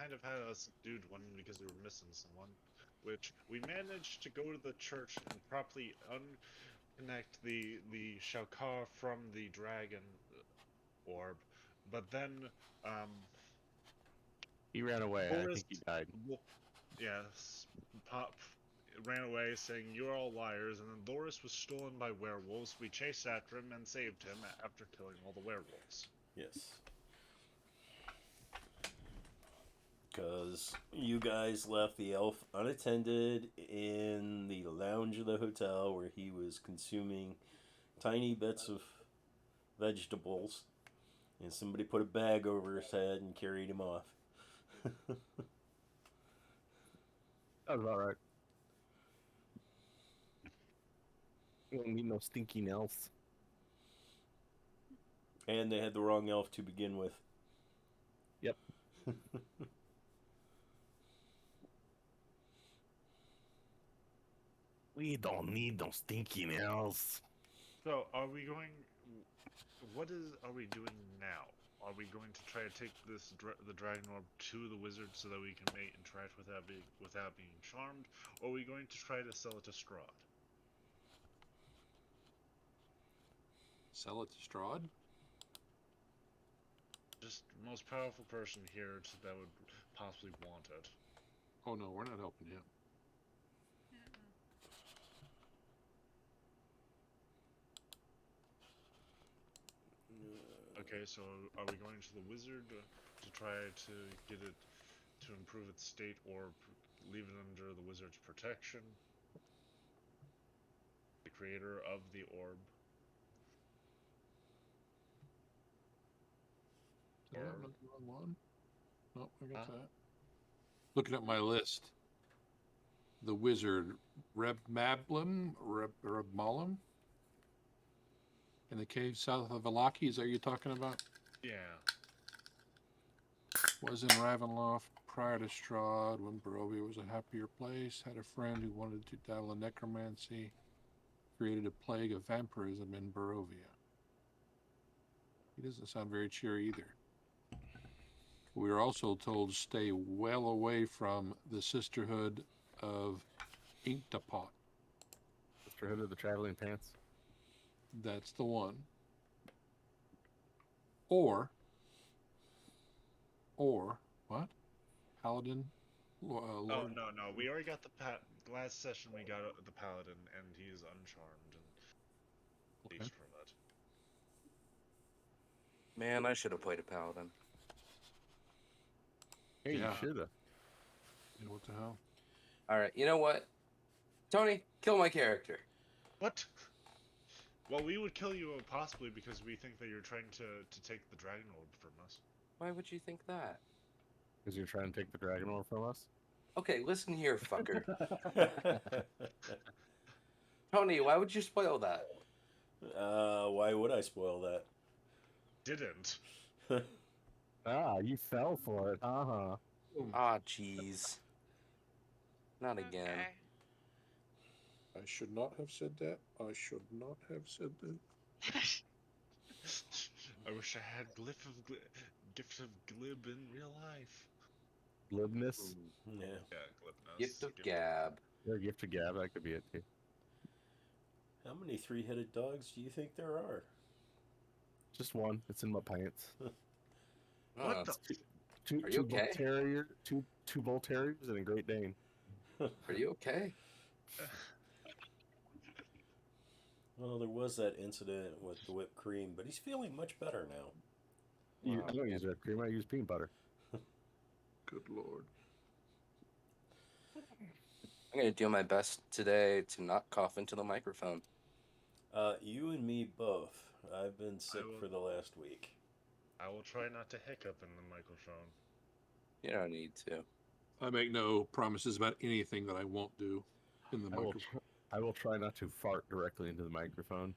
kind of had a subdued one because we were missing someone, which we managed to go to the church and properly unconnect the Shaukar from the dragon orb, but then He ran away. I think he died. Yes, Pop ran away saying you're all liars, and then Lhoris was stolen by werewolves. We chased after him and saved him after killing all the werewolves. Yes. Because you guys left the elf unattended in the lounge of the hotel where he was consuming tiny bits of vegetables, and somebody put a bag over his head and carried him off. That was all right. You don't need no stinking elves. And they had the wrong elf to begin with. Yep. We don't need no stinking elves. So, are we going? Are we doing now? Are we going to try to take the dragon orb to the wizard so that we can mate and interact without being charmed, or are we going to try to sell it to Strahd? Sell it to Strahd? Just the most powerful person here that would possibly want it. Oh no, we're not helping him. Okay, so are we going to the wizard to try to get it to improve its state, or leave it under the wizard's protection? The creator of the orb. Did I look at the wrong one? Nope, I got that. Looking at my list. The wizard Revnloft, in the cave south of Vallaki, is that what you're talking about? Yeah. Was in Ravenloft prior to Strahd, when Barovia was a happier place. Had a friend who wanted to dabble in necromancy. Created a plague of vampirism in Barovia. He doesn't sound very cheery either. We were also told to stay well away from the Sisterhood of Inktapat. Sisterhood of the Traveling Pants. That's the one. Or what? Paladin? Oh no, we already got the last session. We got the paladin, and he's uncharmed and released from it. Man, I should have played a paladin. Hey, Yeah. you should have. Yeah, what the hell? All right, you know what? Tony, kill my character. What? Well, we would kill you possibly because we think that you're trying to take the dragon orb from us. Why would you think that? Because you're trying to take the dragon orb from us? Okay, listen here, fucker. Tony, why would you spoil that? Why would I spoil that? Didn't. You fell for it. Uh-huh. Ah, jeez. Not again. Okay. I should not have said that. I should not have said that. I wish I had gift of glib in real life. Glibness? Yeah. Yeah, glibness. Gift of gab. Yeah, gift of gab, that could be it too. How many three-headed dogs do you think there are? Just one. It's in my pants. What the? Are you okay? Two bull terriers and a Great Dane. Are you okay? Well, there was that incident with the whipped cream, but he's feeling much better now. I don't use whipped cream. I use peanut butter. Good lord. I'm going to do my best today to not cough into the microphone. You and me both. I've been sick for the last week. I will try not to hiccup in the microphone. You don't need to. I make no promises about anything that I won't do in the microphone. I will try not to fart directly into the microphone.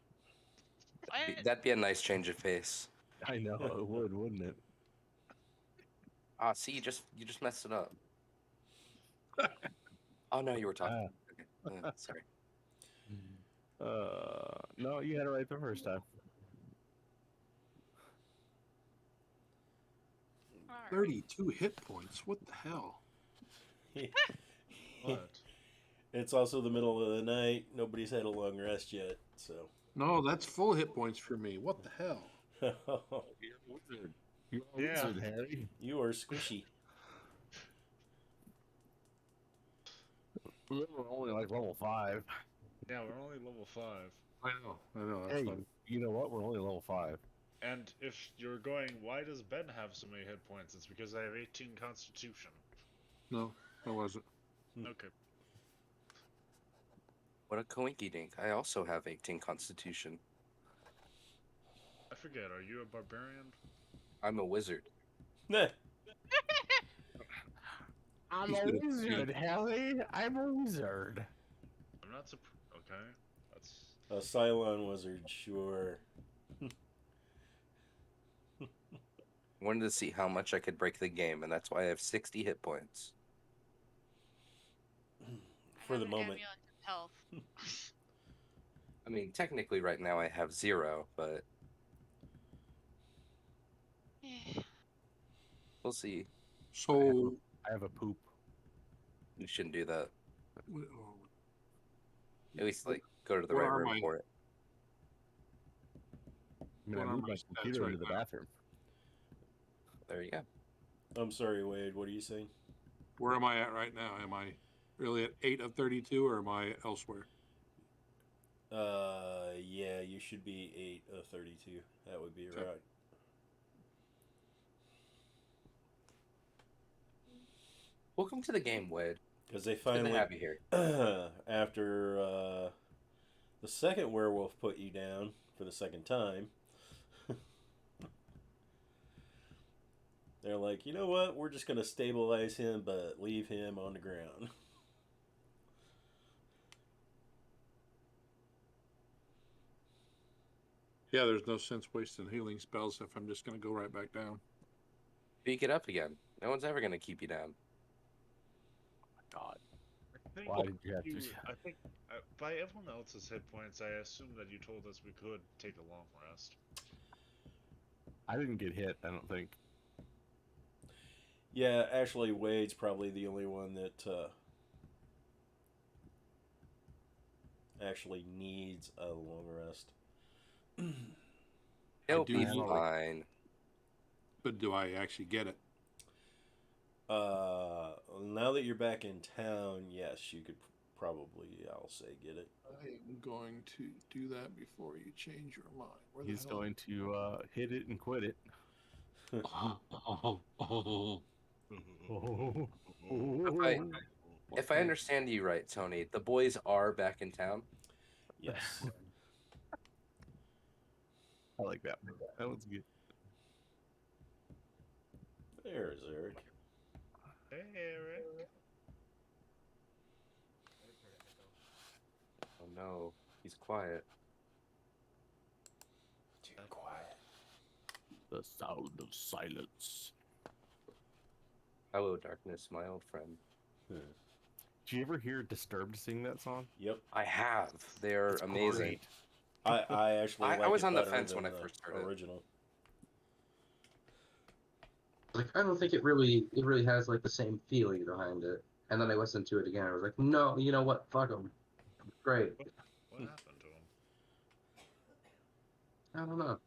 That'd be a nice change of pace. I know it would, wouldn't it? Ah, see, you just messed it up. Oh no, you were talking. Okay. Sorry. No, you had it right the first time. Alright. 32 hit points. What the hell? What? It's also the middle of the night. Nobody's had a long rest yet, so. No, that's full hit points for me. What the hell? You're a wizard. You're a Yeah. wizard, Harry. You are squishy. We're only like level 5. Yeah, we're only level 5. I know. That's Hey, fun. you know what? We're only level 5. And if you're going, why does Ben have so many hit points? It's because I have 18 Constitution. No, that wasn't. Okay. What a coinky dink. I also have 18 constitution. I forget, are you a barbarian? I'm a wizard. Nah. I'm He's a gonna- wizard, Harry. I'm a wizard. I'm not okay. That's... A Cylon wizard, sure. Wanted to see how much I could break the game, and that's why I have 60 hit points. For I the have an moment. amulet of health. I mean, technically right now I have 0, but Yeah. we'll see. So, I have a poop. You shouldn't do that. oh, At least, like, go to the Where right are room my- for it. I mean, I What are moved my my stats computer right into the now? bathroom. There you go. I'm sorry, Wade. What are you saying? where am I at right now? Am I really at 8 of 32, or am I elsewhere? Yeah, you should be 8 of 32. That would be Okay. right. Welcome to the game, Wade. Because they Good to finally, have you here. after the second werewolf put you down for the second time, they're like, you know what? We're just going to stabilize him, but leave him on the ground. Yeah, there's no sense wasting healing spells if I'm just going to go right back down. Pick it up again. No one's ever going to keep you down. God. I think Why did you have to? I think by everyone else's hit points, I assume that you told us we could take a long rest. I didn't get hit, I don't think. Yeah, actually, Wade's probably the only one that actually needs a long rest. It'll do be have a- fine. But do I actually get it? Now that you're back in town, yes, you could probably, I'll say, get it. I am going to do that before you change your mind. Where the He's hell- going to hit it and quit it. If I understand you right, Tony, the boys are back in town. Yes. I like that. That was good. There's Eric. Hey, Eric. Oh no, he's quiet. Too quiet. The sound of silence. Hello, darkness, my old friend. Did you ever hear Disturbed sing that song? Yep. I have. They're It's amazing. great. I actually I like was it on the better fence than when I the first heard it. original. Like, I don't think it really has like the same feeling behind it. And then I listened to it again. I was like, no, you know what? Fuck them. Great. What happened to him? I don't know.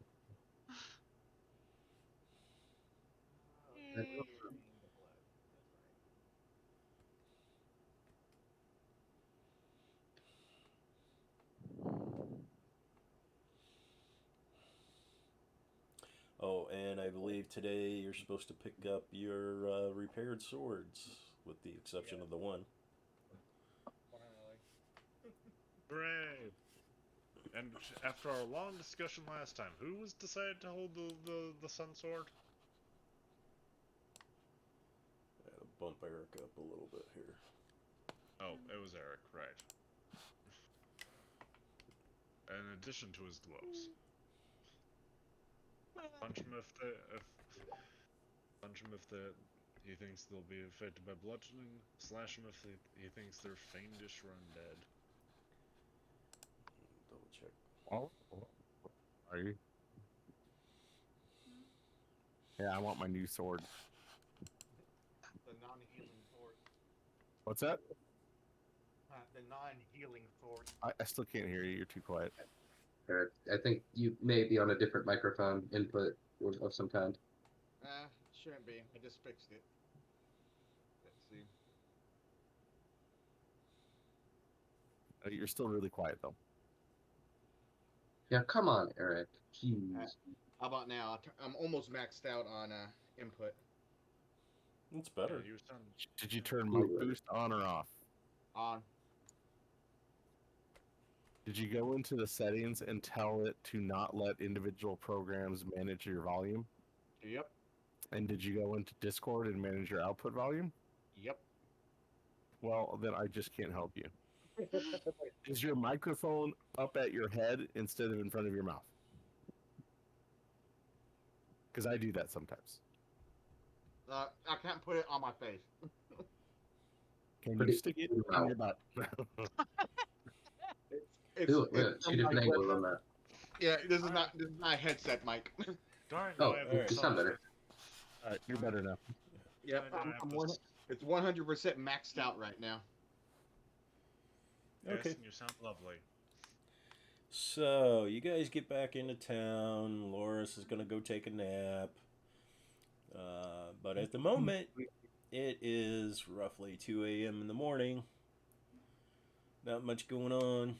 Oh, and I believe today you're supposed to pick up your repaired swords, with the exception of the one. Hooray! And after our long discussion last time, who was decided to hold the sun sword? I gotta bump Eric up a little bit here. Oh, it was Eric, right. In addition to his gloves. Punch him if he thinks they'll be affected by bludgeoning. Slash him if he thinks they're fiendish or undead. Double check. Oh, are you? Yeah, I want my new sword. What's that? The non-healing sword. I still can't hear you. You're too quiet. I think you may be on a different microphone input of some kind. Shouldn't be. I just fixed it. Let's see. You're still really quiet though. Yeah, come on, Eric. Jeez. How about now? I'm almost maxed out on input. It's better. You sound Did you turn mic boost on or off? On. Did you go into the settings and tell it to not let individual programs manage your volume? Yep. And did you go into Discord and manage your output volume? Yep. Well, then I just can't help you. Is your microphone up at your head instead of in front of your mouth? Because I do that sometimes. I can't put it on my face. Can Put you it stick it in your in your butt? Do it. Yeah, two different angles on that. Yeah, this is not a headset mic. darn. Oh, I have alright. you sound better. All right, you're better now. Yep. I have this- It's 100% maxed out right now. Yes, Okay. and you sound lovely. So, you guys get back into town. Lhoris is going to go take a nap. But at the moment, it is roughly 2 a.m. in the morning. Not much going on.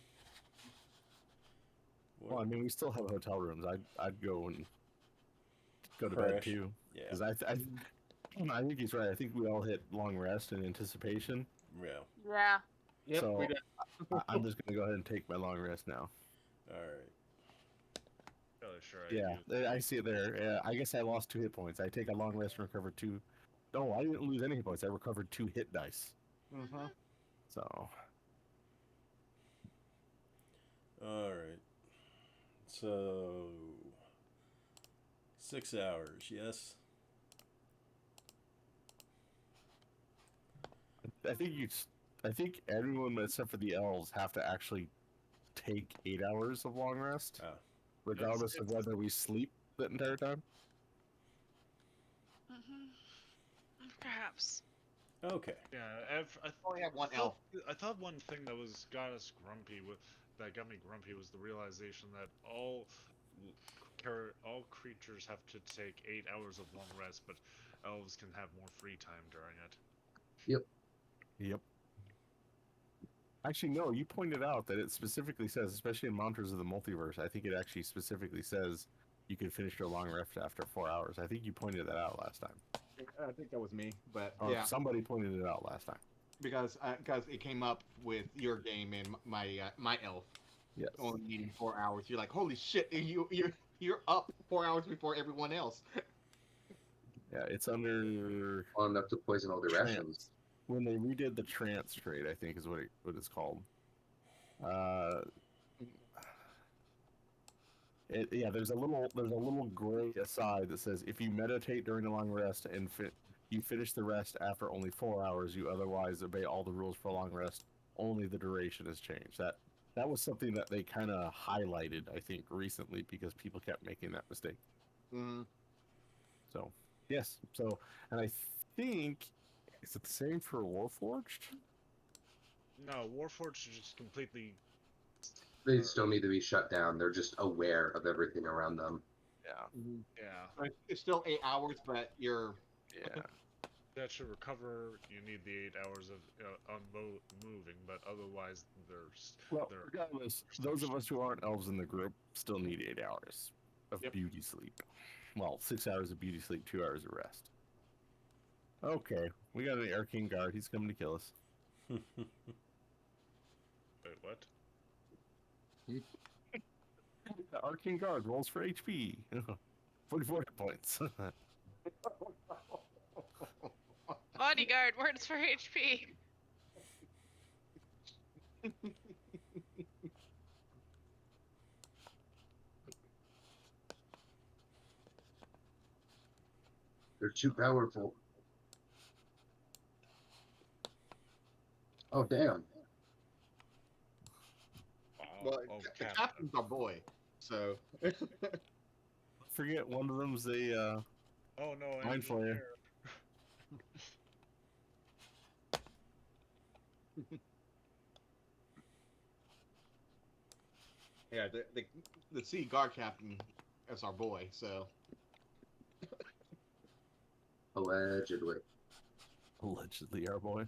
Well, I mean, we still have hotel rooms. I'd go and go to bed Crash. too. Yeah. Because I think he's right. I think we all hit long rest in anticipation. Yeah. Yeah. Yep. So- We did. I'm just gonna go ahead and take my long rest now. All right. Fairly sure Yeah, I see it there. Yeah, I guess I lost 2 hit points. I take a long rest and recover 2. No, I didn't lose any hit points. I recovered 2 hit dice. Mm-hmm. So All right. So 6 hours, yes. I think everyone except for the elves have to actually take 8 hours of long rest, Ah. regardless of whether we sleep that entire time. Perhaps. Okay. Yeah, I only have one thought- I thought one thing that got us grumpy that got me grumpy was the realization that all creatures have to take 8 hours of long rest, but elves can have more free time during it. Yep. Actually, no, you pointed out that it specifically says, especially in Monsters of the Multiverse, I think it actually specifically says you can finish your long rest after 4 hours. I think you pointed that out last time. I think that was me, but Or yeah, somebody pointed it out last time. because it came up with your game and my elf Yes. only needing 4 hours. You're like, holy shit, you're up 4 hours before everyone else. Yeah, it's under Long enough to poison all the rations. trance. When they redid the trance trade, I think is what it's called. There's a little gray aside that says if you meditate during a long rest and you finish the rest after only 4 hours, you otherwise obey all the rules for a long rest. Only the duration has changed. That was something that they kind of highlighted, I think, recently because people kept making that mistake. Mm. So yes, and I think is it the same for Warforged? No, Warforged is just completely. They still need to be shut down. They're just aware of everything around them. Yeah. Yeah. It's still 8 hours, but you're Yeah. That should recover. You need the 8 hours of moving, but otherwise Well, they're regardless, those of us who aren't elves in the group still need 8 hours of Yep. beauty sleep. Well, 6 hours of beauty sleep, 2 hours of rest. Okay, we got an Arcane Guard. He's coming to kill us. Wait, what? The Arcane Guard rolls for HP. 44 hit points. Bodyguard, words for HP. They're too powerful. Oh damn! well, Oh, the Captain. captain's our boy, so Forget one of them's a Oh no, Mind Flayer. Yeah, the sea guard captain is our boy. So Allegedly. Allegedly, our boy.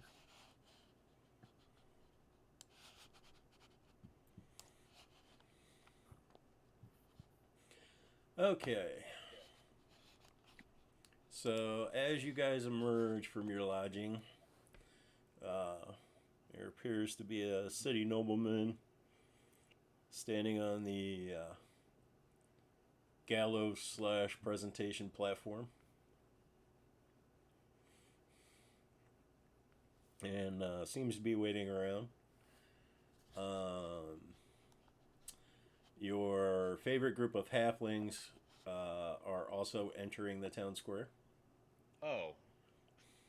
Okay. So, as you guys emerge from your lodging, there appears to be a city nobleman standing on the gallows / presentation platform. And seems to be waiting around. Your favorite group of halflings are also entering the town square. Oh,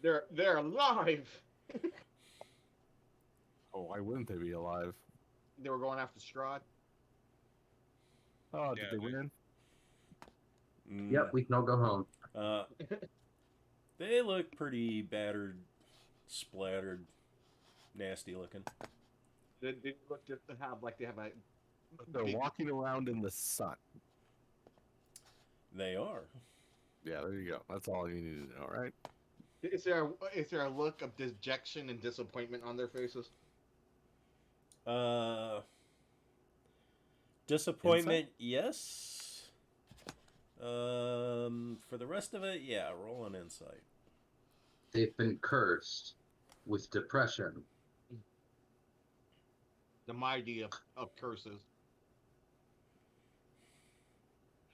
they're alive. Oh, why wouldn't they be alive? They were going after Strahd. Oh, Yeah, did they win? Yep, we can all go home. They look pretty battered, splattered, nasty looking. They look to have like they have a. They're big- walking around in the sun. They are. Yeah, there you go. That's all you need to know, right? Is there a look of dejection and disappointment on their faces? Disappointment, yes. For the rest of it, yeah, roll on insight. They've been cursed with depression. The mighty of curses.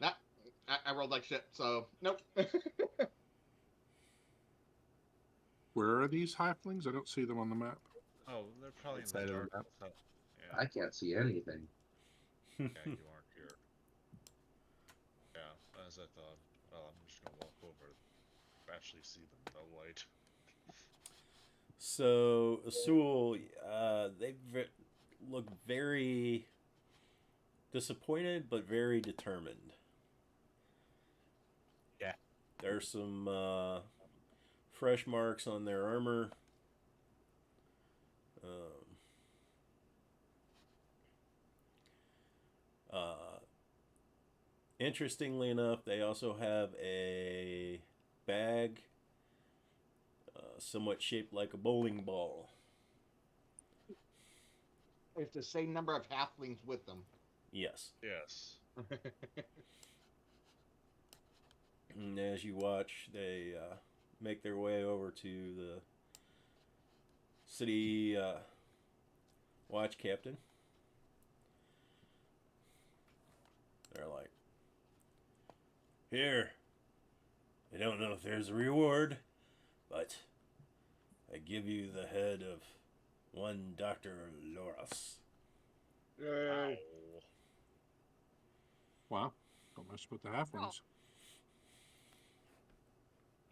Nah, I rolled like shit, so nope. Where are these halflings? I don't see them on the map. oh, they're probably in Outside the of the dark. map. Yeah, I can't see anything. yeah, you aren't here. Yeah, as I thought. Well, I'm just gonna walk over. Actually, see the light. So, Asul, they look very disappointed, but very determined. Yeah. There's some fresh marks on their armor. Interestingly enough, they also have a bag somewhat shaped like a bowling ball. It's the same number of halflings with them. Yes. Yes. And as you watch, they make their way over to the city watch captain. They're like, here, I don't know if there's a reward, but I give you the head of one Dr. Lhoris. Yay. Wow. Don't mess with the halflings.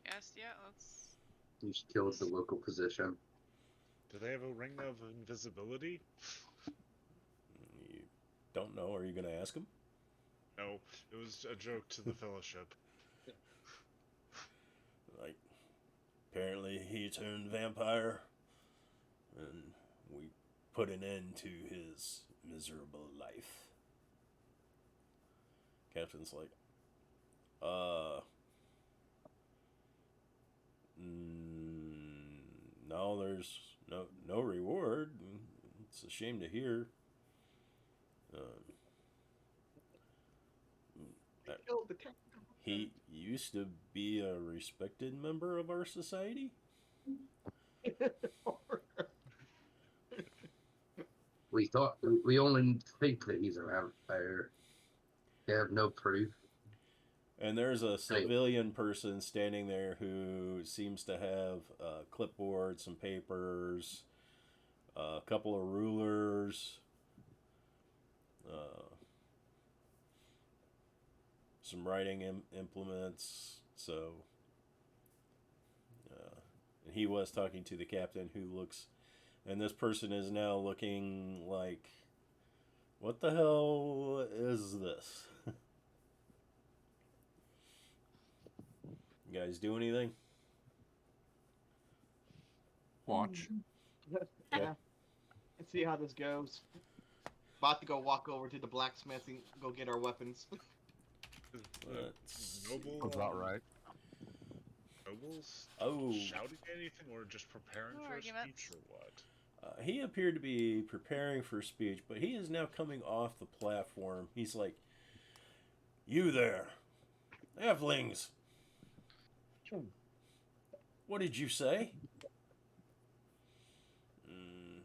Yes, yeah, let's. You should kill the local physician. Do they have a ring of invisibility? You don't know. Are you going to ask him? No, it was a joke to the fellowship. Like, apparently he turned vampire, and we put an end to his miserable life. Captain's like, no, there's no reward. It's a shame to hear. Killed the captain. He used to be a respected member of our society. We only think that he's a vampire. They have no proof. And there's a civilian person standing there who seems to have a clipboard, some papers, a couple of rulers, some writing implements. So, and he was talking to the captain, who looks, and this person is now looking like, what the hell is this? You guys do anything? Watch. Okay. Let's see how this goes. About to go walk over to the blacksmith and go get our weapons. Let's Noble, That's about right. Nobles Oh, shouting anything or just preparing No for a speech arguments. or what? he appeared to be preparing for speech, but he is now coming off the platform. He's like, "You there, halflings? What did you say?" "Mm,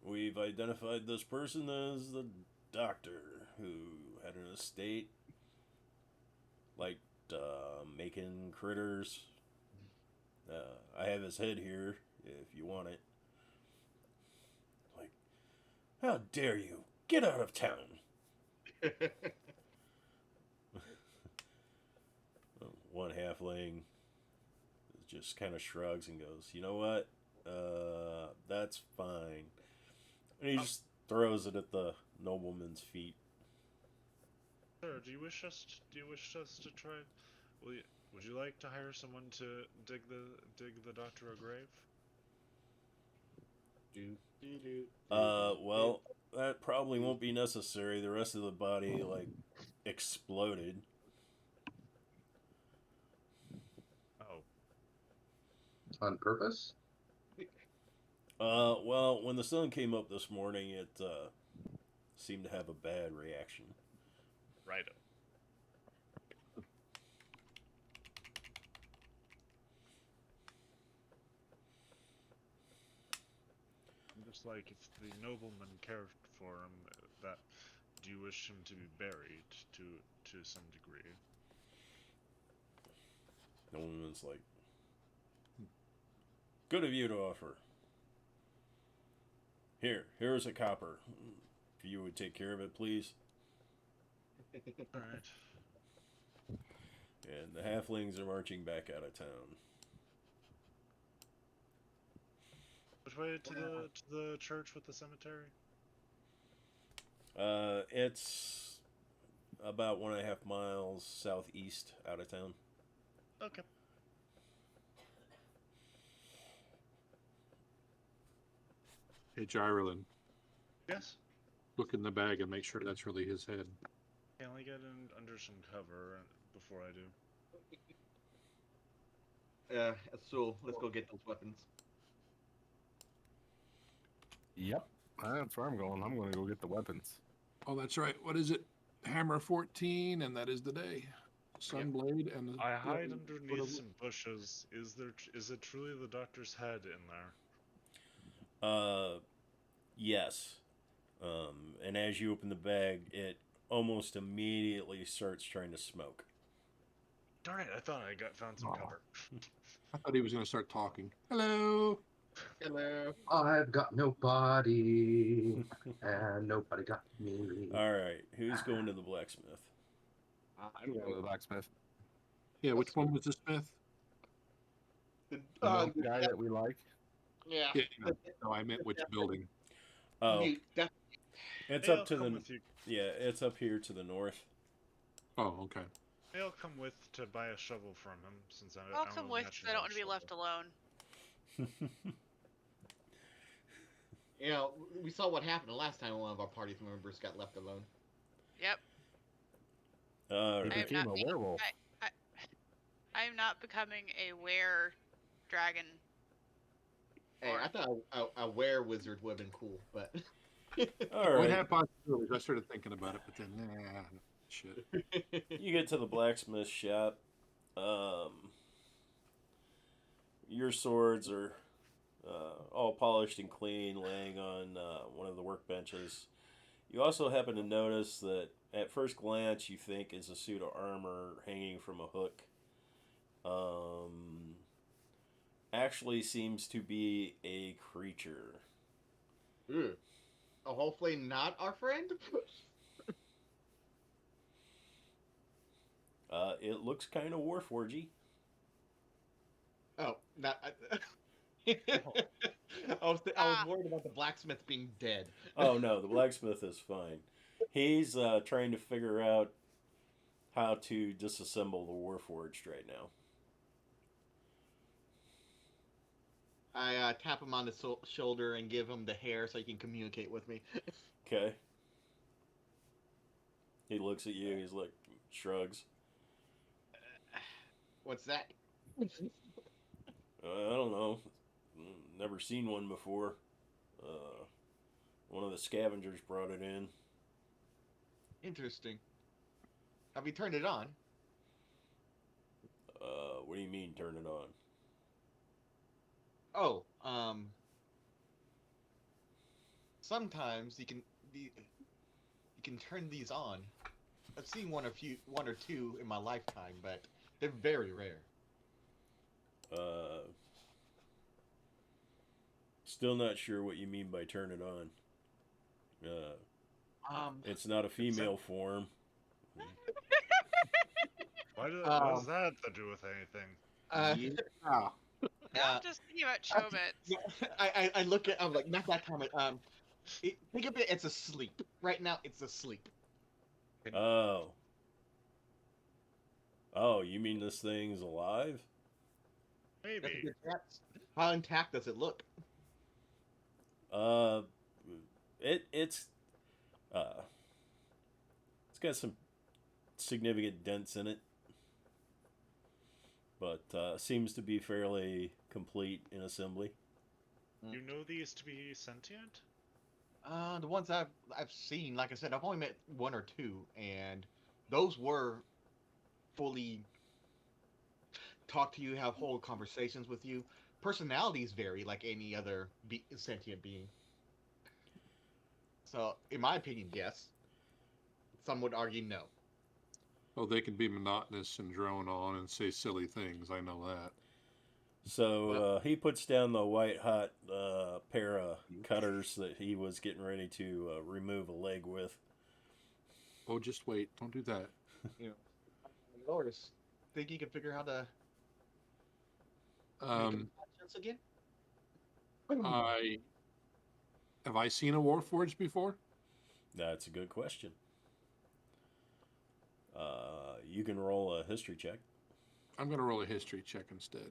we've identified this person as the doctor who had an estate, like making critters. I have his head here if you want it." Like, how dare you? Get out of town. One halfling just kind of shrugs and goes, "You know what? That's fine." And he just throws it at the nobleman's feet. Sir, do you wish us to try? Would you like to hire someone to dig the doctor a grave? Well, that probably won't be necessary. The rest of the body, like, exploded. Oh, On purpose? Well, when the sun came up this morning, it seemed to have a bad reaction. right. I'm just like, if the nobleman cared for him, that do you wish him to be buried to some degree? Nobleman's like, "Good of you to offer. Here's a copper. If you would take care of it, please." All right. And the halflings are marching back out of town. Which way to the church with the cemetery? It's about 1.5 miles southeast out of town. Okay. Hey, Gyrolin, Yes. look in the bag and make sure that's really his head. Can we get in under some cover before I do? So let's go get those weapons. Yep, that's where I'm going. I'm going to go get the weapons. Oh, that's right. What is it? Hammer 14, and that is the day. Sunblade and the. I hide underneath some bushes. Is it truly the doctor's head in there? Yes. And as you open the bag, it almost immediately starts trying to smoke. Darn it! I thought I found some cover. I thought he was going to start talking. Hello. Hello. I've got nobody, and nobody got me. All right, who's going to the blacksmith? I'm going to the blacksmith. Yeah, which one was the smith? The guy that we like. Yeah. Yeah, no, I meant which building. Oh, That, it's Hey, up I'll to come the with you. yeah, it's up here to the north. Oh, okay. Hey, I'll come with to buy a shovel from him since I I'll don't come with naturally because I don't have want to be a left alone. you know, we saw what happened the last time one of our party members got left alone. Yep. All He right. I am became not a being- werewolf. I am not becoming a were dragon. Hey, I thought a were wizard would have been cool, but All Well, it right. had possibilities. I started thinking about it, but then, nah, shit. You get to the blacksmith shop. Your swords are all polished and clean, laying on one of the workbenches. You also happen to notice that at first glance you think is a suit of armor hanging from a hook. Actually seems to be a creature. hopefully not our friend. It looks kind of warforgy. Oh, not. I was worried about the blacksmith being dead. Oh no, the blacksmith is fine. He's trying to figure out how to disassemble the warforged right now. I tap him on the shoulder and give him the hair so he can communicate with me. Okay. He looks at you. He's like, shrugs. What's that? I don't know. Never seen one before. One of the scavengers brought it in. Interesting. Have you turned it on? What do you mean, turn it on? Oh, sometimes you can turn these on. I've seen one or two in my lifetime, but they're very rare. Still not sure what you mean by turn it on. It's not a female form. What does that have to do with anything? Yeah. Now I'm just thinking about Chobits. I look at. I'm like, not that comment. Think of it as asleep. Right now, it's asleep. Oh, you mean this thing's alive? That's a Maybe. good guess. How intact does it look? It's got some significant dents in it, but seems to be fairly complete in assembly. You know these to be sentient? The ones I've seen, like I said, I've only met one or two, and those were fully talk to you, have whole conversations with you. Personalities vary like any other sentient being. So, in my opinion, yes. Some would argue no. Oh, they can be monotonous and drone on and say silly things. I know that. So he puts down the white hot pair of cutters that he was getting ready to remove a leg with. Oh, just wait. Don't do that. Lhoris, think you can figure how to Um, again? Have I seen a Warforged before? That's a good question. You can roll a history check. I'm going to roll a history check instead.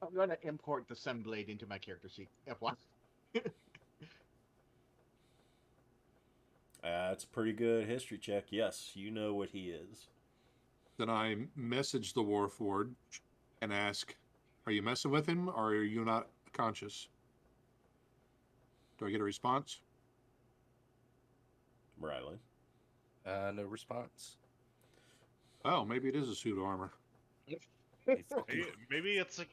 I'm going to import the Sunblade into my character sheet. F1. That's a pretty good history check. Yes, you know what he is. Then I message the Warforged and ask, are you messing with him or are you not conscious? Do I get a response? Rylan. No response. Oh, maybe it is a suit of armor. Maybe it's one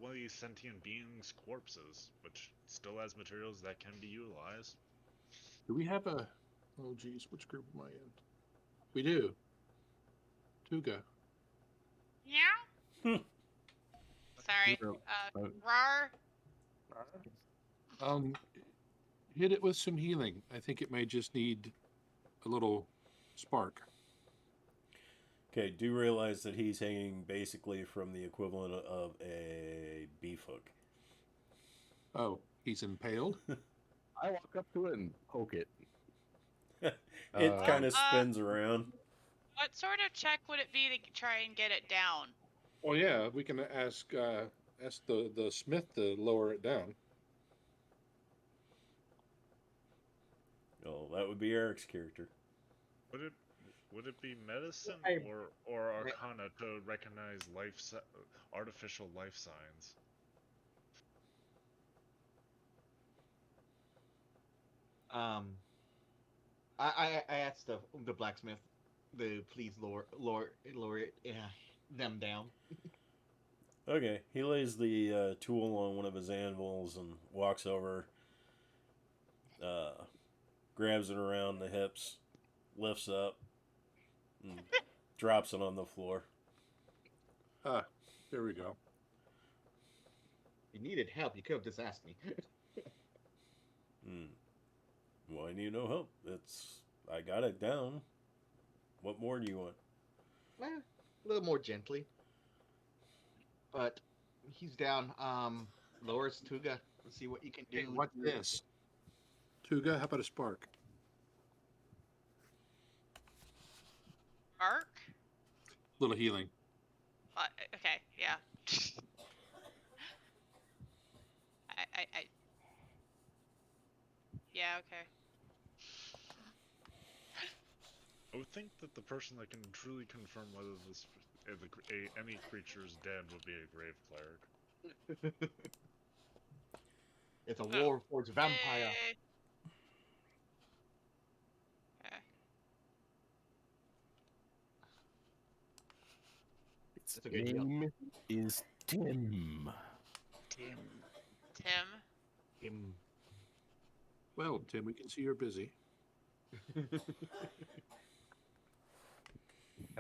of these sentient beings' corpses, which still has materials that can be utilized. Do we have a... Oh, geez, which group am I in? We do. Tugo. Yeah? Sorry. Rar. Hit it with some healing. I think it may just need a little spark. Okay, do realize that he's hanging basically from the equivalent of a beef hook. Oh, he's impaled? I walk up to it and poke it. It kind of spins around. What sort of check would it be to try and get it down? Well, yeah, we can ask the smith to lower it down. Oh, that would be Eric's character. Would it be medicine or arcana to recognize artificial life signs? I asked the blacksmith to please lower them down. Okay, he lays the tool on one of his anvils and walks over, grabs it around the hips, lifts up, and drops it on the floor. There we go. If you needed help, you could have just asked me. Why need no help? I got it down. What more do you want? A little more gently. But he's down. Lowers Tuga. Let's see what you can do. Hey, what's this? Tuga, how about a spark? Arc? Little healing. Okay, yeah. Yeah, okay. I would think that the person that can truly confirm whether any creature is dead would be a grave cleric. It's a Oh. Warforged vampire. Yay. Okay. Its That's a good deal. name is Tim. Tim. Tim. Him. Well, Tim, we can see you're busy. Am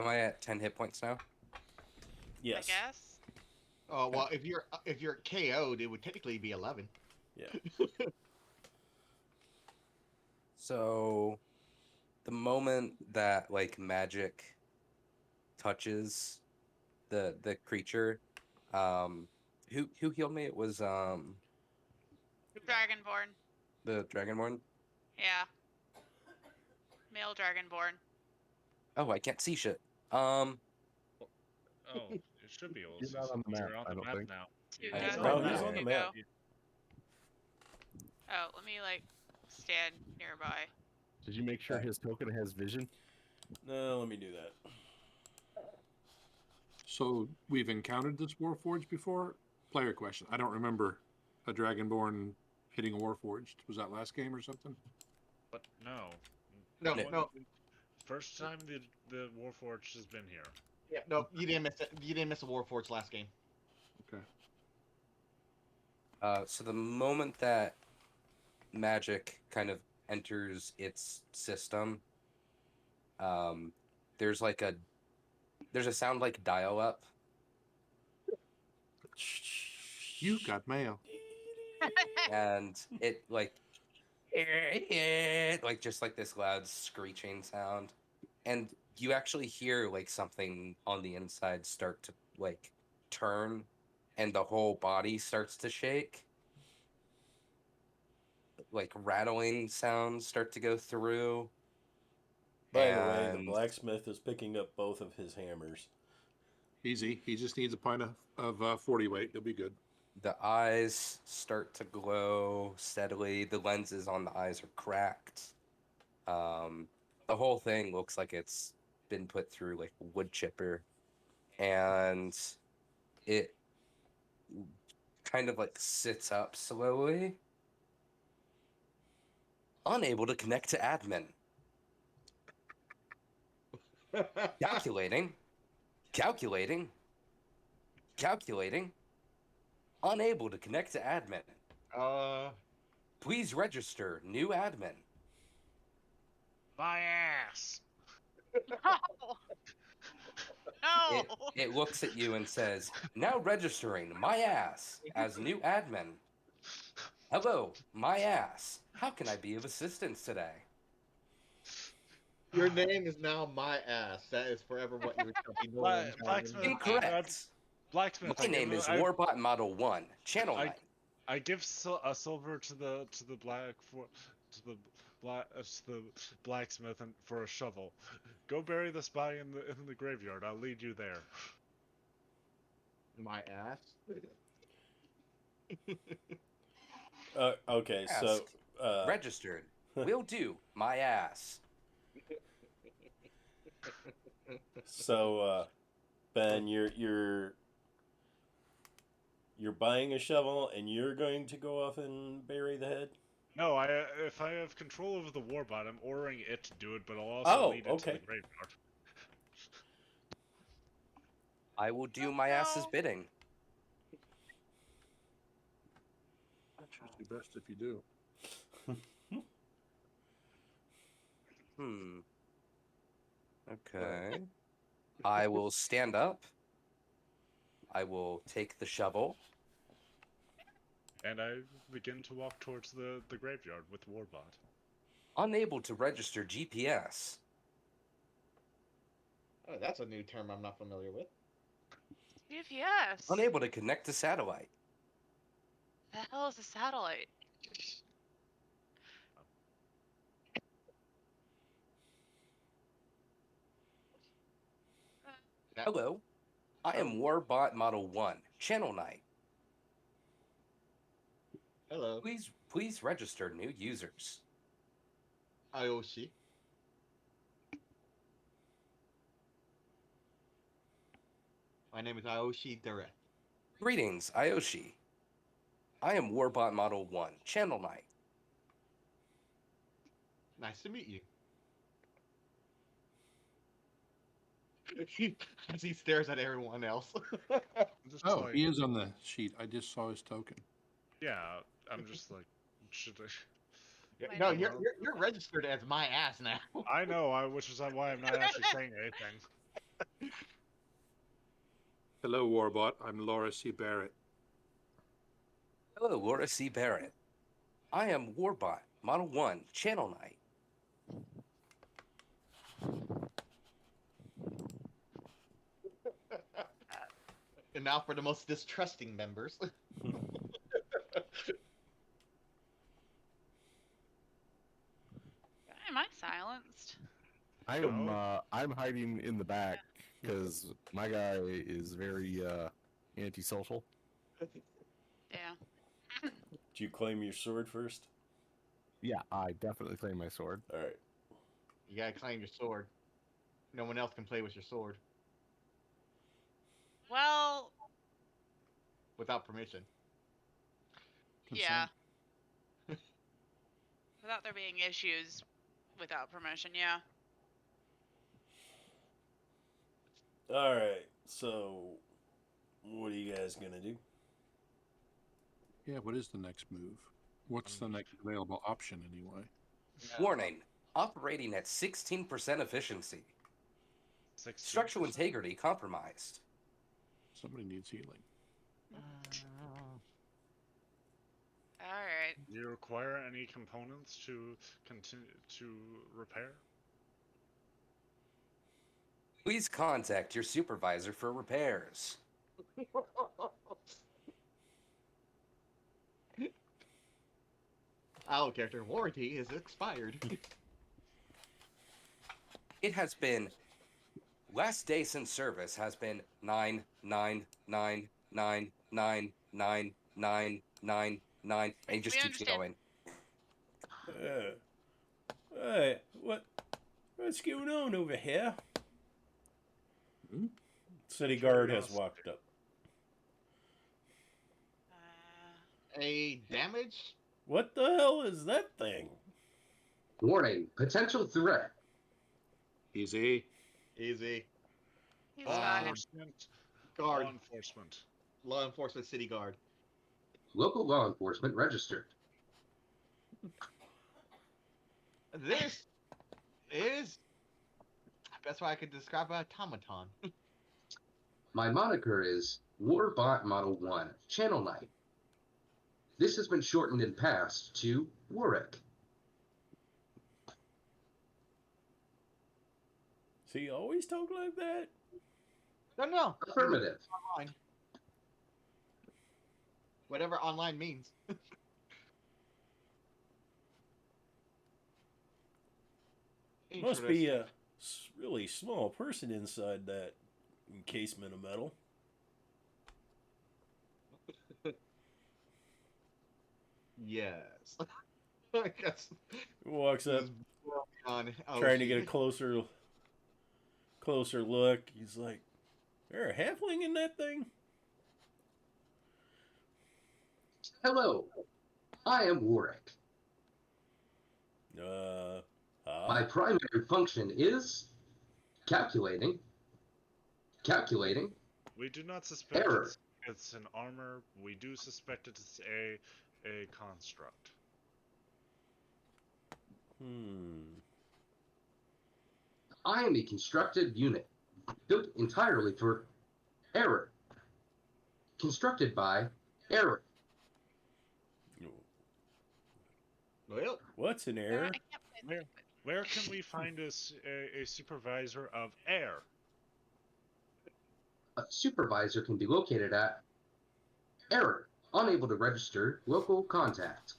I at 10 hit points now? Yes. I guess. Oh well, if you're KO'd, it would technically be 11. Yeah. So, the moment that like magic touches the creature, who healed me? It was Dragonborn. the Dragonborn. Yeah. Male Dragonborn. Oh, I can't see shit. Oh, it should be able to He's see not on the something. map, You're on I the don't map think. now. Tugo. He's No, on the he's map. on the map. Oh, let me like stand nearby. Did you make sure his token has vision? No, let me do that. So we've encountered this Warforged before? Player question. I don't remember a Dragonborn hitting a Warforged. Was that last game or something? But no. No, No. no, First time the Warforged has been here. yeah, no, you didn't miss it. You didn't miss the Warforged last game. Okay. So the moment that magic kind of enters its system, there's a sound like dial-up. You got mail. And it like just like this loud screeching sound, and you actually hear like something on the inside start to like turn, and the whole body starts to shake, like rattling sounds start to go through. By the way, the And blacksmith is picking up both of his hammers. Easy. He just needs a pint of 40 weight. He'll be good. the eyes start to glow steadily. The lenses on the eyes are cracked. The whole thing looks like it's been put through like wood chipper, and it kind of like sits up slowly, unable to connect to admin. Calculating, calculating, calculating. Unable to connect to admin. Please register new admin. My ass. No. No. It looks at you and says, now registering my ass as new admin. Hello, my ass. How can I be of assistance today? Your name is now my ass. That is forever what you shall be known as. Blacksmith. Incorrect. Blacksmith. My name is Warbot Model 1, Channel 9. I give a silver to the blacksmith and for a shovel. Go bury this body in the graveyard. I'll lead you there. My ass. Okay, so Registered. Will do. My ass. So Ben, you're buying a shovel and you're going to go off and bury the head? No, if I have control over the warbot, I'm ordering it to do it, but I'll also lead it to the graveyard. I will do my ass's bidding. It's usually best if you do. Okay. I will stand up. I will take the shovel. And I begin to walk towards the graveyard with warbot. Unable to register GPS. Oh, that's a new term I'm not familiar with. GPS. Unable to connect to satellite. The hell is a satellite? Hello. I am Warbot Model 1, Channel 9. Hello. Please register new users. Aoshi. My name is Aoshi Direct. Greetings, Aoshi. I am Warbot Model 1, Channel Knight. Nice to meet you. As he stares at everyone else. Just Oh, like, he is on the sheet. I just saw his token. yeah, I'm just like, should I? Yeah, My no, name you're registered as my ass now. I know, which is why I'm not actually saying anything. Hello, Warbot. I'm Laura C. Barrett. Hello, Laura C. Barrett. I am Warbot Model 1, Channel Knight. And now for the most distrusting members. Am I silenced? I'm hiding in the back because my guy is very antisocial. Yeah. Did you claim your sword first? Yeah, I definitely claim my sword. All right. You gotta claim your sword. No one else can play with your sword Well, without permission. yeah. Without there being issues without permission, yeah. All right. So, what are you guys gonna do? Yeah, what is the next move? What's the next available option anyway? Warning, operating at 16% efficiency. 16%. Structural integrity compromised. Somebody needs healing. Alright. Do you require any components to continue to repair? Please contact your supervisor for repairs. Our character warranty is expired. It has been last day since service has been 999999999, and he just We keeps understand. going. Hey, what's going on over here? City guard has walked up. A damage? What the hell is that thing? Warning, potential threat. Easy. Easy. He's Law fine. enforcement. Guard. Law enforcement. Law enforcement city guard. Local law enforcement registered. This is best way I could describe an automaton. My moniker is Warbot Model 1, Channel Knight. This has been shortened in past to Wotc. So you always talk like that? No. Affirmative. Online. Whatever online means. Must be a really small person inside that encasement of metal. Yes. I guess. Walks up, On trying to get a closer look. He's like, "There a halfling in that thing?" Hello, I am Wotc. My primary function is calculating. We do not suspect Error. it's an armor. We do suspect it's a construct. I am a constructed unit built entirely for error. Constructed by error. Well, What's an error? I can't play this. Where can we find a supervisor of air? A supervisor can be located at error. Unable to register local contact.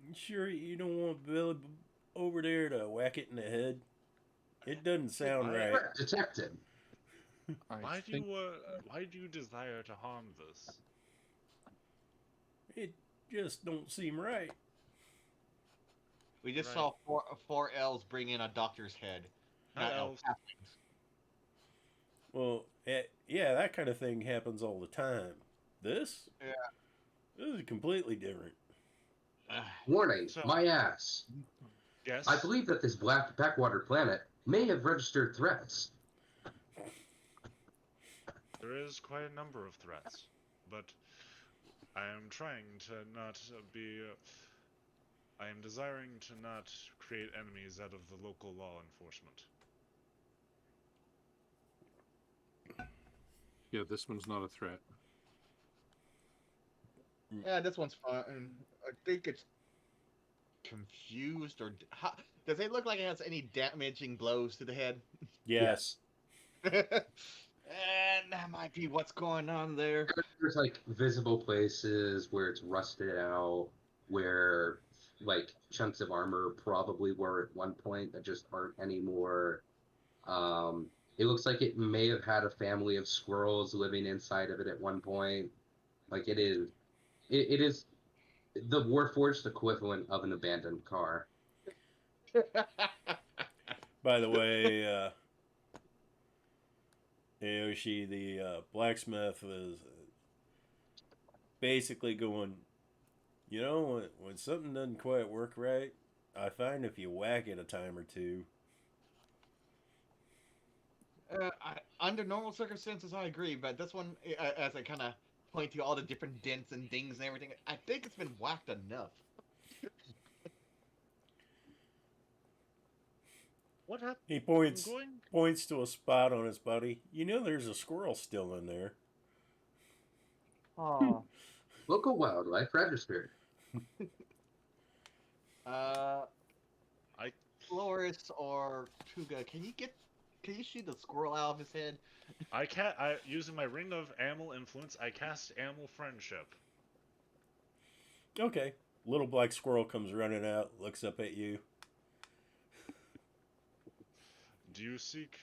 You sure you don't want Billy over there to whack it in the head? It doesn't sound right. Threat detected. Why do you desire to harm this? It just don't seem right. We just Right. saw four elves bring in a doctor's head. Not elves. elves. Halflings. Well, yeah, that kind of thing happens all the time. This? Yeah. This is completely different. Warning, So- my ass. Yes. I believe that this black backwater planet may have registered threats. There is quite a number of threats, but I am trying to not be. I am desiring to not create enemies out of the local law enforcement. Yeah, this one's not a threat. Yeah, this one's fun. I think it's confused or does it look like it has any damaging blows to the head? Yes. And that might be what's going on there. There's like visible places where it's rusted out, where like chunks of armor probably were at one point that just aren't anymore. It looks like it may have had a family of squirrels living inside of it at one point. Like it is the Warforged equivalent of an abandoned car. By the way, Aoshi, the blacksmith, was basically going, you know, when something doesn't quite work right, I find if you whack it a time or two. Under normal circumstances, I agree, but this one, as I kind of point to all the different dents and dings and everything, I think it's been whacked enough. What happened? He points to a spot on his body. You know, there's a squirrel still in there. Oh. Local wildlife registered. Lhoris or Tugo, can you shoot the squirrel out of his head? I can't. Using my ring of animal influence, I cast animal friendship. Okay. Little black squirrel comes running out, looks up at you. Do you seek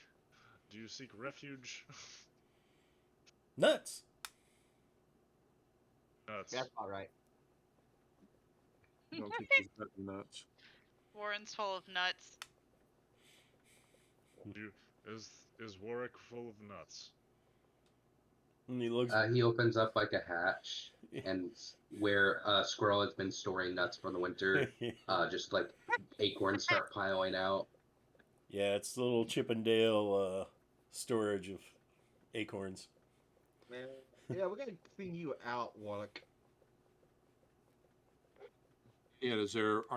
refuge? Nuts. Nuts. That's all right. I don't think he's got nuts. Warren's full of nuts. Is Warwick full of nuts? And he looks. He opens up like a hatch, and where a squirrel has been storing nuts for the winter, just like acorns start piling out. Yeah, it's the little Chippendale storage of acorns. Yeah, we're gonna clean you out, Wotc. Yeah,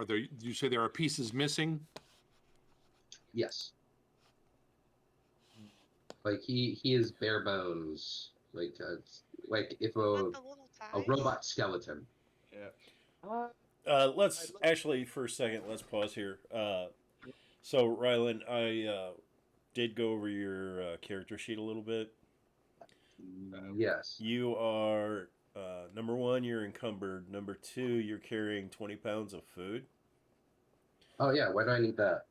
do you say there are pieces missing? Yes. Like he is bare bones. Like if Want the little a ties? robot skeleton. Yeah. Let's actually, for a second, let's pause here. So, Rylan, I did go over your character sheet a little bit. Yes. You are, number one, you're encumbered. Number two, you're carrying 20 pounds of food. Oh yeah, why do I need that?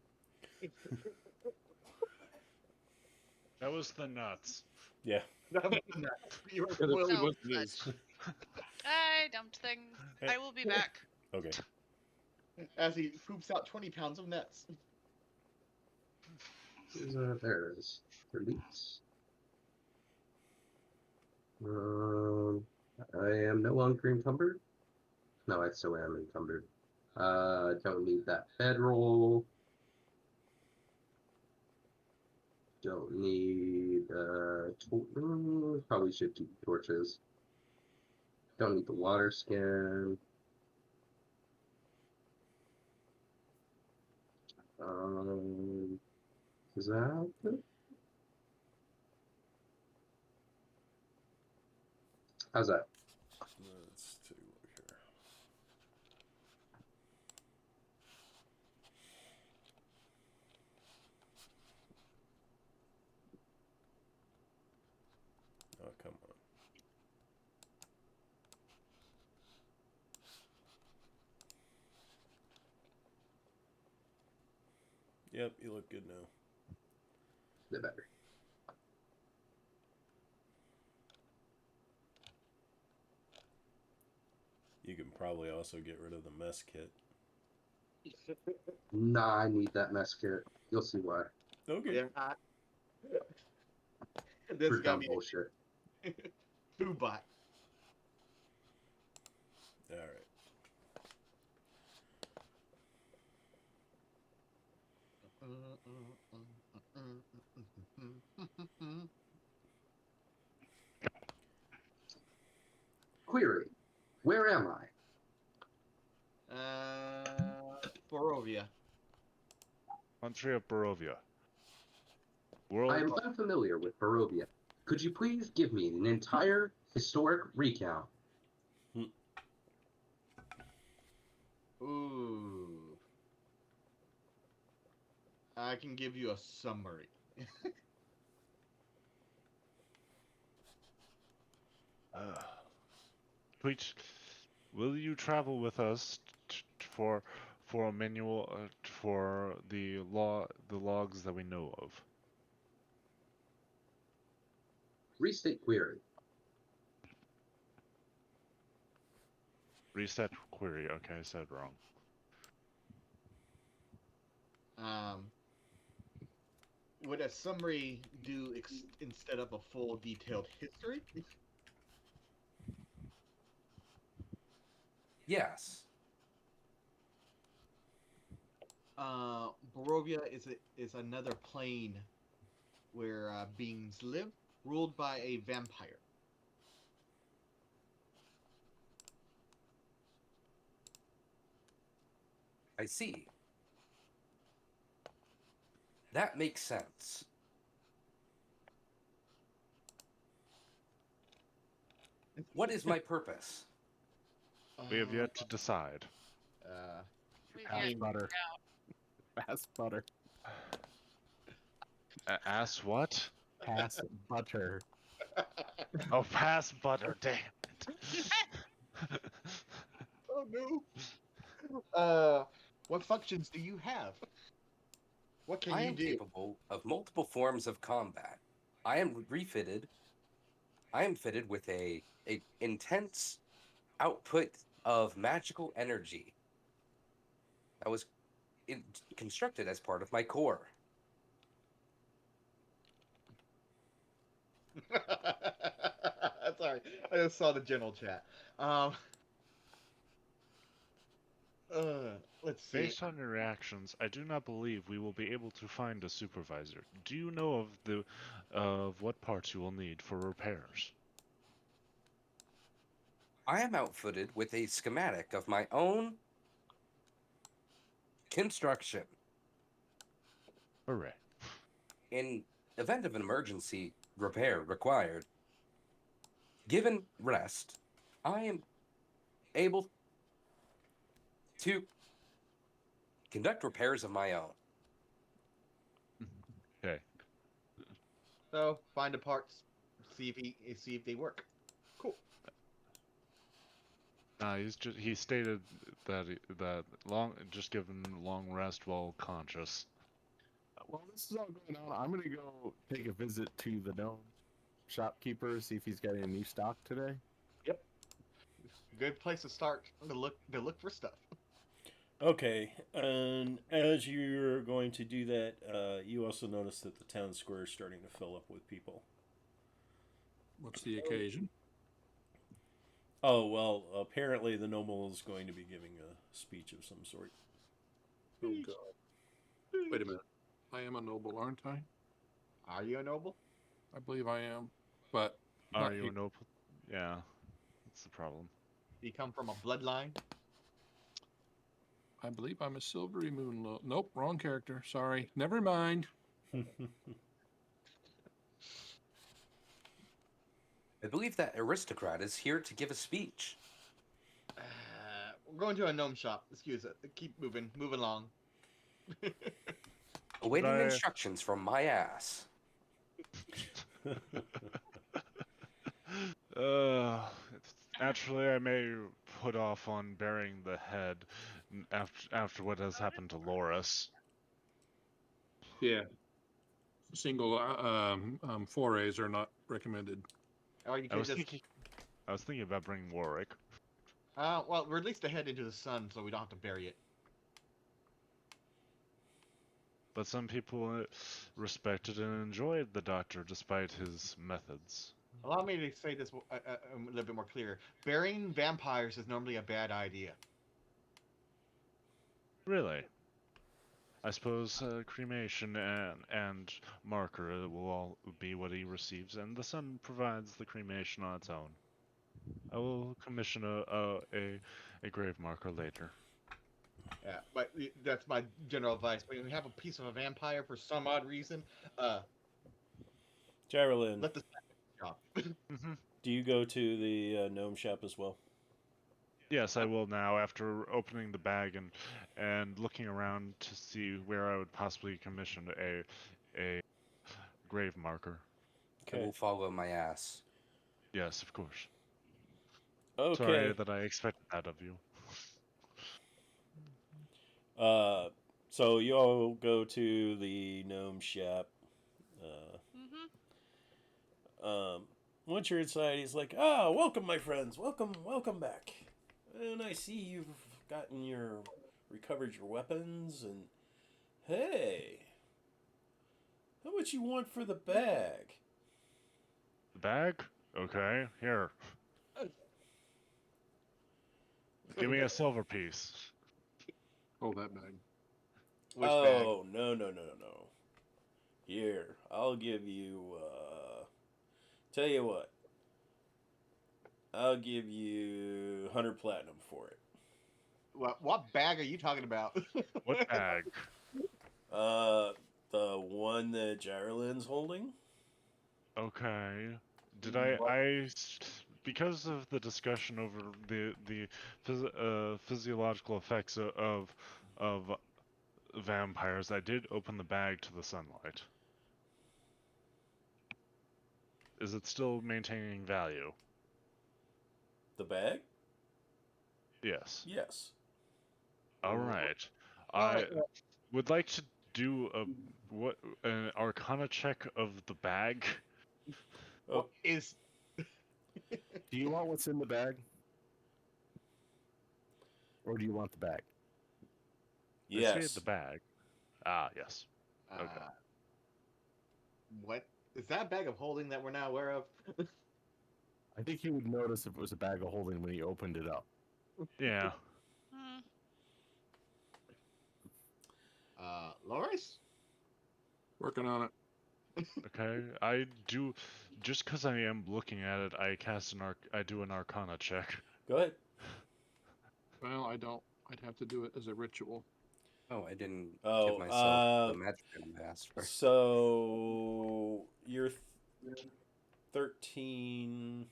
That was the nuts. Yeah. You were Yeah, that's spoiled. what it is. I dumped things. I will be back. Okay. As he poops out 20 pounds of nuts. There it is. Release. I am no longer encumbered. No, I still am encumbered. Don't need that bedroll. Don't need probably should keep torches. Don't need the water skin. Is that it? How's that? Let's take a look here. Oh, come on. Yep, you look good now. The better. probably also get rid of the mess kit. Nah, I need that mess kit. You'll see why. Okay. Yeah. This For is gonna dumb be bullshit. Boo bot. All right. Query. Where am I? Borovia. Country of Barovia. I World. am unfamiliar with Barovia. Could you please give me an entire historic recount? Ooh. I can give you a summary. Tweet, will you travel with us for a manual for the logs that we know of? Restate query. Reset query. Okay, I said wrong. Would a summary do instead of a full detailed history? Yes. Barovia is another plane where beings live, ruled by a vampire. I see. That makes sense. What is my purpose? We have yet to decide. We've Pass yet- butter. Pass butter. Ass what? Pass butter. Oh, pass butter. Damn it. Oh no. What functions do you have? What can I you am do? capable of multiple forms of combat. I am refitted. I am fitted with a intense output of magical energy that was constructed as part of my core. Sorry, I just saw the general chat. Let's see. Based on your reactions, I do not believe we will be able to find a supervisor. Do you know of what parts you will need for repairs? I am outfitted with a schematic of my own construction. Hooray. In event of an emergency repair required, given rest, I am able to conduct repairs of my own. Okay. So find the parts, see if they work. Cool. He stated that just give him long rest while conscious. While this is all going on, I'm gonna go take a visit to the gnome shopkeeper, see if he's got any new stock today. Yep. Good place to start to look for stuff. Okay, and as you're going to do that, you also notice that the town square is starting to fill up with people. What's the occasion? Oh, well, apparently the noble is going to be giving a speech of some sort. Oh God! Wait a minute. I am a noble, aren't I? Are you a noble? I believe I am, but Are not you here. a noble? Yeah, that's the problem. Do you come from a bloodline? I believe I'm a silvery moon. Nope, wrong character. Sorry. Never mind. I believe that aristocrat is here to give a speech. We're going to a gnome shop. Excuse it. Keep moving. Move along. Awaiting I- instructions from my ass. Naturally, I may put off on burying the head after what has happened to Lhoris. Yeah. Single forays are not recommended. Or you I can was just thinking about bringing Warwick. Well, release the head into the sun so we don't have to bury it. But some people respected and enjoyed the Doctor despite his methods. Allow me to say this a little bit more clear. Burying vampires is normally a bad idea. Really? I suppose cremation and marker will all be what he receives, and the sun provides the cremation on its own. I will commission a grave marker later. Yeah, but that's my general advice. When you have a piece of a vampire for some odd reason, Geraldine, let the job. Mm-hmm. do you go to the gnome shop as well? Yes, I will now. After opening the bag and looking around to see where I would possibly commission a grave marker. I will follow my ass. Yes, of course. Okay. Sorry that I expected that of you. So you all go to the gnome shop. Once you're inside, he's like, welcome, my friends. Welcome back. And I see you've recovered your weapons, and hey, how much you want for the bag? The bag? Okay, here. Give me a silver piece. Oh, that bag. Which bag? Oh, no. Here, I'll give you, tell you what. I'll give you 100 platinum for it. What bag are you talking about? What bag? The one that Gyrolin's holding? Okay. Did I because of the discussion over the physiological effects of vampires, I did open the bag to the sunlight. Is it still maintaining value? The bag? Yes. Yes. All right. I would like to do an Arcana check of the bag. Oh, Is Do you want what's in the bag? Or do you want the bag? They yes. say the bag. Ah, yes. Okay. What is that bag of holding that we're not aware of? I think you would notice if it was a bag of holding when you opened it up. Yeah. Lhoris? Working on it. Okay. I do. Just because I am looking at it, I do an Arcana check. Go ahead. Well, I don't. I'd have to do it as a ritual. Oh, I didn't Oh, give myself the magic I asked for. So you're 13.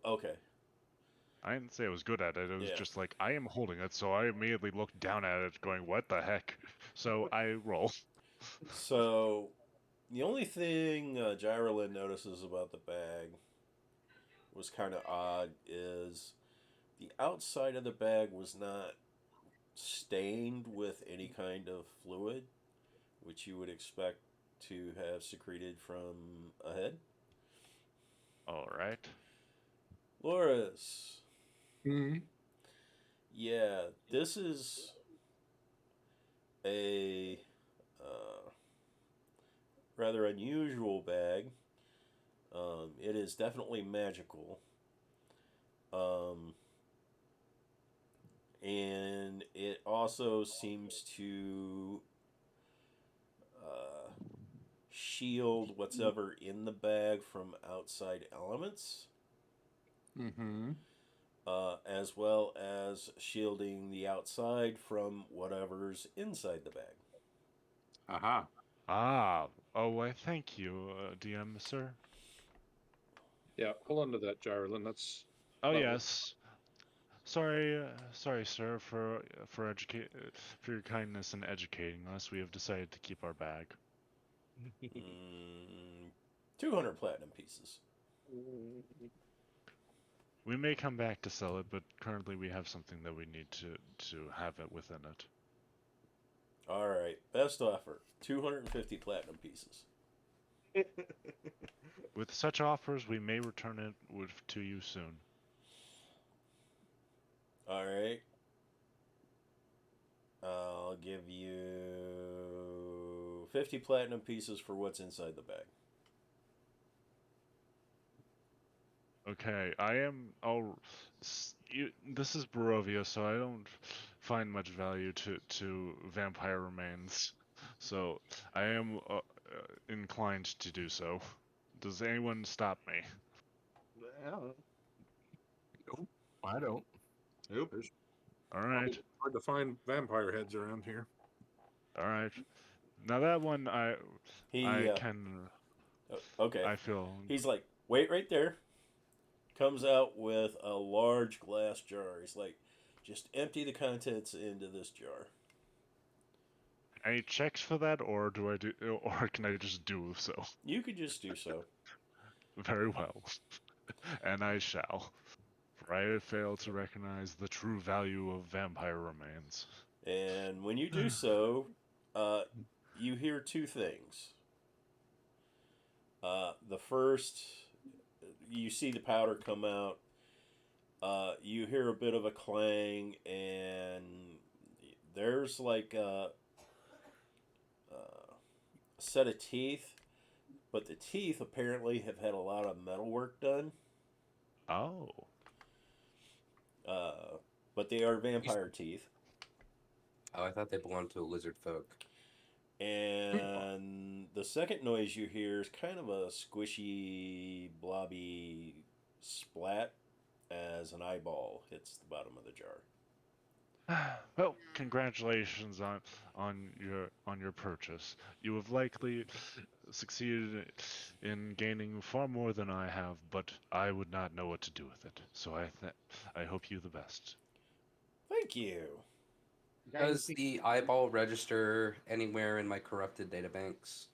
Okay. I didn't say I was good at it. It was Yeah. just like I am holding it, so I immediately looked down at it, going, "What the heck?" So I roll. So the only thing Gyrolin notices about the bag was kind of odd is the outside of the bag was not stained with any kind of fluid, which you would expect to have secreted from a head. All right. Lhoris. Mm-hmm. Yeah, this is a rather unusual bag. It is definitely magical. And it also seems to shield what's ever in the bag from outside elements. Mm-hmm. As well as shielding the outside from whatever's inside the bag. Aha. Ah. Oh, why? Thank you, DM sir. Yeah, hold on to that, Gyrolin. That's Oh Lovely. yes. Sorry, sir, for your kindness in educating us. We have decided to keep our bag. 200 platinum pieces. We may come back to sell it, but currently we have something that we need to have it within it. All right, best offer: 250 platinum pieces. With such offers, we may return it to you soon. All right. I'll give you 50 platinum pieces for what's inside the bag. Okay, I am. This is Barovia, so I don't find much value to vampire remains. So I am inclined to do so. Does anyone stop me? Well, nope, I don't. Nope. All right, Hard to find vampire heads around here. all right. Now that one, He, I can. okay. I feel. He's like, wait right there. Comes out with a large glass jar. He's like, just empty the contents into this jar. Any checks for that, or or can I just do so? You could just do so. Very well, and I shall. For I fail to recognize the true value of vampire remains. And when you do so, you hear two things. The first, you see the powder come out. You hear a bit of a clang, and there's like a set of teeth, but the teeth apparently have had a lot of metal work done. Oh. But they are vampire teeth. Oh, I thought they belonged to a lizard folk. And the second noise you hear is kind of a squishy, blobby splat as an eyeball hits the bottom of the jar. Well, congratulations on your purchase. You have likely succeeded in gaining far more than I have, but I would not know what to do with it. So I hope you the best. Thank you. Does the eyeball register anywhere in my corrupted databanks?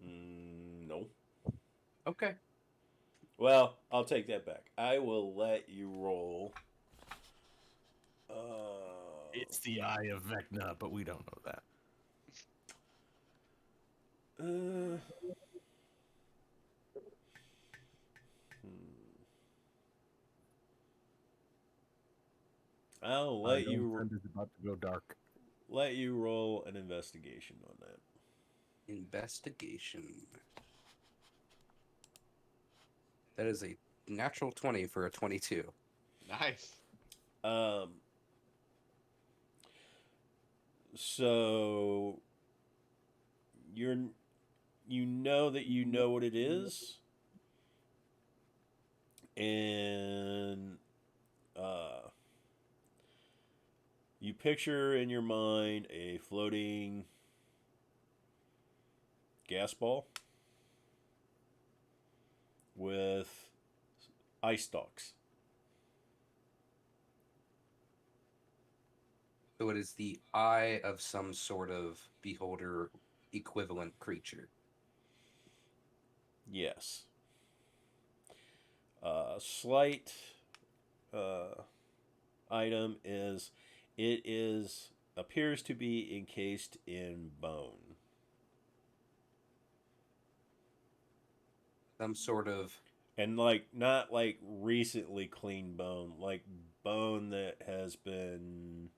No. Okay. Well, I'll take that back. I will let you roll. It's the Eye of Vecna, but we don't know that. I'll let you Friend is about to go dark. let you roll an investigation on that. Investigation. That is a natural 20 for a 22. Nice. So you know that you know what it is, and you picture in your mind a floating gas ball with eye stalks. So it is the eye of some sort of beholder equivalent creature. Yes. Slight item is it appears to be encased in bone. Some sort of And not like recently clean bone, like bone that has been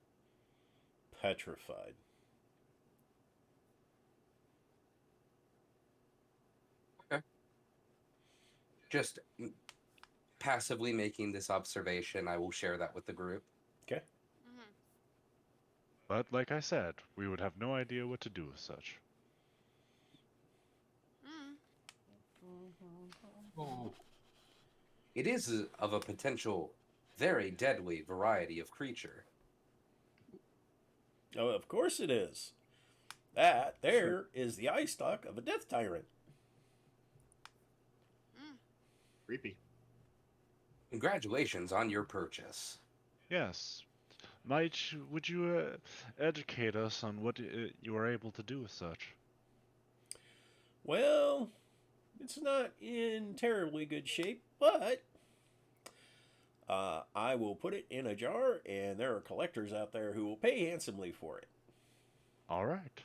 petrified. just passively making this observation. I will share that with the group. Okay. Mm-hmm. But like I said, we would have no idea what to do with such. Mm. It is of a potential very deadly variety of creature. Oh, of course it is. That there is the eye stalk of a death tyrant. Creepy. Congratulations on your purchase. Yes. Would you educate us on what you are able to do with such? Well, it's not in terribly good shape, but I will put it in a jar, and there are collectors out there who will pay handsomely for it. All right.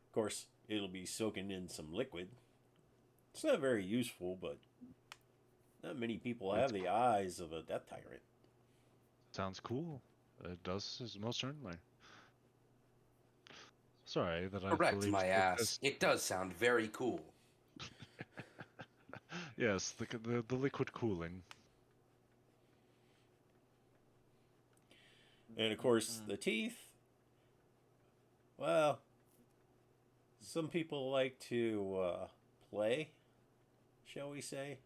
Of course, it'll be soaking in some liquid. It's not very useful, but not many people have the eyes of a death tyrant. Sounds cool. It does, most certainly. Sorry that I Correct, believed my that ass. this- It does sound very cool. Yes, the liquid cooling. And of course, the teeth. Well, some people like to play, shall we say.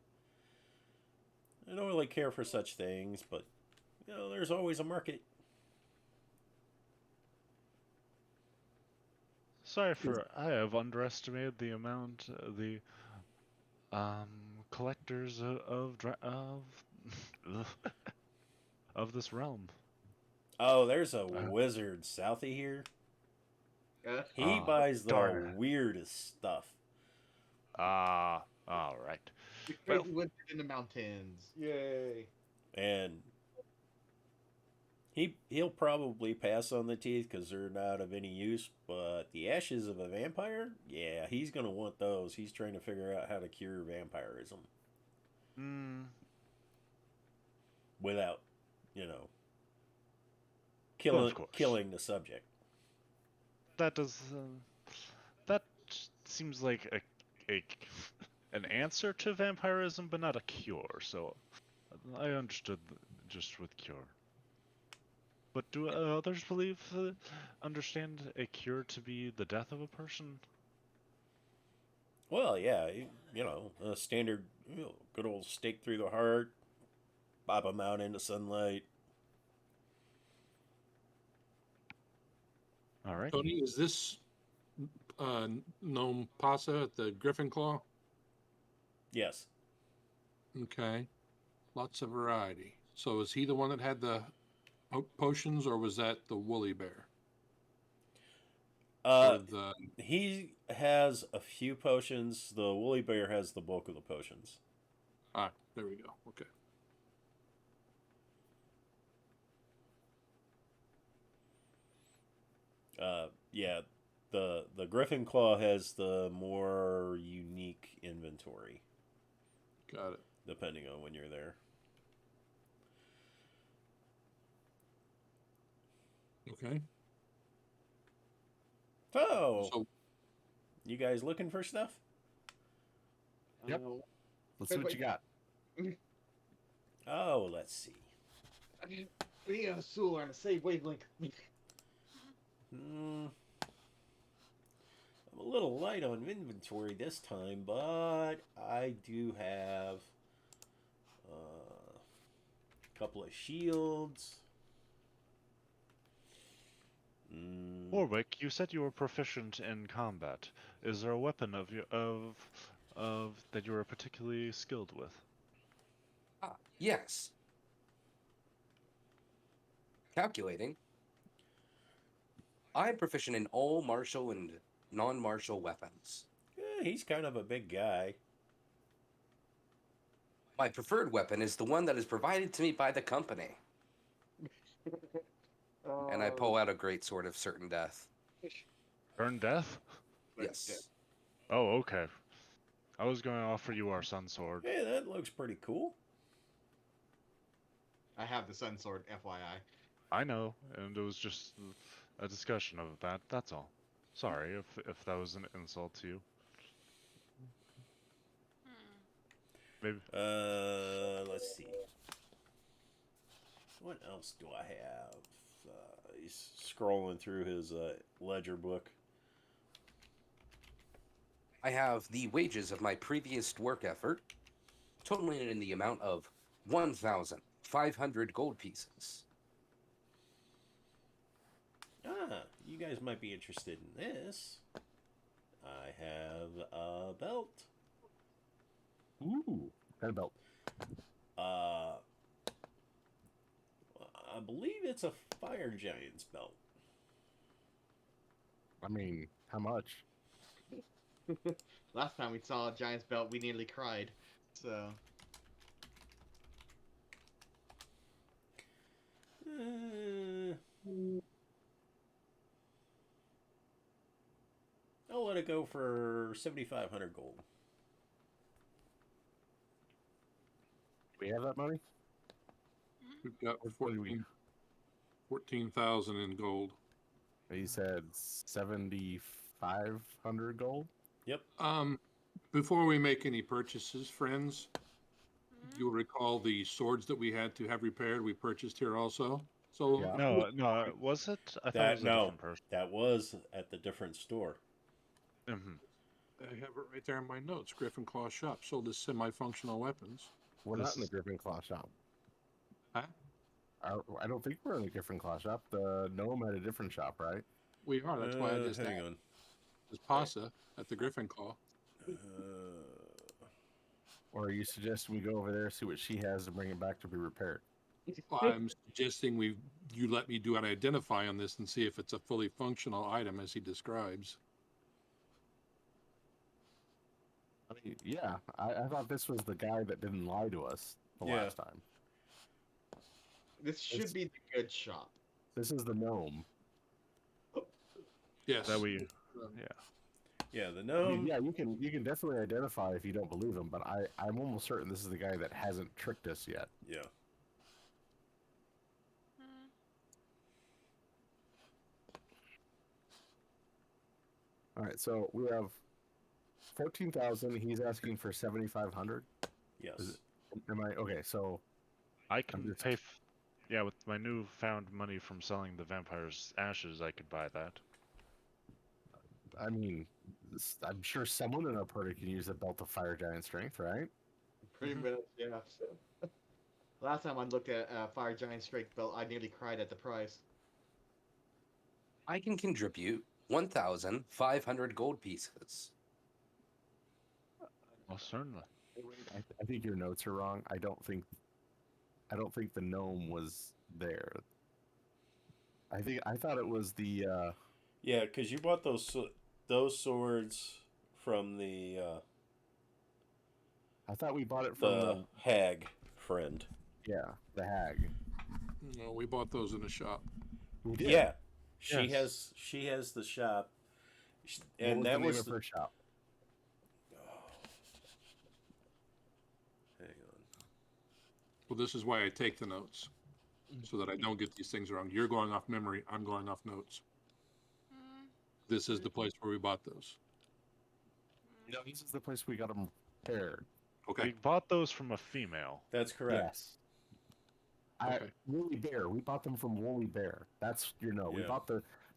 I don't really care for such things, but you know, there's always a market. Sorry for I have underestimated the amount the collectors of of this realm. Oh, there's a wizard south of here. He buys the darn it. weirdest stuff. All right. The Well- crazy wizard in the mountains. Yay. And he'll probably pass on the teeth because they're not of any use. But the ashes of a vampire, yeah, he's gonna want those. He's trying to figure out how to cure vampirism without, you know, Of course. killing the subject. That does that seems like a an answer to vampirism, but not a cure. So I understood just with cure. But do others understand a cure to be the death of a person? Well, yeah, you know, a standard, you know, good old stake through the heart, pop him out into sunlight. All right. Tony, is this Gnome Pasa at the Griffin Claw? Yes. Okay. Lots of variety. So is he the one that had the potions, or was that the woolly bear? Or the... He has a few potions. The woolly bear has the bulk of the potions. Ah, there we go. Okay. Yeah, the Griffin Claw has the more unique inventory, Got it. depending on when you're there. Okay. Oh, So you guys looking for stuff? Yep. Let's see what you got. Oh, let's see. We and Sul are on the same wavelength. I'm a little light on inventory this time, but I do have a couple of shields. Warwick, you said you were proficient in combat. Is there a weapon of that you are particularly skilled with? Yes. Calculating. I'm proficient in all martial and non-martial weapons. He's kind of a big guy. My preferred weapon is the one that is provided to me by the company. And I pull out a great sword of certain death. Burn death? Yes. Oh, okay. I was going to offer you our sun sword. Hey, that looks pretty cool. I have the sun sword, FYI. I know, and it was just a discussion of that. That's all. Sorry if that was an insult to you. Maybe. Let's see. What else do I have? He's scrolling through his ledger book. I have the wages of my previous work effort, totaling in the amount of 1,500 gold pieces. You guys might be interested in this. I have a belt. Ooh, kind of belt. I believe it's a fire giant's belt. I mean, how much? Last time we saw a giant's belt, we nearly cried. So. I'll let it go for 7,500 gold. We have that money? we've got What do we- 14. 14,000 in gold. He said 7,500 gold. Yep. Before we make any purchases, friends, Mhm. you'll recall the swords that we had to have repaired. We purchased here also. So Yeah. No, was it? I thought it was a different person. That was at the different store. Mm-hmm. I have it right there in my notes. Griffin Claw Shop sold as semi-functional weapons. We're not in the Griffin Claw shop. Huh? I don't think we're in the Griffin Claw shop. The Gnome had a different shop, right? We are. That's why I just hang on. It's Pasa at the Griffin Claw. Or are you suggesting we go over there, see what she has, and bring it back to be repaired? I'm suggesting you let me do an identify on this and see if it's a fully functional item as he describes. I mean, yeah, I thought this was the guy that didn't lie to us the last time. This should be the good shop. This is the Gnome. Yes. That we. Yeah, the I gnome. mean, yeah, you can definitely identify if you don't believe him, but I'm almost certain this is the guy that hasn't tricked us yet. Yeah. Mm. All right, so we have 14,000. He's asking for 7,500. Yes. Am I okay? So I can just- pay. Yeah, with my newfound money from selling the vampire's ashes, I could buy that. I mean, I'm sure someone in our party can use a belt of fire giant strength, right? Pretty much, yeah. Last time I looked at Fire Giant Strength belt, I nearly cried at the price. I can contribute 1,500 gold pieces. Well, certainly. I think your notes are wrong. I don't think the gnome was there. I thought it was the Yeah, because you bought those swords from the I thought we bought it from hag friend. the hag. No, we bought those in the shop. We did. Yeah, she Yes. has the shop, What and was that the name was of her shop. Hang on. Well, this is why I take the notes, so that I don't get these things wrong. You're going off memory. I'm going off notes. Mm. This is the place where we bought those. No, this is the place we got them paired. Okay. We bought those from a female. That's correct. Yes. Okay. Woolly Bear. We bought them from Woolly Bear. That's your note. Yeah.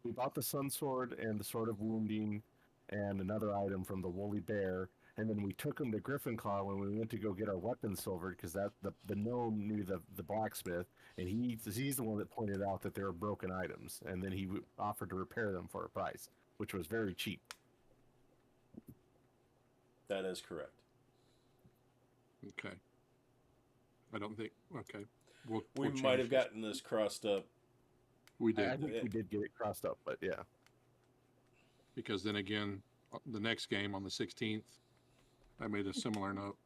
We bought the Sun Sword and the Sword of Wounding and another item from the Woolly Bear, and then we took them to Griffin Claw when we went to go get our weapons silvered because the gnome knew the blacksmith, and he's the one that pointed out that they were broken items, and then he offered to repair them for a price, which was very cheap. That is correct. Okay. I don't think. Okay. We'll We change might have this. gotten this crossed up. We I did, think we did get it crossed up, but yeah. because then again, the next game on the 16th, I made a similar note.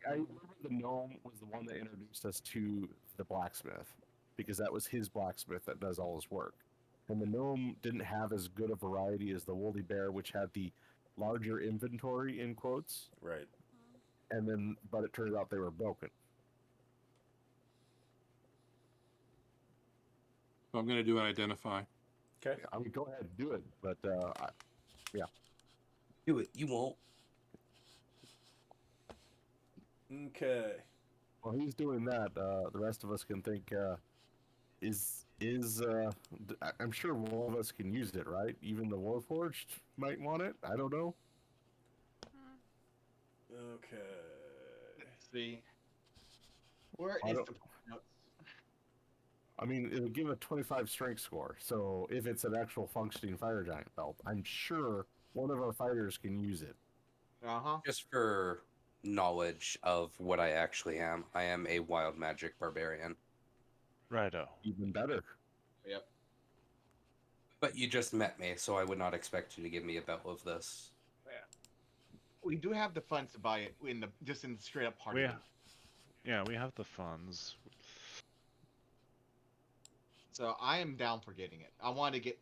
I remember the gnome was the one that introduced us to the blacksmith, because that was his blacksmith that does all his work. And the gnome didn't have as good a variety as the woolly bear, which had the larger inventory in quotes. Right. But it turned out they were broken. So I'm going to do an identify. Okay. I mean, go ahead and do it, but Do it. You won't. Okay. while he's doing that, the rest of us can think. I'm sure one of us can use it, right? Even the Warforged might want it. I don't know. Okay. Let's see. Where I is don't- the notes? I mean, it'll give a 25 strength score. So if it's an actual functioning fire giant belt, I'm sure one of our fighters can use it. Uh-huh. Just for knowledge of what I actually am, I am a wild magic barbarian. Righto. Even better. Yep. But you just met me, so I would not expect you to give me a belt of this. We do have the funds to buy it in the straight up party. Yeah, we have the funds. So I am down for getting it. I want to get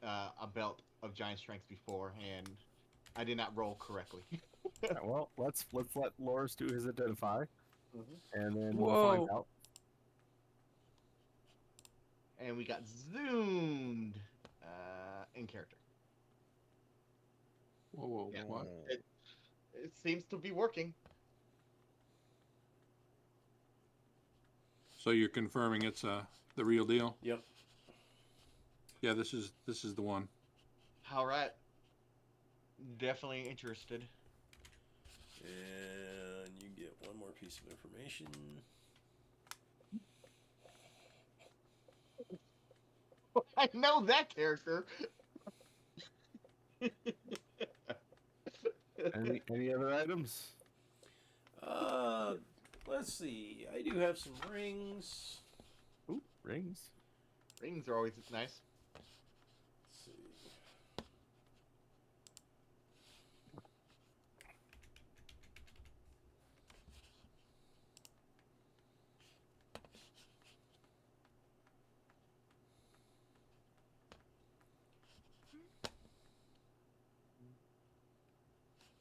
a belt of giant strength before, and I did not roll correctly. Yeah, well, let's let Lhoris do his identify, Mhm. and then we'll find Whoa. out. and we got zoomed in character. Whoa, Yeah. what? It seems to be working. So you're confirming it's the real deal? Yep. Yeah, this is the one. All right. Definitely interested. And you get one more piece of information. I know that character. Any other items? Let's see. I do have some rings. Ooh, rings. Rings are always nice. Let's see.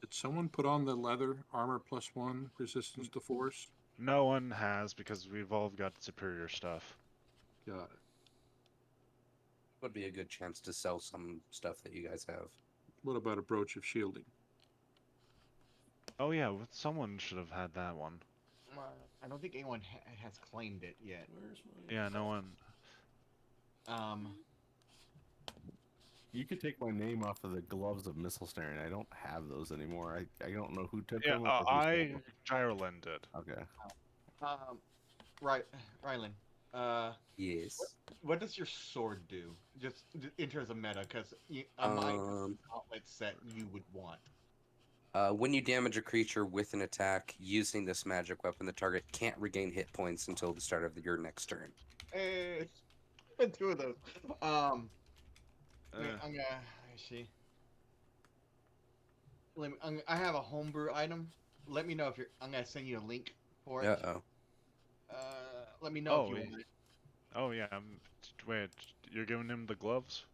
Did someone put on the leather armor +1 resistance to force? No one has because we've all got superior stuff. Got it. Would be a good chance to sell some stuff that you guys have. What about a brooch of shielding? Oh yeah, someone should have had that one. I don't think anyone has claimed it yet. Where's my... Yeah, no one. You could take my name off of the gloves of missile snaring. I don't have those anymore. I don't know who took Yeah, them. or who I stole Gyrolen did. them. Okay. Right, Rylan. Yes. What does your sword do? Just in terms of meta, because I might outlet set you would want. When you damage a creature with an attack using this magic weapon, the target can't regain hit points until the start of your next turn. Two of those. I'm gonna see. I have a homebrew item. Let me know if you're. I'm gonna send you a link for it. Let me know if you want it. Oh yeah. Wait, you're giving him the gloves?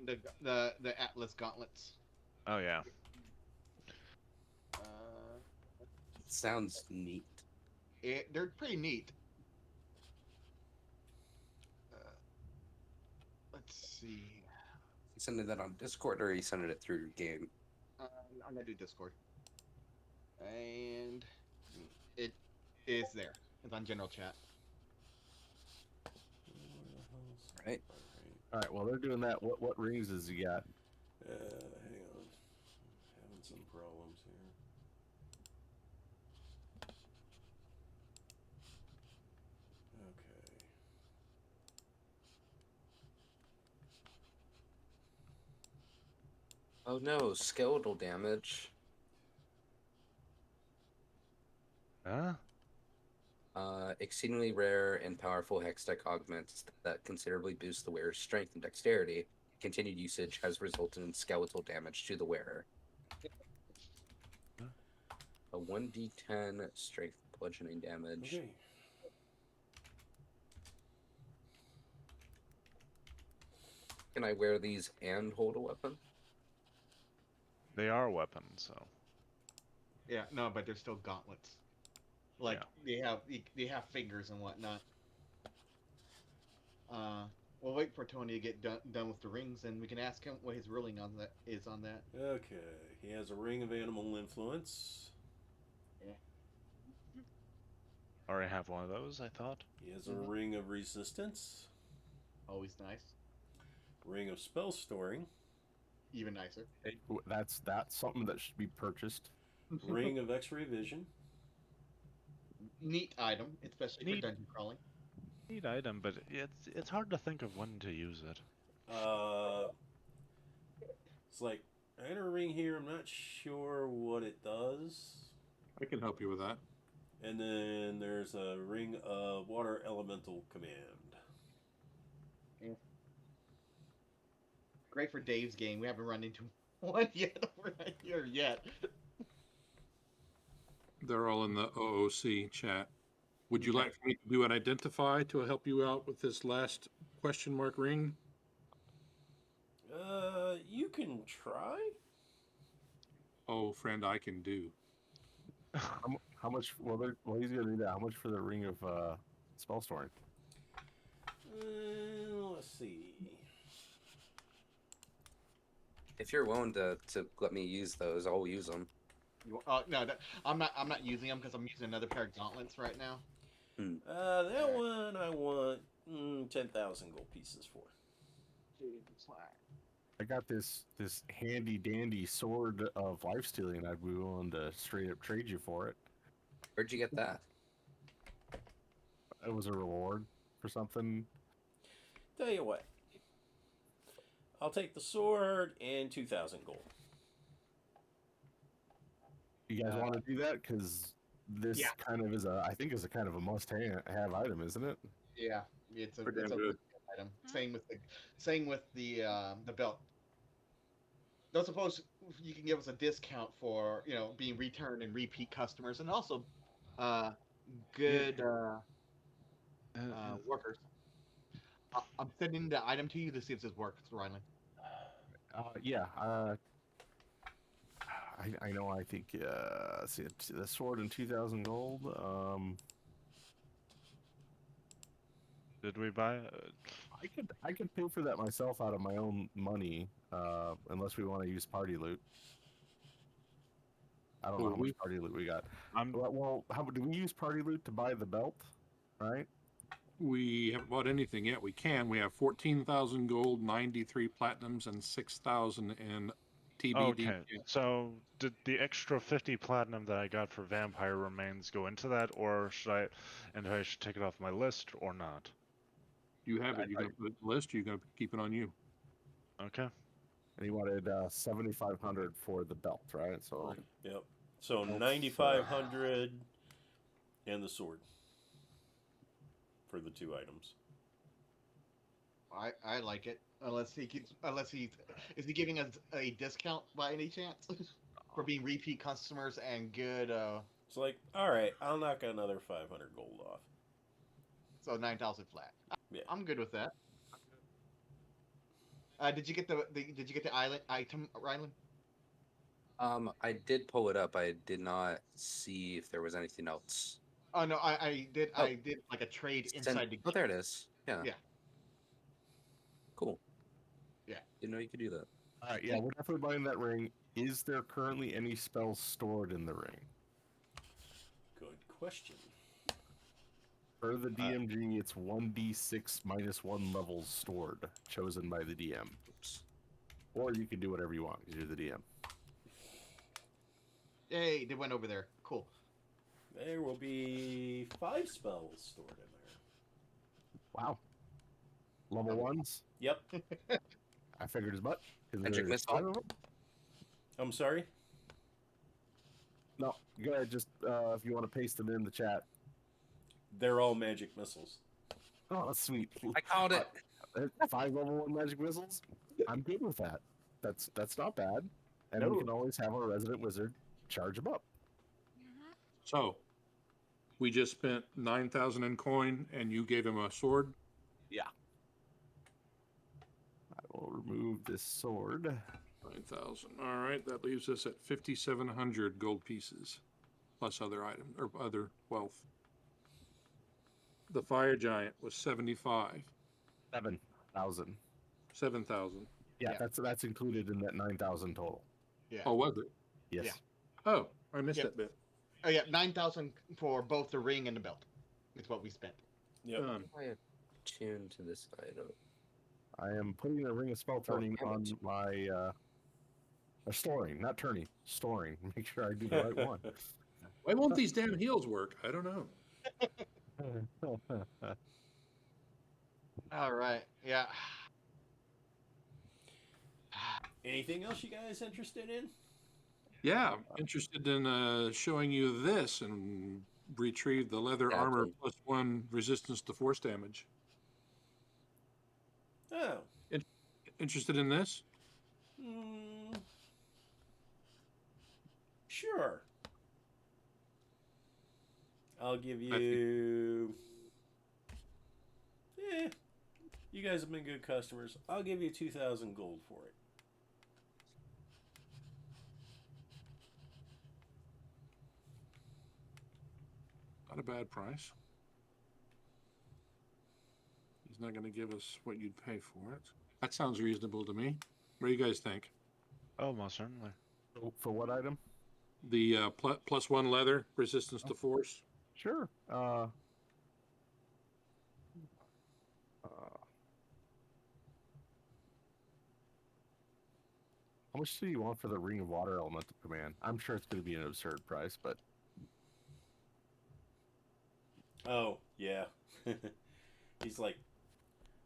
The Atlas gauntlets. Oh yeah. Sounds neat. They're pretty neat. Let's see. You sending that on Discord or are you sending it through your game? I'm gonna do Discord. And it is there. It's on general chat. Right. All right. While they're doing that, what rings has he got? Hang on. Having some problems here. Okay. Oh no, skeletal damage. Huh? Exceedingly rare and powerful hextech augments that considerably boost the wearer's strength and dexterity. Continued usage has resulted in skeletal damage to the wearer. A 1d10 strength bludgeoning damage. Okay. Can I wear these and hold a weapon? They are weapons, so. Yeah, no, but they're still gauntlets. Like they have fingers and whatnot. We'll wait for Tony to get done with the rings, and we can ask him what his ruling on that is on that. Okay. He has a ring of animal influence. Yeah. Already have one of those, I thought. He has a ring of resistance. Always nice. Ring of spell storing. Even nicer. Hey, that's something that should be purchased. Ring of X-ray vision. Neat item, especially for dungeon crawling. Neat item, but it's hard to think of when to use it. It's like I had a ring here. I'm not sure what it does. I can help you with that. And then there's a ring of water elemental command. Yeah. Great for Dave's game. We haven't run into one yet over here yet. They're all in the OOC chat. Would you like me to do an identify to help you out with this last question mark ring? You can try. Oh, friend, I can do. How much? Well, he's gonna do that. How much for the ring of spell storing? Let's see. If you're willing to let me use those, I'll use them. No, I'm not. I'm not using them because I'm using another pair of gauntlets right now. That one I want 10,000 gold pieces for. I got this handy dandy sword of life stealing. I'd be willing to straight up trade you for it. Where'd you get that? It was a reward for something. Tell you what. I'll take the sword and 2,000 gold. You guys want to do that? Because this kind of is I think is a kind of a must-have item, isn't it? Yeah, it's a Pretty damn good good. item. Same with the belt. Don't suppose you can give us a discount for being returned and repeat customers, and also good workers. I'm sending the item to you to see if this works, Rylan. Yeah. I know. I think. See, the sword and 2,000 gold. Did we buy? I could pay for that myself out of my own money, unless we want to use party loot. I don't know how much party loot we got. Well, how do we use party loot to buy the belt? Right. We haven't bought anything yet. We can. We have 14,000 gold, 93 platinums, and 6,000 in TBD. Okay, so did the extra 50 platinum that I got for vampire remains go into that, or should I take it off my list or not? You have it. You're going to put it on the list. Or you're going to keep it on you. Okay. And he wanted 7,500 for the belt, right? So. Yep. So 9,500 and the sword for the two items. I like it. Is he giving us a discount by any chance for being repeat customers and good? It's like, all right, I'll knock another 500 gold off. So 9,000 flat. Yeah, I'm good with that. Did you get the item, Rylan? I did pull it up. I did not see if there was anything else. Oh no, I did. Oh. I did like a trade inside the. Oh, there it is. Yeah. Yeah. Cool. Yeah. Didn't know you could do that. Yeah, we're definitely buying that ring. Is there currently any spells stored in the ring? good question. For the DMG, it's 1d6 minus 1 levels stored, chosen by the DM. Oops. Or you can do whatever you want because you're the DM. Yay! They went over there. Cool. There will be 5 spells stored in there. Wow. Level 1s? Yep. I figured as much. 'Cause Magic there's 5 missile? of them. I'm sorry? No, go ahead. Just if you want to paste them in the chat. They're all magic missiles. Oh, that's sweet. I called it. 5 level 1 magic missiles? I'm good with that. That's not bad. And No. we can always have our resident wizard charge them up. So, we just spent 9,000 in coin, and you gave him a sword. I will remove this sword. 9,000. All right, that leaves us at 5,700 gold pieces, plus other items or other wealth. The fire giant was 75. 7,000. 7,000. Yeah, that's included in that 9,000 total. Yeah. Oh, was it? Yes. Yeah. Oh, I missed Yep. that bit. Oh yeah, 9,000 for both the ring and the belt. Is what we spent. Yep. Done. I am tuned to this item. I am putting a ring of spell turning damn on it. my storing, not turning, storing. Make sure I do the right one. Why won't these damn heels work? I don't know. All right. Yeah. Anything else you guys interested in? Yeah, I'm interested in showing you this and retrieve the leather Yeah, armor please. plus 1 resistance to force damage. Oh. Interested in this? Sure. I'll give you... you guys have been good customers. I'll give you 2,000 gold for it. Not a bad price. He's not going to give us what you'd pay for it. That sounds reasonable to me. What do you guys think? Oh, most certainly. For what item? The +1 leather, resistance to force. Sure. How much do you want for the Ring of Water Elemental Command? I'm sure it's going to be an absurd price, but Oh, yeah. He's like,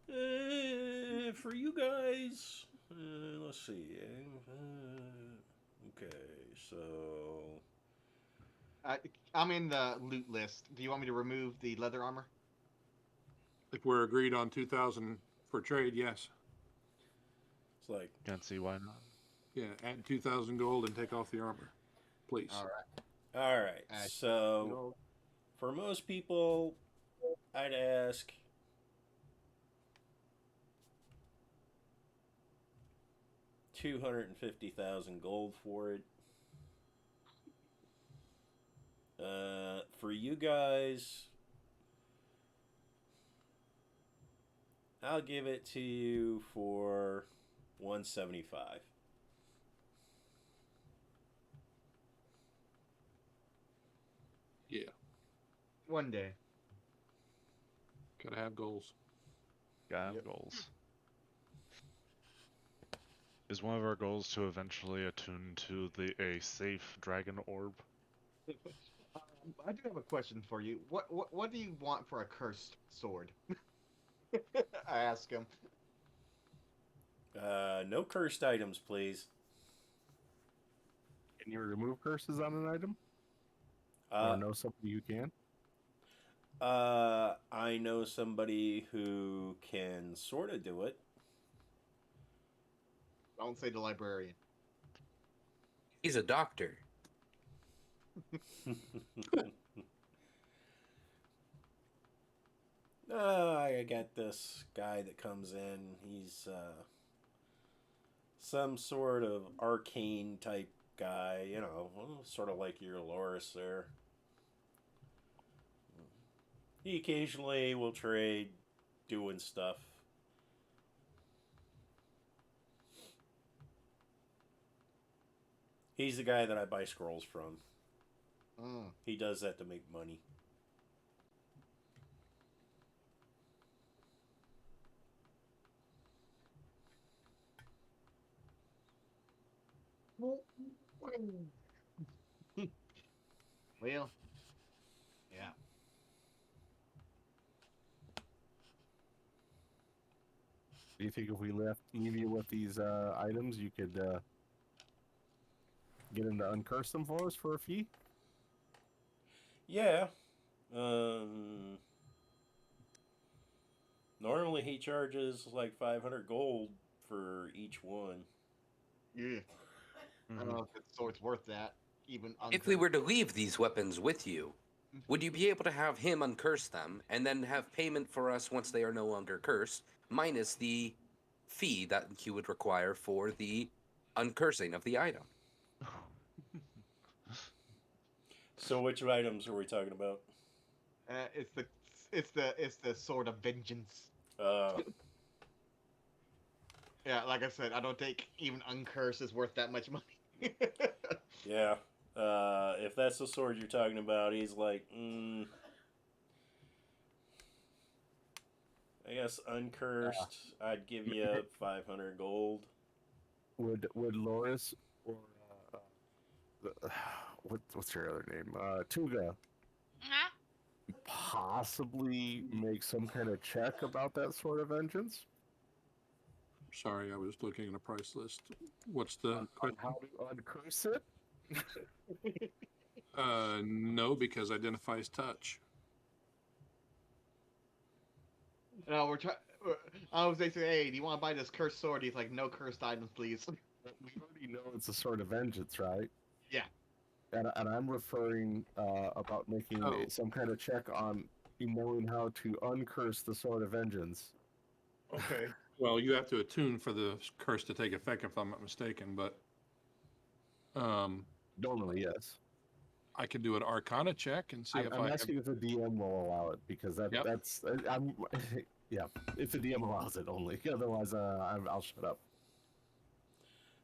for you guys, let's see. Okay, so I'm in the loot list. Do you want me to remove the leather armor? If we're agreed on 2,000 for trade, yes. it's like, Can't see why not. Yeah, add 2,000 gold and take off the armor, please. All right. all right. So for most people, I'd ask 250,000 gold for it. For you guys, I'll give it to you for 175. Yeah, One day. gotta have goals. Gotta have goals. Is one of our goals to eventually attune to a safe dragon orb? I do have a question for you. What do you want for a cursed sword? I ask him. No cursed items, please. can you remove curses on an item? Or know somebody you can? I know somebody who can sort of do it. Don't say the librarian. He's a doctor. I got this guy that comes in. He's some sort of arcane type guy, you know, sort of like your Lhoris there. He occasionally will trade doing stuff. He's the guy that I buy scrolls from. He does that to make money. Well, yeah. Do you think if we left you with these items, you could get him to uncurse them for us for a fee? Yeah. Normally he charges like 500 gold for each one. Yeah. I don't know if the sword's worth that. Even If we were to leave these weapons with you, would you be able to have him uncurse them and then have payment for us once they are no longer cursed, minus the fee that you would require for the uncursing of the item? So which items are we talking about? it's the sword of vengeance. Uh, Yeah, like I said, I don't think even uncurse is worth that much money. yeah. If that's the sword you're talking about, he's like, I guess uncursed. I'd give you 500 gold. Would Lhoris or what's her other name? Tugo Huh? possibly make some kind of check about that sort of vengeance? Sorry, I was looking at a price list. What's the On how to uncurse it? no, because identifies touch. No, we're trying. I was saying, hey, do you want to buy this cursed sword? He's like, no cursed items, please. We already know it's a sword of vengeance, right? Yeah. And I'm referring about making some kind of check on you knowing how to uncurse the sword of vengeance. Okay. Well, you have to attune for the curse to take effect, if I'm not mistaken. But Normally, yes. I could do an Arcana check and see if I'm I asking if the DM will allow it because Yep. that's Yeah, if the DM allows it only. Otherwise, I'll shut up.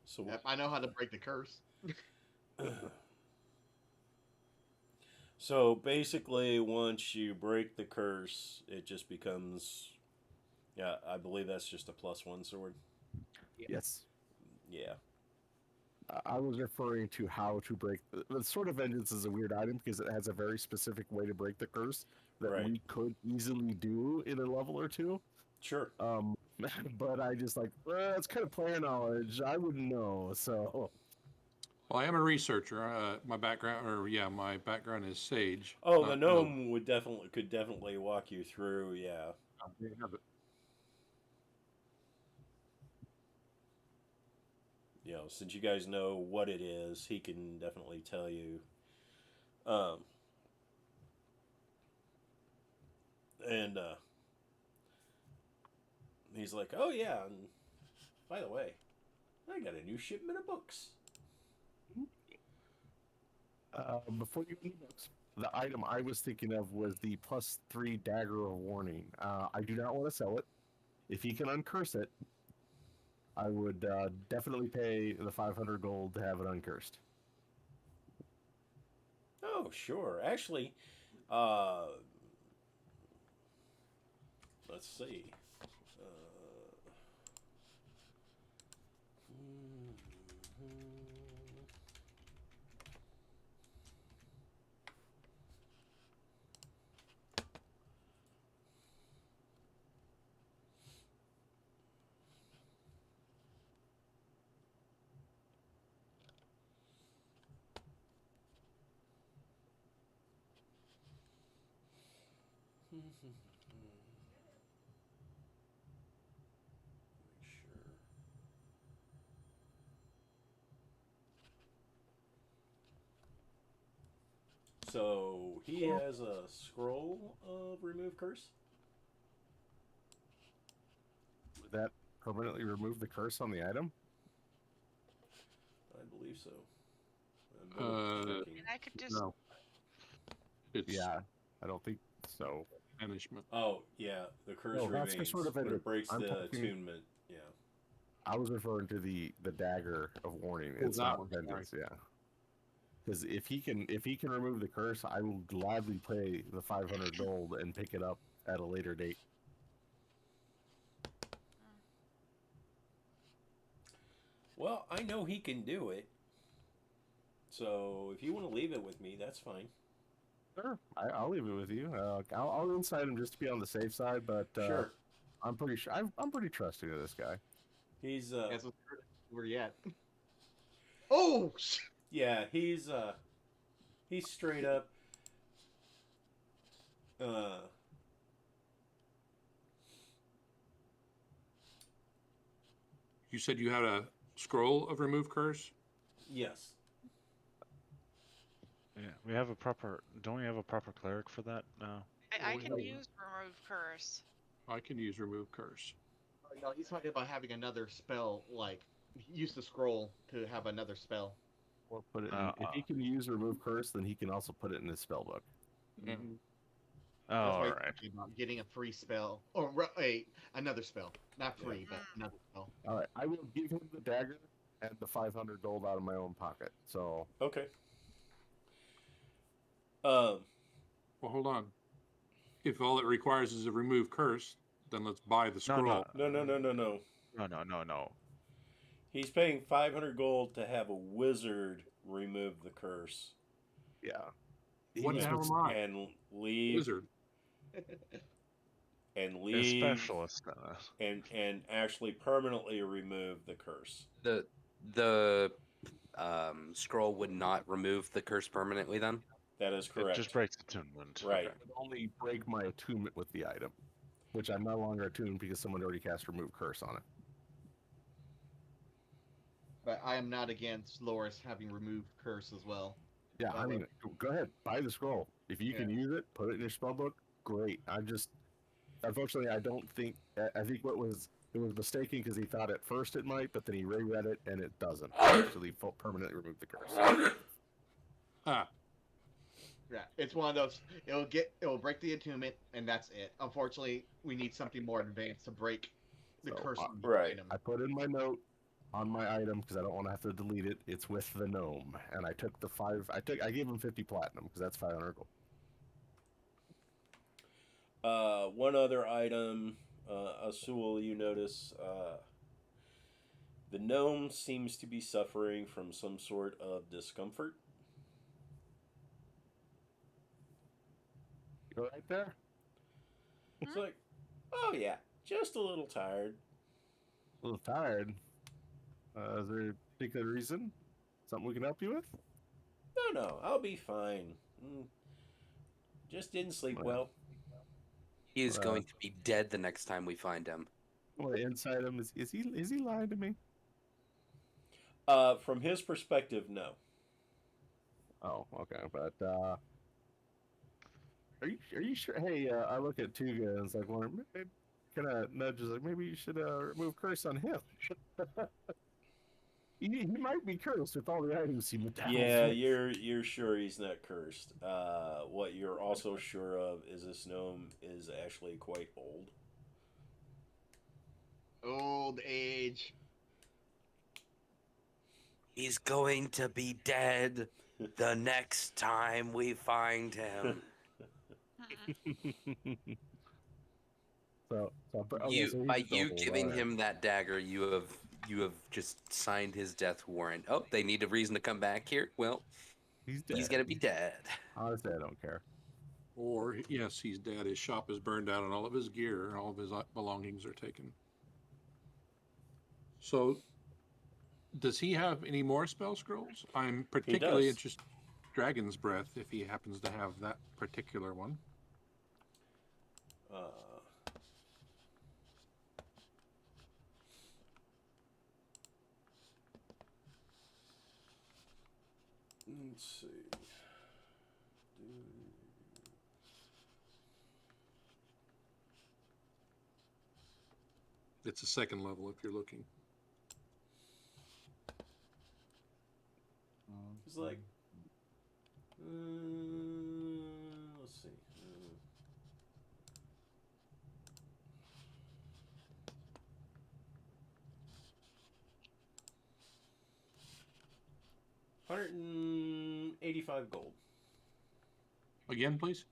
So Yep, I know how to break the curse. So basically, once you break the curse, it just becomes. Yeah, I believe that's just a +1 sword. Yes. Yeah. I was referring to how to break the Sword of Vengeance is a weird item because it has a very specific way to break the curse that Right. we could easily do in a level or two. Sure. But I just like, well, it's kind of player knowledge. I wouldn't know, so. Well, I am a researcher. My background is Sage. Oh, not the gnome could definitely walk you through. Yeah. You know, since you guys know what it is, he can definitely tell you. And he's like, "Oh yeah, and by the way, I got a new shipment of books." Before you read books, the item I was thinking of was the +3 Dagger of Warning. I do not want to sell it. If he can uncurse it, I would definitely pay the 500 gold to have it uncursed. Oh, sure. Actually, let's see. Make sure. So he has a scroll of remove curse. Would that permanently remove the curse on the item? I believe so. And I could just. No. It's Yeah, I don't think so. banishment. Oh yeah, the curse No, that's remains, for Sword of but it Vengeance. breaks I'm the talking- attunement. Yeah. I was referring to the Dagger of Warning. Oh, It's that not one, Vengeance, yeah. Because if he can remove the curse, I will gladly pay the 500 gold and pick it up at a later date. Well, I know he can do it. So if you want to leave it with me, that's fine. Sure, I'll leave it with you. I'll inside him just to be on the safe side, but Sure. I'm pretty sure I'm pretty trusting of this guy. He's That's where you at. Oh! yeah, he's straight up You said you had a scroll of remove curse? yes. Yeah, we have a proper. Don't we have a proper cleric for that now? I can use remove curse. I can use remove curse. No, he's talking about having another spell, like, use the scroll to have another spell. Or put it in, if he can use remove curse, then he can also put it in his spell book. Yeah. Mhm. Oh, That's why all he's right. talking about getting a free spell, or another spell, not free, but another spell. All right, I will give him the dagger and the 500 gold out of my own pocket. So Okay. Well, hold on. If all it requires is a remove curse, then let's buy the No, scroll. No. He's paying 500 gold to have a wizard remove the curse yeah, What the hell am I? and leave Wizard. and A leave specialist. and actually permanently remove the curse. The scroll would not remove the curse permanently then? That is It correct. just breaks attunement. Right. it would only break my attunement with the item, which I'm no longer attuned because someone already cast remove curse on it. But I am not against Lhoris having removed curse as well. Yeah, I mean, go ahead, buy the scroll. If you can use it, put it in your spell book. Great. Unfortunately, I don't think. I think it was mistaken because he thought at first it might, but then he reread it and it doesn't actually permanently remove the curse. Ah, Yeah, it's one of those. It'll break the attunement, and that's it. Unfortunately, we need something more advanced to break the So, curse on the right. item. I put in my note on my item because I don't want to have to delete it. It's with the gnome, and I took the 5. I gave him 50 platinum because that's 500 gold. One other item, Asul, you notice the gnome seems to be suffering from some sort of discomfort. You go right there. It's like, oh yeah, just a little tired. A little tired. Is there a particular reason? Something we can help you with? No, I'll be fine. Just didn't sleep well. He is going to be dead the next time we find him. Well, inside him is he lying to me? From his perspective, no. Oh, okay, but are you sure? Hey, I look at Tuga and it's like, well, kind of nudges like maybe you should remove curse on him. He might be cursed with all the items he metallics. Yeah, with. you're sure he's not cursed. What you're also sure of is this gnome is actually quite old. Old age. He's going to be dead the next time we find him. So By you giving him that dagger, you have just signed his death warrant. Oh, they need a reason to come back here. Well, he's dead. he's gonna be dead. Honestly, I don't care. Or, yes, he's dead. His shop is burned down and all of his gear and all of his belongings are taken. So, does he have any more spell scrolls? I'm particularly interested in Dragon's Breath, if he happens to have that particular one. Let's see. It's a second level if you're looking. It's like, let's see. $185 gold. Again, please?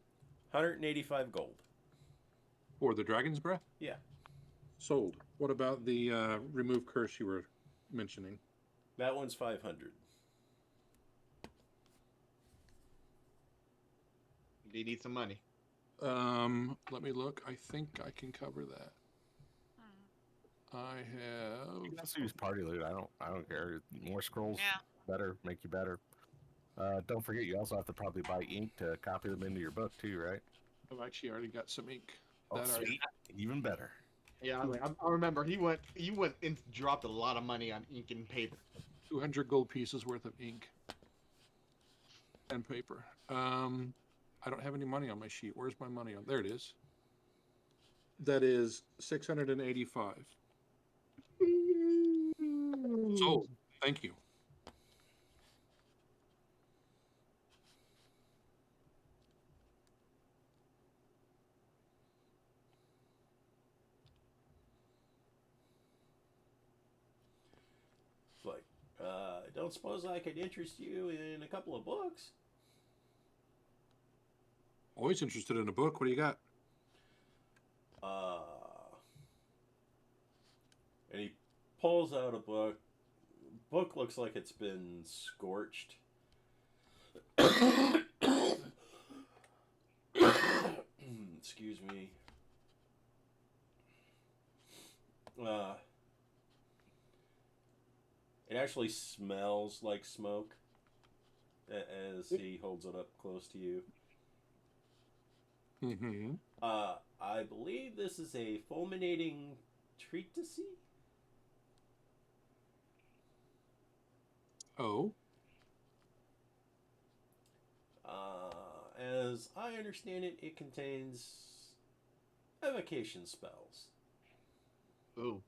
185 gold. For the Dragon's Breath? Yeah. Sold. What about the remove curse you were mentioning? That one's 500. Do you need some money? Let me look. I think I can cover that. I have. You can also use party loot. I don't care. More scrolls, Yeah. better, make you better. Don't forget, you also have to probably buy ink to copy them into your book too, right? I've actually already got some ink. Oh, That sweet. Even better. Yeah, I remember he went and dropped a lot of money on ink and paper. 200 gold pieces worth of ink and paper. I don't have any money on my sheet. Where's my money on? There it is. That is 685. Sold. Thank you. It's like, I don't suppose I could interest you in a couple of books? Always interested in a book. What do you got? And he pulls out a book. Book looks like it's been scorched. Excuse me. It actually smells like smoke as he holds it up close to you. Mm-hmm. I believe this is a fulminating treatise. Oh. As I understand it, it contains evocation spells. Ooh.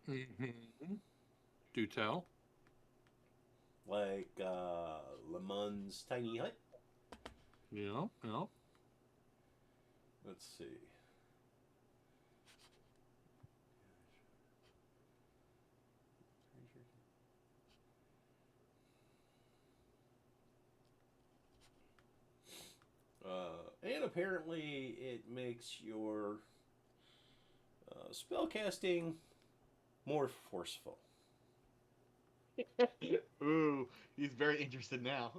Mm-hmm. Do tell. Like Lamon's tiny hut. Yeah, yeah. Let's see. And apparently it makes your spellcasting more forceful. Ooh, he's very interested now.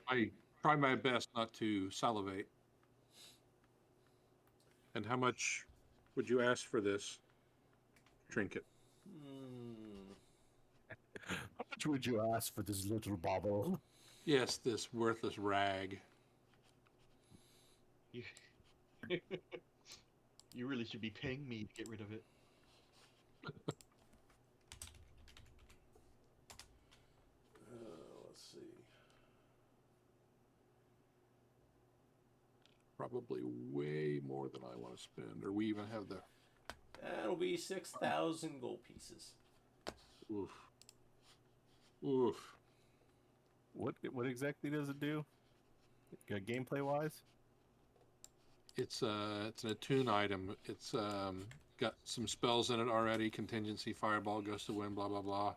I try my best not to salivate. And how much would you ask for this trinket? Hmm. How much would you ask for this little bauble? Yes, this worthless rag. You, you really should be paying me to get rid of it. Let's see. Probably way more than I want to spend, or we even have the That'll be 6,000 gold pieces. oof. Oof. What exactly does it do? Gameplay wise? It's an attune item. It's got some spells in it already. Contingency, fireball, gust of wind, blah blah blah.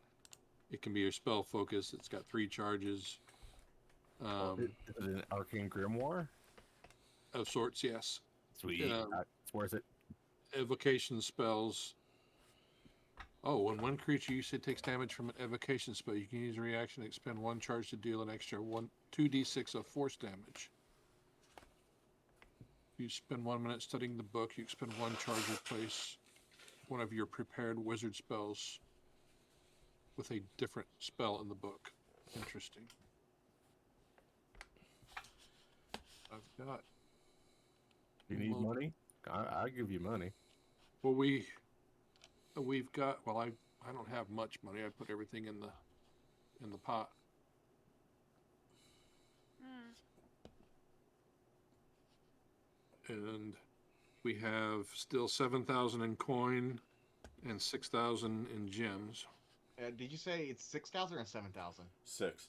It can be your spell focus. It's got 3 charges. Is it an arcane grimoire? Of sorts, yes. Sweet. It's worth it. Evocation spells. Oh, when one creature you say takes damage from an evocation spell, you can use a reaction to expend 1 charge to deal an extra 2d6 of force damage. You spend 1 minute studying the book, you expend 1 charge to replace one of your prepared wizard spells with a different spell in the book. Interesting. I've got. You need money? I'll give you money. Well, we've got. Well, I don't have much money. I put everything in the pot. And we have still 7,000 in coin and 6,000 in gems. Did you say it's 6,000 or 7,000? 6.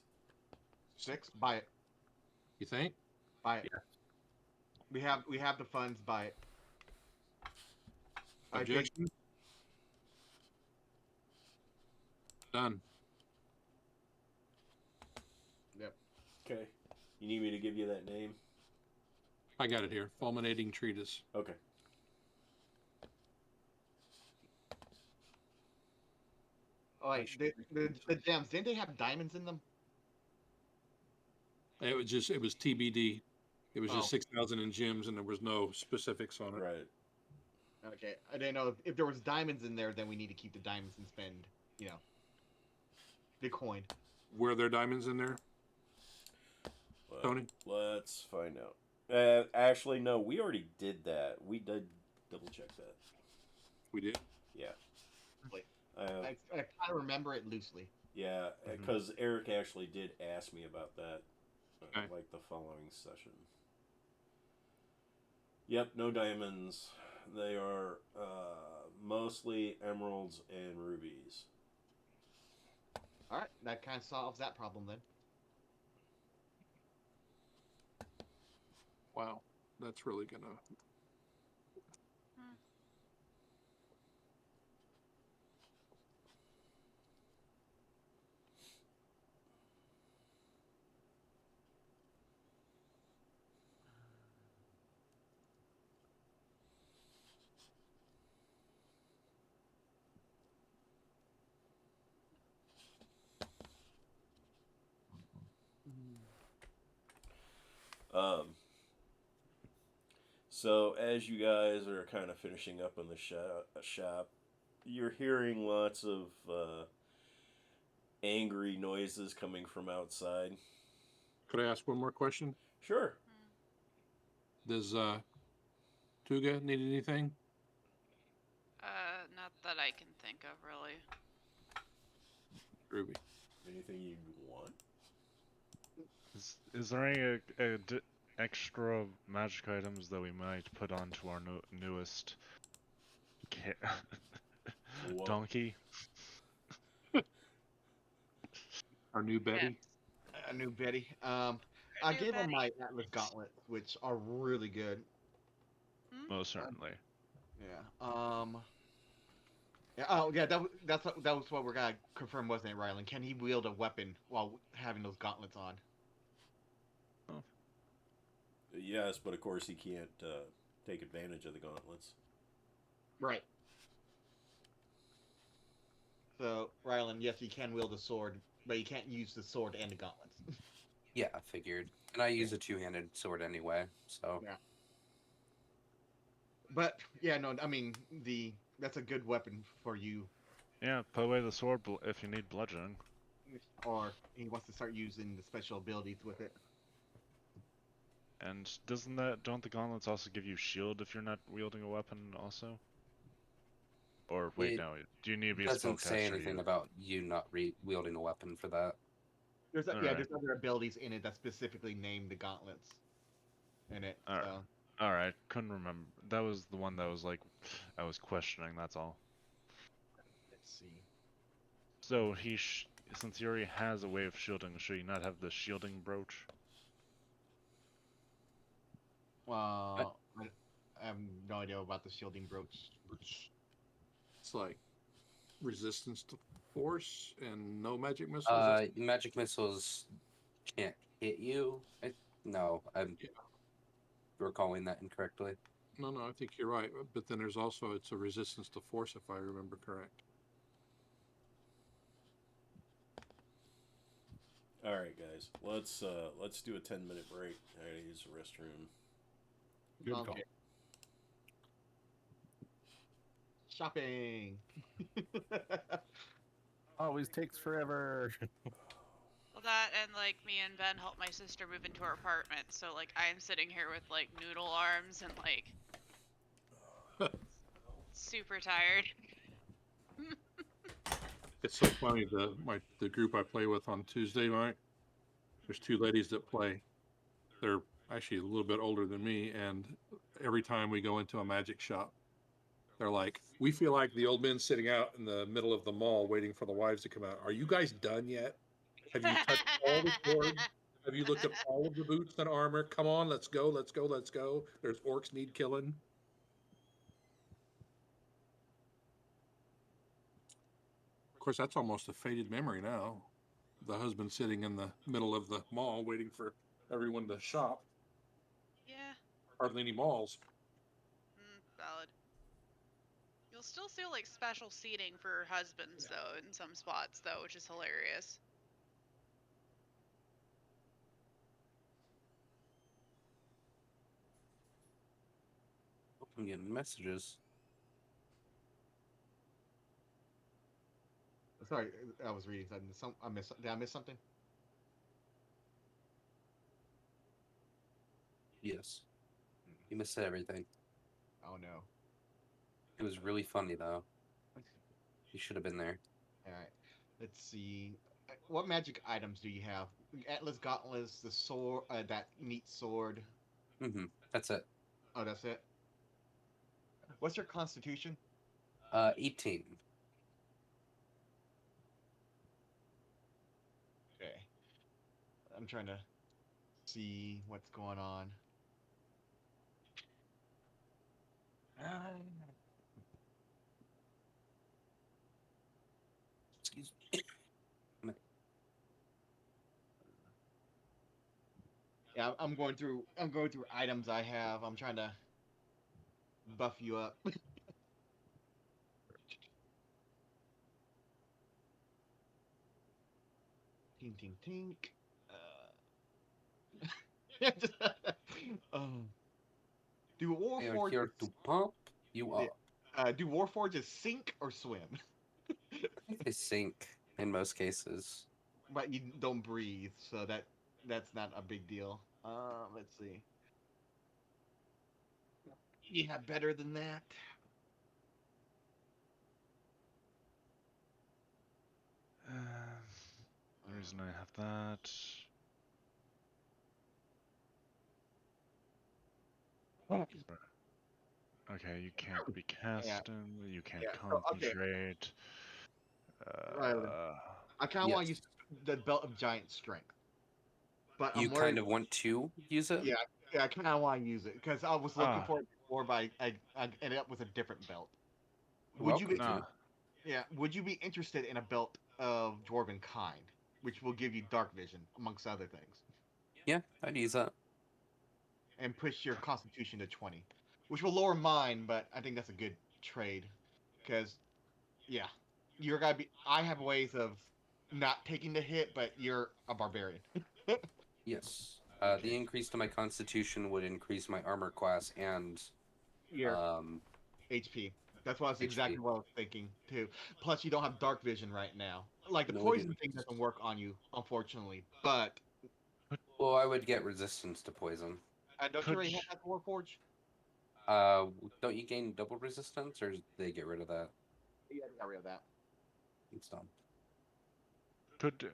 6? Buy it. You think? Buy it. Yeah. We have the funds. Buy it. Objection? Done. Yep. Okay. You need me to give you that name? I got it here. Fulminating Treatise. Okay. Oh, wait, the gems, didn't they have diamonds in them? It was TBD. It was just Oh. 6,000 in gems, and there was no specifics on it. Right. Okay, I didn't know if there was diamonds in there, then we need to keep the diamonds and spend, the coin. Were there diamonds in there, Well, Tony? let's find out. Actually, no, we already did that. We did double check that. We did. Yeah. Wait. I I kind of remember it loosely. Yeah, because Eric actually did ask me about that, Okay. like the following session. Yep, no diamonds. They are mostly emeralds and rubies. All right, that kind of solves that problem then. Wow, that's really gonna. So as you guys are kind of finishing up in the shop, you're hearing lots of angry noises coming from outside. Could I ask one more question? Sure. Does Tuga need anything? Not that I can think of, really. Ruby. Anything you want? Is there any extra magic items that we might put onto our newest donkey? Our new Betty. A new Betty. I do, gave him Betty? my Atlas gauntlets, which are really good. Most certainly. Yeah. Yeah, oh yeah, that was what we're gonna confirm, wasn't it, Rylan? Can he wield a weapon while having those gauntlets on? Yes, but of course he can't take advantage of the gauntlets. Right. So Rylan, yes, he can wield a sword, but he can't use the sword and the gauntlets. Yeah, I figured. And I use a two-handed sword anyway, so. Yeah. But yeah, no, I mean that's a good weapon for you. Yeah, put away the sword if you need bludgeoning. Or he wants to start using the special abilities with it. And don't the gauntlets also give you shield if you're not wielding a weapon also? Or wait, It no, do you need to be a doesn't say spellcaster? anything about you not wielding a weapon for that. There's Alright. there's other abilities in it that specifically name the gauntlets in it. Alright. So Alright, couldn't remember. That was the one that was like, I was questioning, that's all. let's see. So since he already has a way of shielding, should he not have the shielding brooch? Well, I have no idea about the shielding brooch. It's like resistance to force and no magic missiles. Magic missiles can't hit you. No, I'm Yeah. recalling that incorrectly. No, I think you're right. But then there's also it's a resistance to force, if I remember correct. All right, guys, let's do a 10-minute break. I gotta use the restroom. Good call. Okay. Shopping. Always takes forever. Well, that and like me and Ben helped my sister move into her apartment, so like I'm sitting here with like noodle arms and like super tired. It's so funny. The group I play with on Tuesday night, there's two ladies that play. They're actually a little bit older than me, and every time we go into a magic shop, they're like, "We feel like the old men sitting out in the middle of the mall waiting for the wives to come out. Are you guys done yet? Have you touched all the boards? Have you looked at all of the boots and armor? Come on, let's go, let's go, let's go. There's orcs need killing." Of course, that's almost a faded memory now. The husband sitting in the middle of the mall waiting for everyone to shop. Yeah. Hardly any malls. Valid. You'll still see like special seating for husbands though in some spots though, which is hilarious. I'm getting messages. Sorry, I was reading something. Did I miss something? Yes. You missed everything. Oh no. It was really funny though. You should have been there. All right. Let's see. What magic items do you have? Atlas gauntlets, the sword, that neat sword. That's it. Oh, that's it. What's your constitution? 18. Okay. I'm trying to see what's going on. Excuse me. Yeah, I'm going through items I have. I'm trying to buff you up. Tink tink tink. Do They are here to warforges pump you up. do warforges sink or swim? I think they sink in most cases. But you don't breathe, so that's not a big deal. Let's see. You have better than that. The reason I have that. Okay, you can't be casting. You can't concentrate. Right. I kind of want to Yes. use the belt of giant strength, but You I'm worried. kind of want to use it? Yeah, yeah, I kind of want to use it because I was looking Ah. for it before, but I ended up with a different belt. You're Would you be? welcome to. Nah. Yeah, would you be interested in a belt of Dwarven kind, which will give you dark vision amongst other things, Yeah, I'd use that. and push your Constitution to 20, which will lower mine, but I think that's a good trade, because yeah, you're gonna be. I have ways of not taking the hit, but you're a barbarian. Yes. Okay. The increase to my constitution would increase my armor class and Your um, HP. That's what HP. exactly what I was thinking too. Plus, you don't have dark vision right now. Like the No, I poison didn't. thing doesn't work on you, unfortunately. But Well, I would get resistance to poison. don't you already have that Warforge? Don't you gain double resistance, or they get rid of that? Yeah, I got rid of that. It's done. Could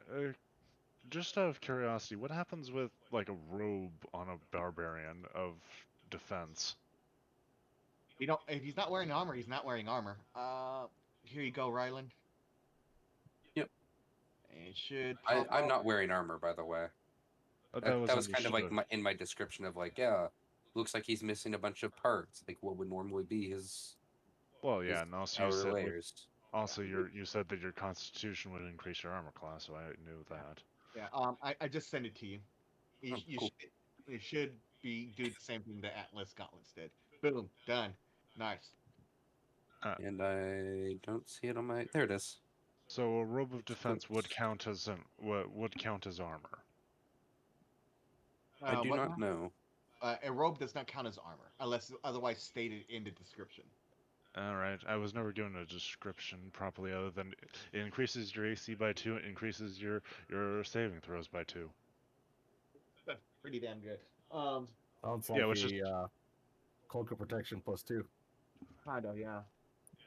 just out of curiosity, what happens with like a robe on a barbarian of defense? You don't. If he's not wearing armor, he's not wearing armor. Here you go, Ryland. Yep. And it should. I'm Pop up. not wearing armor, by the way. That That was kind of like understood. in my description of like, yeah, looks like he's missing a bunch of parts, like what would normally be his Well, yeah, his and also you outer said layers. also you said that your Constitution would increase your armor class, so I knew that. Yeah. I just sent it to you. Oh, cool. It should be do the same thing the Atlas gauntlets did. Boom, done. Nice. And I don't see it on my. There it is. So a robe of defense would count as armor. I do What not now? know. A robe does not count as armor unless otherwise stated in the description. Alright, I was never given a description properly other than it increases your AC by 2, it increases your saving throws by 2. That's pretty damn good. Sounds Yeah, like which is a cloak of protection +2. Kind of, yeah.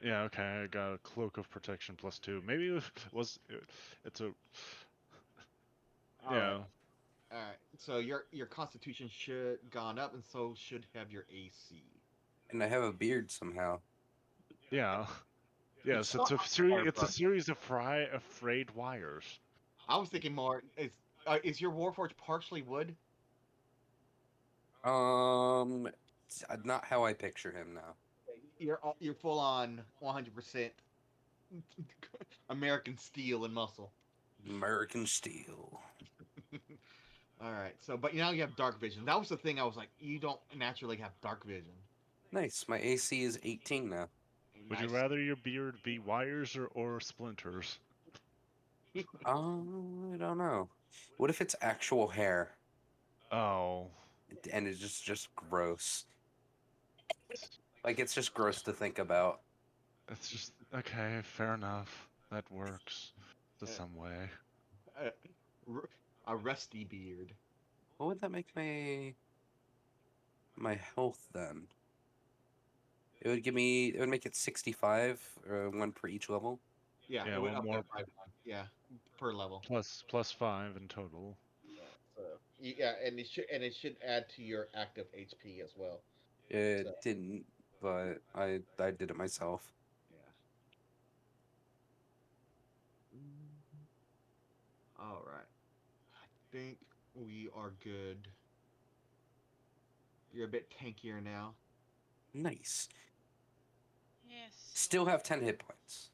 yeah, okay, I got a cloak of protection +2. Maybe it's a All yeah. right. All right. So your Constitution should gone up, and so should have your AC. And I have a beard somehow. Yeah. Yes, it's a series of frayed wires. I was thinking more. Is your Warforged partially wood? It's not how I picture him now. You're full on 100% American steel and muscle. American steel. All right. So, but now you have dark vision. That was the thing. I was like, you don't naturally have dark vision. Nice. My AC is 18 now. Would you Nice. rather your beard be wires or splinters? I don't know. What if it's actual hair Oh. and it's just gross? Like it's just gross to think about. It's just okay, fair enough. That works to some way. A rusty beard. What would that make my health then? It would make it 65, one per each level. Yeah, Yeah, it went one up more. by 1. Yeah, per level. Plus 5 in total. So, yeah, and it should add to your active HP as well. It So- didn't, but I did it myself. Yeah. All right. I think we are good. You're a bit tankier now. Nice. Yes. Still have 10 hit points.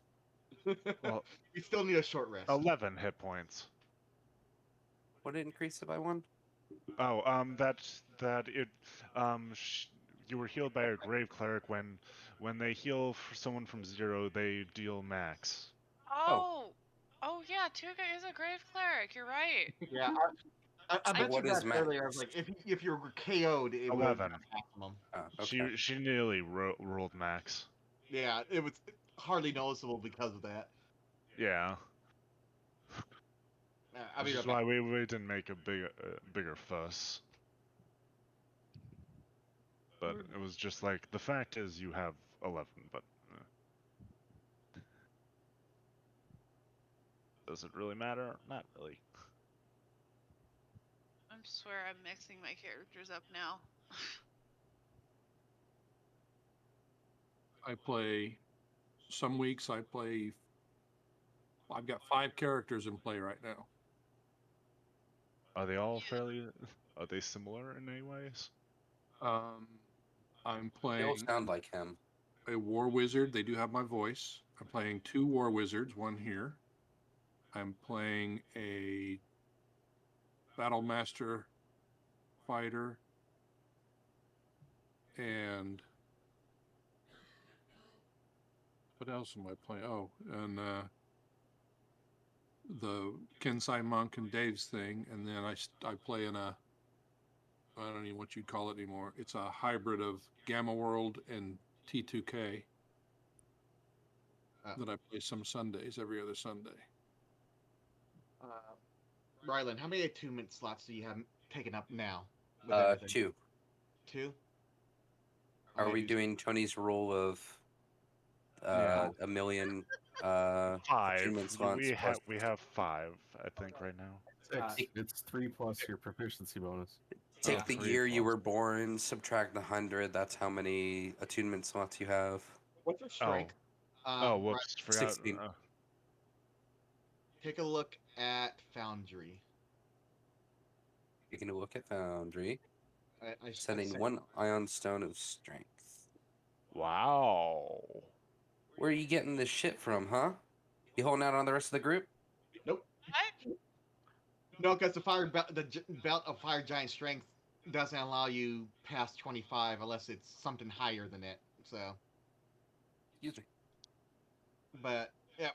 Well, You still need a short rest. 11 hit points. What did it increase it by 1? Oh, you were healed by a grave cleric when they heal someone from 0, they deal max. Oh. Oh yeah, Tugo is a grave cleric. You're right. Yeah, I bet What you is guys earlier. I max? was like, if you were KO'd, it would 11. be maximum. Oh, okay. She nearly rolled max. Yeah, it was hardly noticeable because of that. Yeah. I'll be Which is right back. why we didn't make a bigger fuss. But it was just like, the fact is you have 11, but does it really matter? Not really. I swear I'm mixing my characters up now. I play. Some weeks I play. I've got 5 characters in play right now. Are they all fairly? Are they similar in any ways? I'm They all playing sound like him. a war wizard. They do have my voice. I'm playing 2 war wizards, one here. I'm playing a battle master fighter and what else am I playing? Oh, and the Kensai monk and Dave's thing, and then I play in a, I don't know what you'd call it anymore. It's a hybrid of Gamma World and T2K that I play some Sundays, every other Sunday. Rylan, how many attunement slots do you have taken up now? with 2. everything? 2? Are Okay, we you- doing Tony's rule of Yeah. a million 5. attunement slots plus We have 5, I think, right now. 6. It's 3 plus your proficiency bonus. take Yeah. the 3 year you plus. were born, subtract 100. That's how many attunement slots you have. What's your strength? Oh, Right, whoops! Forgot. 16. take a look at Foundry. Taking a look at Foundry. I Sending sent- 1 ion stone of strength. Wow. Where are you getting this shit from, huh? You holding out on the rest of the group? Nope. What? No, because the belt of fire giant strength doesn't allow you past 25 unless it's something higher than it. So, Excuse me. but yeah.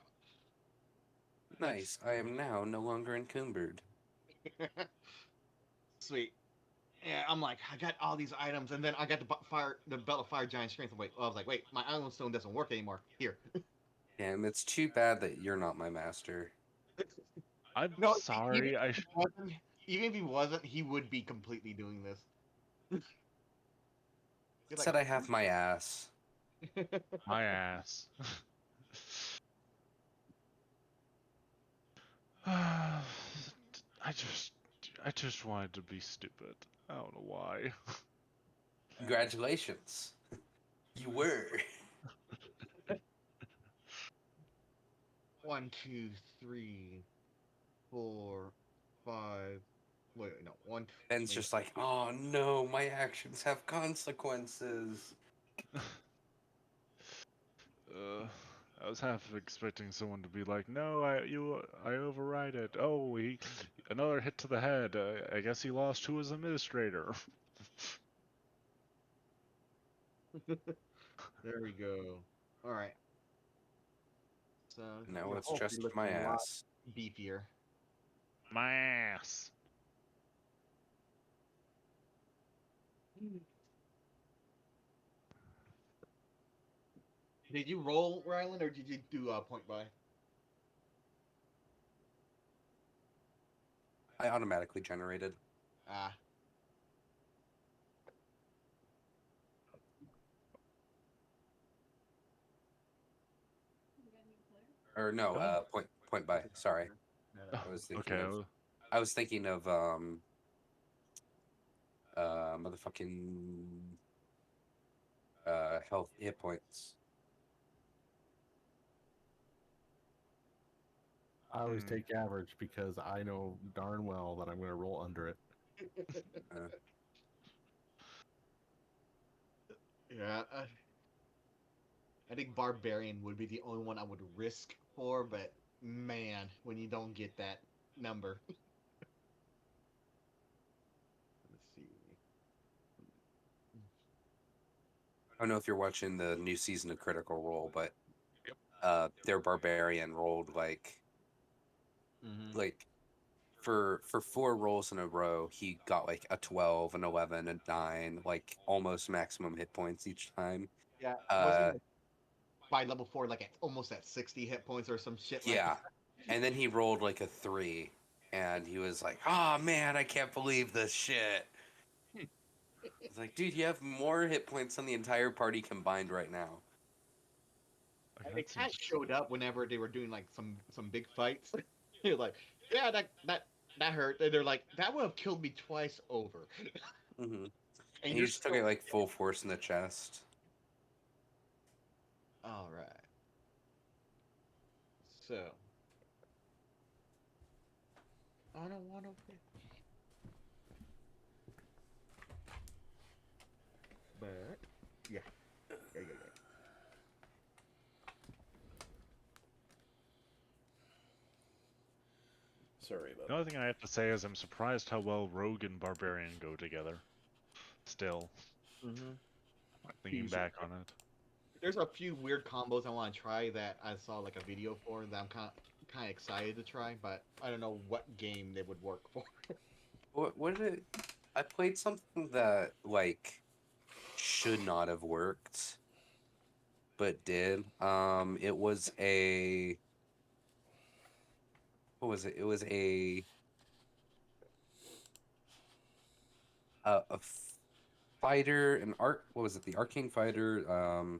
Nice. I am now no longer encumbered. Sweet. Yeah, I'm like, I got all these items, and then I got the belt of fire giant strength. I was like, wait, my iron stone doesn't work anymore. Here. Damn, it's too bad that you're not my master. I'm No, sorry. even if he wasn't, he would be completely doing this. He's Said I have my ass. My ass. I just wanted to be stupid. I don't know why. Congratulations. You were. 1, 2, 3, 4, 5. Wait, no, 1. Ben's wait, just like, oh no, my actions have consequences. I was half expecting someone to be like, "No, I override it." Oh, another hit to the head. I guess he lost to his administrator. There we go. All right. So Now you're it's hopefully just looking my a lot ass. beefier. My ass. Did you roll, Ryland, or did you do point buy? I automatically generated. Ah, Or no, Oh. point by. Sorry. Oh, I was thinking okay. of I was thinking of motherfucking health hit points. I always take average because I know darn well that I'm going to roll under it. yeah. I think Barbarian would be the only one I would risk for, but man, when you don't get that number. Let's see. I don't know if you're watching the new season of Critical Role, but their barbarian rolled like for 4 rolls in a row, he got like a 12, an 11, a 9, like almost maximum hit points each time. Yeah, wasn't it by level 4 like almost at 60 hit points or some shit like Yeah. that? And then he rolled like a 3, and he was like, "Oh man, I can't believe this shit." It's like, dude, you have more hit points than the entire party combined right now. And they kind of showed up whenever they were doing like some big fights. You're like, yeah, that hurt. And they're like, that would have killed me twice over. Mm-hmm. And And you're he just took still... it like full force in the chest. All right. So, I don't want to. But yeah. Sorry about The only thing I have to say is I'm surprised how well Rogue and Barbarian go together. Still, Mm-hmm. thinking Easy. back on it. There's a few weird combos I want to try that I saw like a video for that I'm kind of excited to try, but I don't know what game they would work for. What did it? I played something that like should not have worked, but did. It was a what was it? It was a fighter, an arc. What was it? The Arcane Fighter,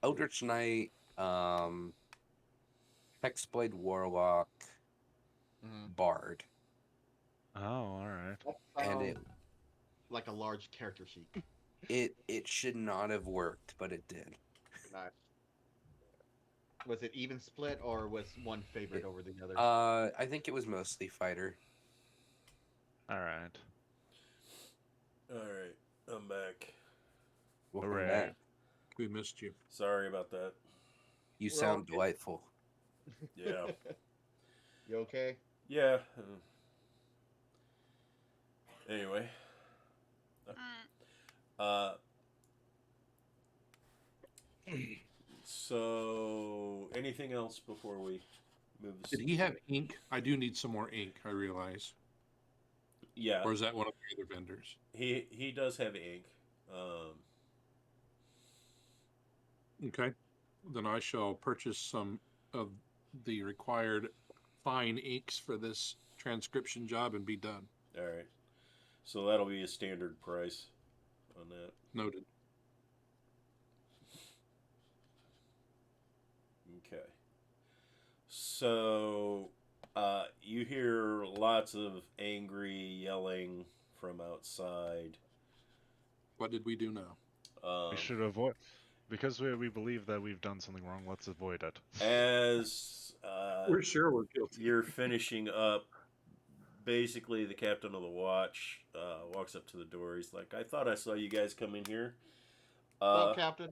Eldritch Knight, Hexblade Warlock, Mm-hmm. Bard, Oh, alright. and it Like a large character sheet. it should not have worked, but it did. Nice. Was it even split or was one favorite over the other? I think it was mostly fighter. Alright. Alright, I'm back. Welcome Hooray. back. We missed you. Sorry about that. You We're sound okay. delightful. Yeah. You okay? Yeah. Anyway. Mm, So, anything else before we move the Did he have ink? I do need some more ink, I realize. Yeah, Or is that one of the other vendors? he does have ink. Okay. Then I shall purchase some of the required fine inks for this transcription job and be done. All right. So that'll be a standard price on that. Noted. Okay. So you hear lots of angry yelling from outside. What did we do now? We should avoid... Because we believe that we've done something wrong, let's avoid it. As We're sure we're guilty. you're finishing up, basically the captain of the watch walks up to the door. He's like, I thought I saw you guys come in here. Well, Captain.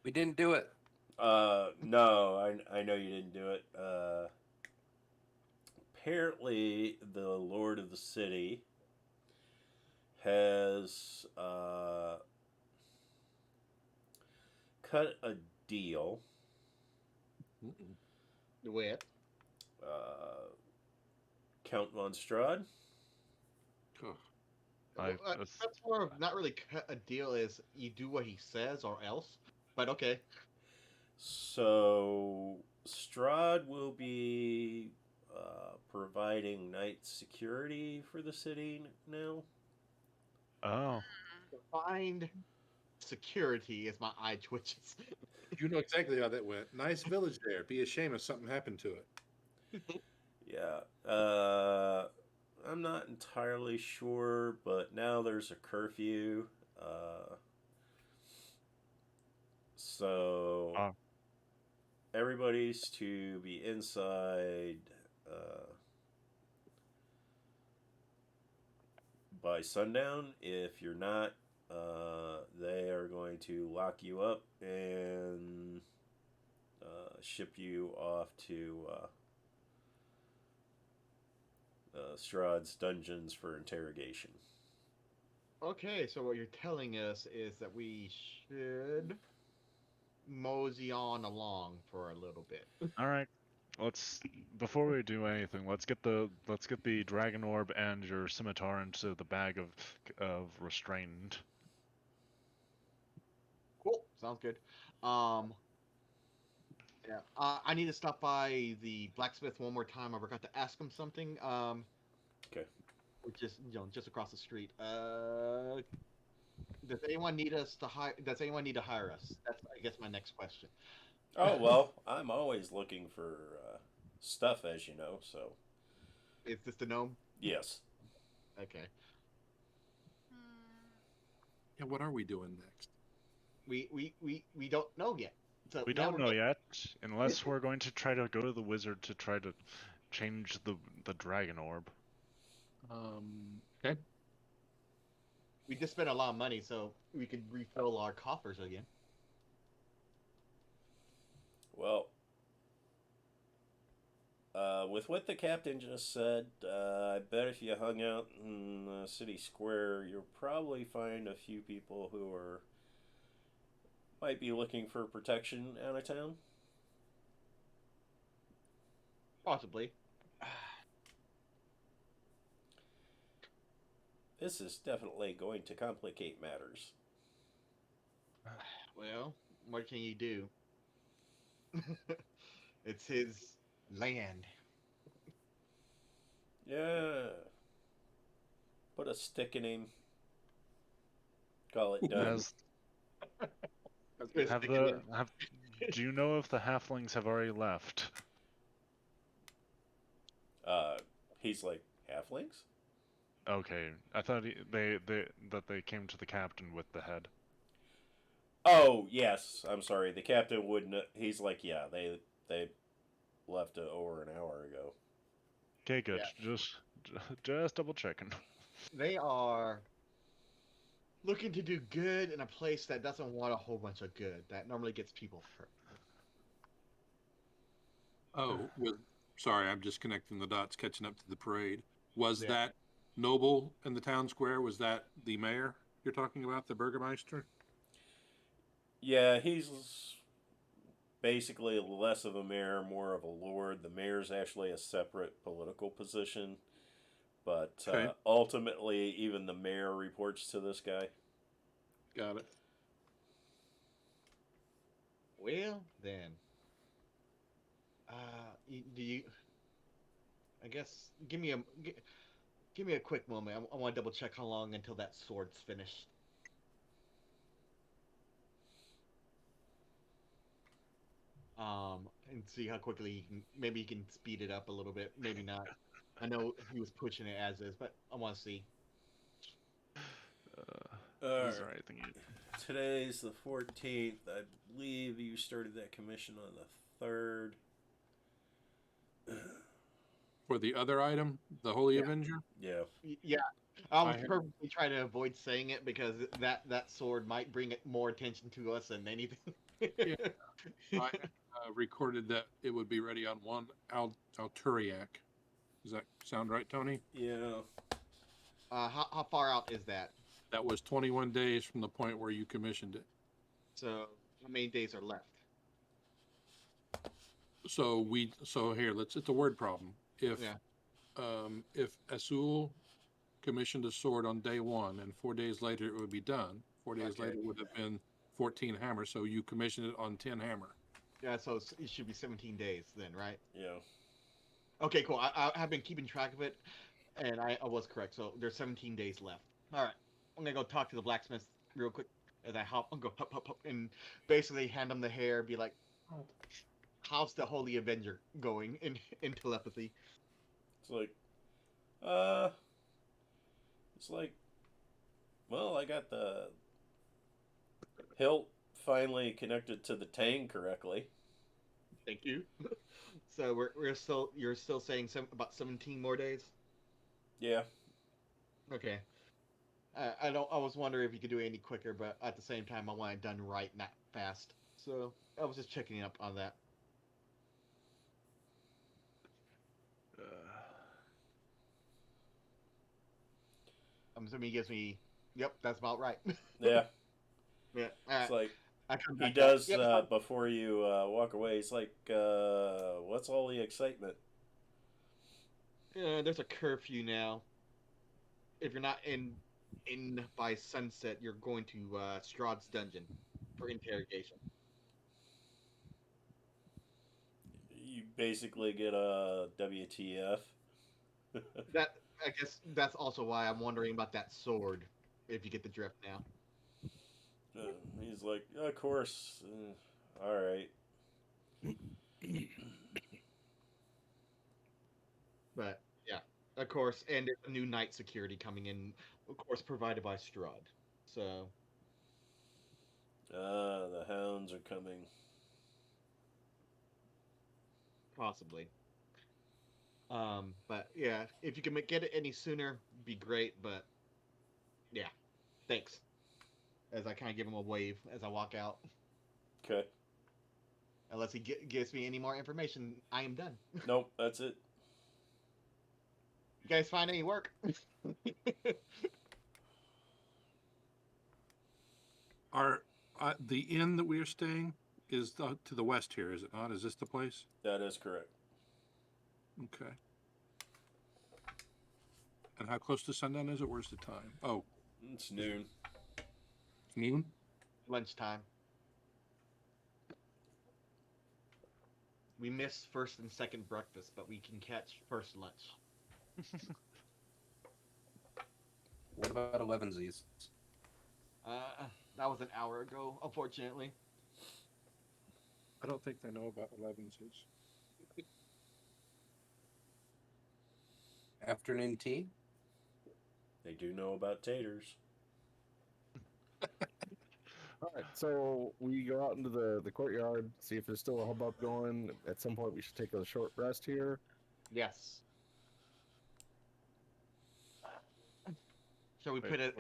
We didn't do it. No, I know you didn't do it. Apparently, the Lord of the City has cut a deal. With? Count von Strahd. Ugh. That's more of not really cut a deal. Is you do what he says or else. But okay. So Strahd will be providing night security for the city now. Oh. Find security as my eye twitches. You know exactly how that went. Nice village there. Be a shame if something happened to it. Yeah. I'm not entirely sure, but now there's a curfew. So everybody's to be inside by sundown. If you're not, they are going to lock you up and ship you off to Strahd's dungeons for interrogation. Okay, so what you're telling us is that we should mosey on along for a little bit. All right. Before we do anything, let's get the dragon orb and your scimitar into the bag of restrained. Cool, sounds good. Yeah, I need to stop by the blacksmith one more time. I forgot to ask him something. Okay. Which is just across the street. Does anyone need us to hire? Does anyone need to hire us? That's I guess my next question. Oh well, I'm always looking for stuff, as you know. So. Is this the gnome? Yes. Okay. Yeah, what are we doing next? We don't know yet. So We now don't we're know go- yet, unless we're going to try to go to the wizard to try to change the dragon orb. Okay. We just spent a lot of money, so we could refill our coffers again. Well, with what the captain just said, I bet if you hung out in the city square, you'll probably find a few people who might be looking for protection out of town. Possibly. This is definitely going to complicate matters. Well, what can you do? It's his land. Yeah. Put a stick in him. Call it done. Has, do you know if the halflings have already left? He's like, halflings? Okay, I thought that they came to the captain with the head. Oh, yes. I'm sorry. The captain wouldn't. He's like, yeah, they left over an hour ago. Okay, good. Yeah. Just double checking. They are looking to do good in a place that doesn't want a whole bunch of good. That normally gets people hurt. Oh, sorry, I'm just connecting the dots, catching up to the parade. Was Yeah. that Noble in the town square? Was that the mayor you're talking about, the Burgermeister? Yeah, he's basically less of a mayor, more of a lord. The mayor's actually a separate political position, but Okay. ultimately, even the mayor reports to this guy. Got it. Well, then. Do you? I guess give me a quick moment. I want to double check how long until that sword's finished. And see how quickly maybe he can speed it up a little bit. Maybe not. I know he was pushing it as is, but I want to see. Is there anything Today's the 14th. I believe you started that commission on the 3rd. For the other item, the Holy Avenger? Yeah. Yeah, I was I have- purposely trying to avoid saying it because that sword might bring more attention to us than anything. I recorded that it would be ready on one Alturiac. Does that sound right, Tony? Yeah. How far out is that? That was 21 days from the point where you commissioned it. So how many days are left? So here, it's a word problem. If Yeah. If Azul commissioned a sword on day 1 and 4 days later it would be done, 4 days Okay. later it would have been 14 hammer, so you commissioned it on 10 hammer. Yeah, so it should be 17 days then, right? Yeah. Okay, cool. I have been keeping track of it, and I was correct. So there's 17 days left. All right, I'm gonna go talk to the blacksmith real quick as I hop. I'll go hop, and basically hand him the hair. Be like, "How's the Holy Avenger going in telepathy?" It's like, well, I got the hilt finally connected to the tang correctly. Thank you. So you're still saying about 17 more days? Yeah. Okay. I was wondering if you could do it any quicker, but at the same time, I want it done right, not fast. So I was just checking up on that. I'm assuming he gives me. Yep, that's about right. Yeah. Yeah. All It's right. like, I come he back does, Yep, before you walk away, he's like, what's all the excitement? there's a curfew now. If you're not in by sunset, you're going to Strahd's dungeon for interrogation. You basically get a WTF. That I guess that's also why I'm wondering about that sword. If you get the drift now. He's like, of course. All right. But yeah, of course, and there's a new night security coming in, of course, provided by Strahd. So The hounds are coming. possibly. But yeah, if you can get it any sooner, be great. But yeah, Thanks. As I kind of give him a wave as I walk out. Okay. Unless he gives me any more information, I am done. Nope, that's it. You guys find any work? Our the inn that we are staying is to the west here, is it not? Is this the place? That is correct. Okay. And how close to sundown is it? Where's the time? Oh, It's noon. noon? Lunchtime. We miss first and second breakfast, but we can catch first lunch. What about 11Z's? That was an hour ago, unfortunately. I don't think they know about 11Z's. Afternoon tea? They do know about taters. All right, so we go out into the courtyard, see if there's still a hubbub going. At some point, we should take a short rest here. Yes. Shall we Wait, put it?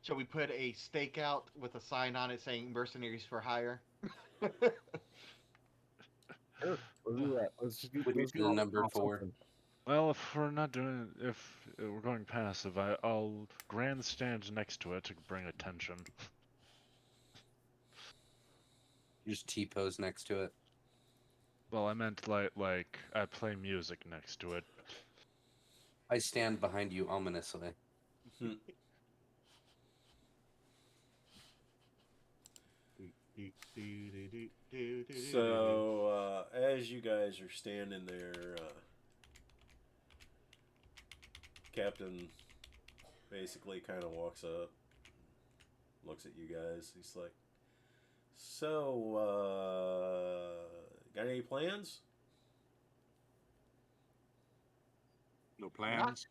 Shall we put a stake out with a sign on it saying "Mercenaries for Hire"? Sure, let's do that. Let's just Would be the number 4. Well, if we're not doing, if we're going passive, I'll grandstand next to it to bring attention. Just T-pose next to it. Well, I meant like I play music next to it. I stand behind you ominously. So, as you guys are standing there, Captain basically kind of walks up, looks at you guys. He's like, "So, got any plans?" No plans?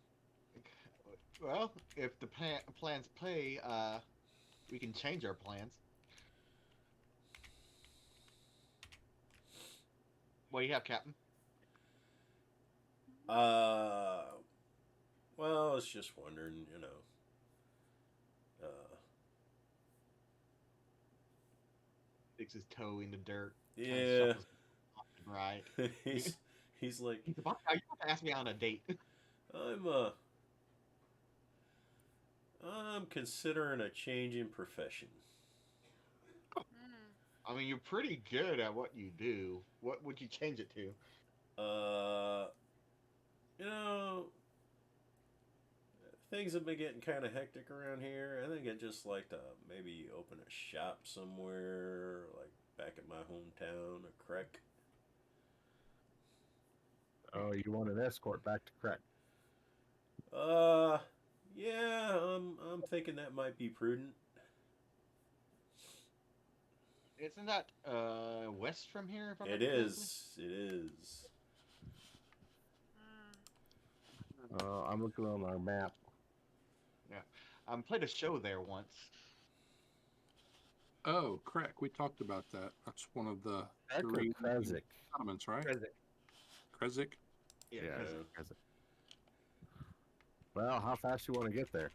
Well, if the plans play, we can change our plans. What do you have, Captain? Well, I was just wondering, you know. Sticks his toe in the dirt. Yeah. Right. he's like, He's about, are you about to ask me on a date? I'm considering a change in profession. I mean, you're pretty good at what you do. What would you change it to? You know, things have been getting kind of hectic around here. I think I'd just like to maybe open a shop somewhere, like back in my hometown, a Crec. Oh, you want an escort back to Crack? Yeah, I'm thinking that might be prudent. Isn't that west from here? If I'm It not is. It is. I'm looking on our map. Played a show there once. Oh, correct. We talked about that. That's one of the Crack or 3 Krezk? settlements, right? Krezk. Krezk? Yeah. Yeah, Krezk. Krezk. Well, how fast you want to get there?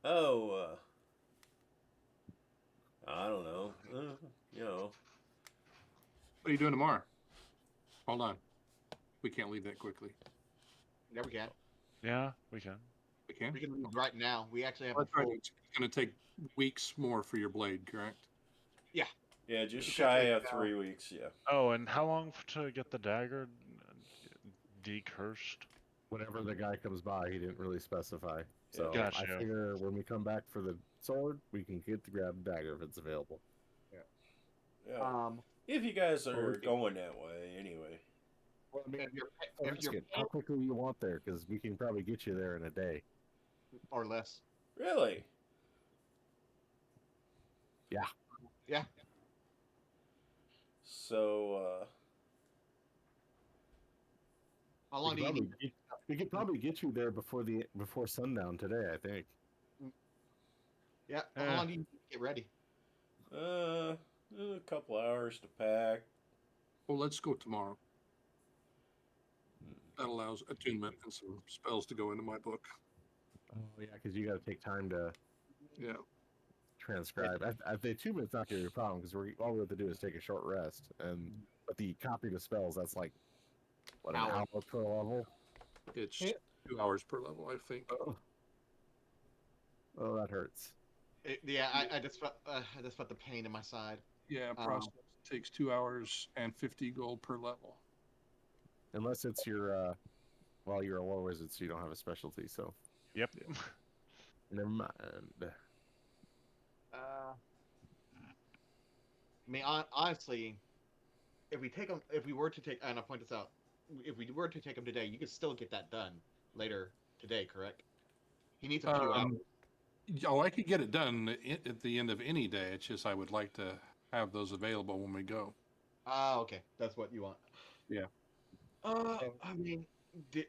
Oh, I don't know. You know. What are you doing tomorrow? Hold on. We can't leave that quickly. Yeah, we can. Yeah, we can. We can? We can leave right now. We actually have That's a right. full... It's going to take weeks more for your blade, correct? Yeah, just Okay, shy of now- 3 weeks, yeah. Oh, and how long to get the dagger decursed? Whenever the guy comes by, he didn't really specify. So Gotcha. I figure when we come back for the sword, we can get to grab the dagger if it's available. Yeah. If you guys are Okay. going that way, anyway. Well, I mean, If you're, so if ask you're it, how quickly you want there? Because we can probably get you there in a day. or less. Really? Yeah. Yeah. So, How long do you need? We could probably get you there before sundown today. I think. Yeah. How long do you need to get ready? a couple hours to pack. Well, let's go tomorrow. That allows attunement and some spells to go into my book. Oh yeah, because you got to take time to Yeah. transcribe. I think 2 minutes not gonna be a problem because all we have to do is take a short rest, but the copy to spells that's like what, an Hour. hour per level. It's Yeah. 2 hours per level, I think. Oh, that hurts. Yeah, I just felt the pain in my side. Yeah, process takes 2 hours and 50 gold per level. Unless it's your well, you're a war wizard, so you don't have a specialty. So Yep. never mind. I mean, honestly, if we were to take, and I'll point this out, if we were to take him today, you could still get that done later today, correct? He needs a few hours. Oh, I could get it done at the end of any day. It's just I would like to have those available when we go. Ah, okay, that's what you want. Yeah. I mean,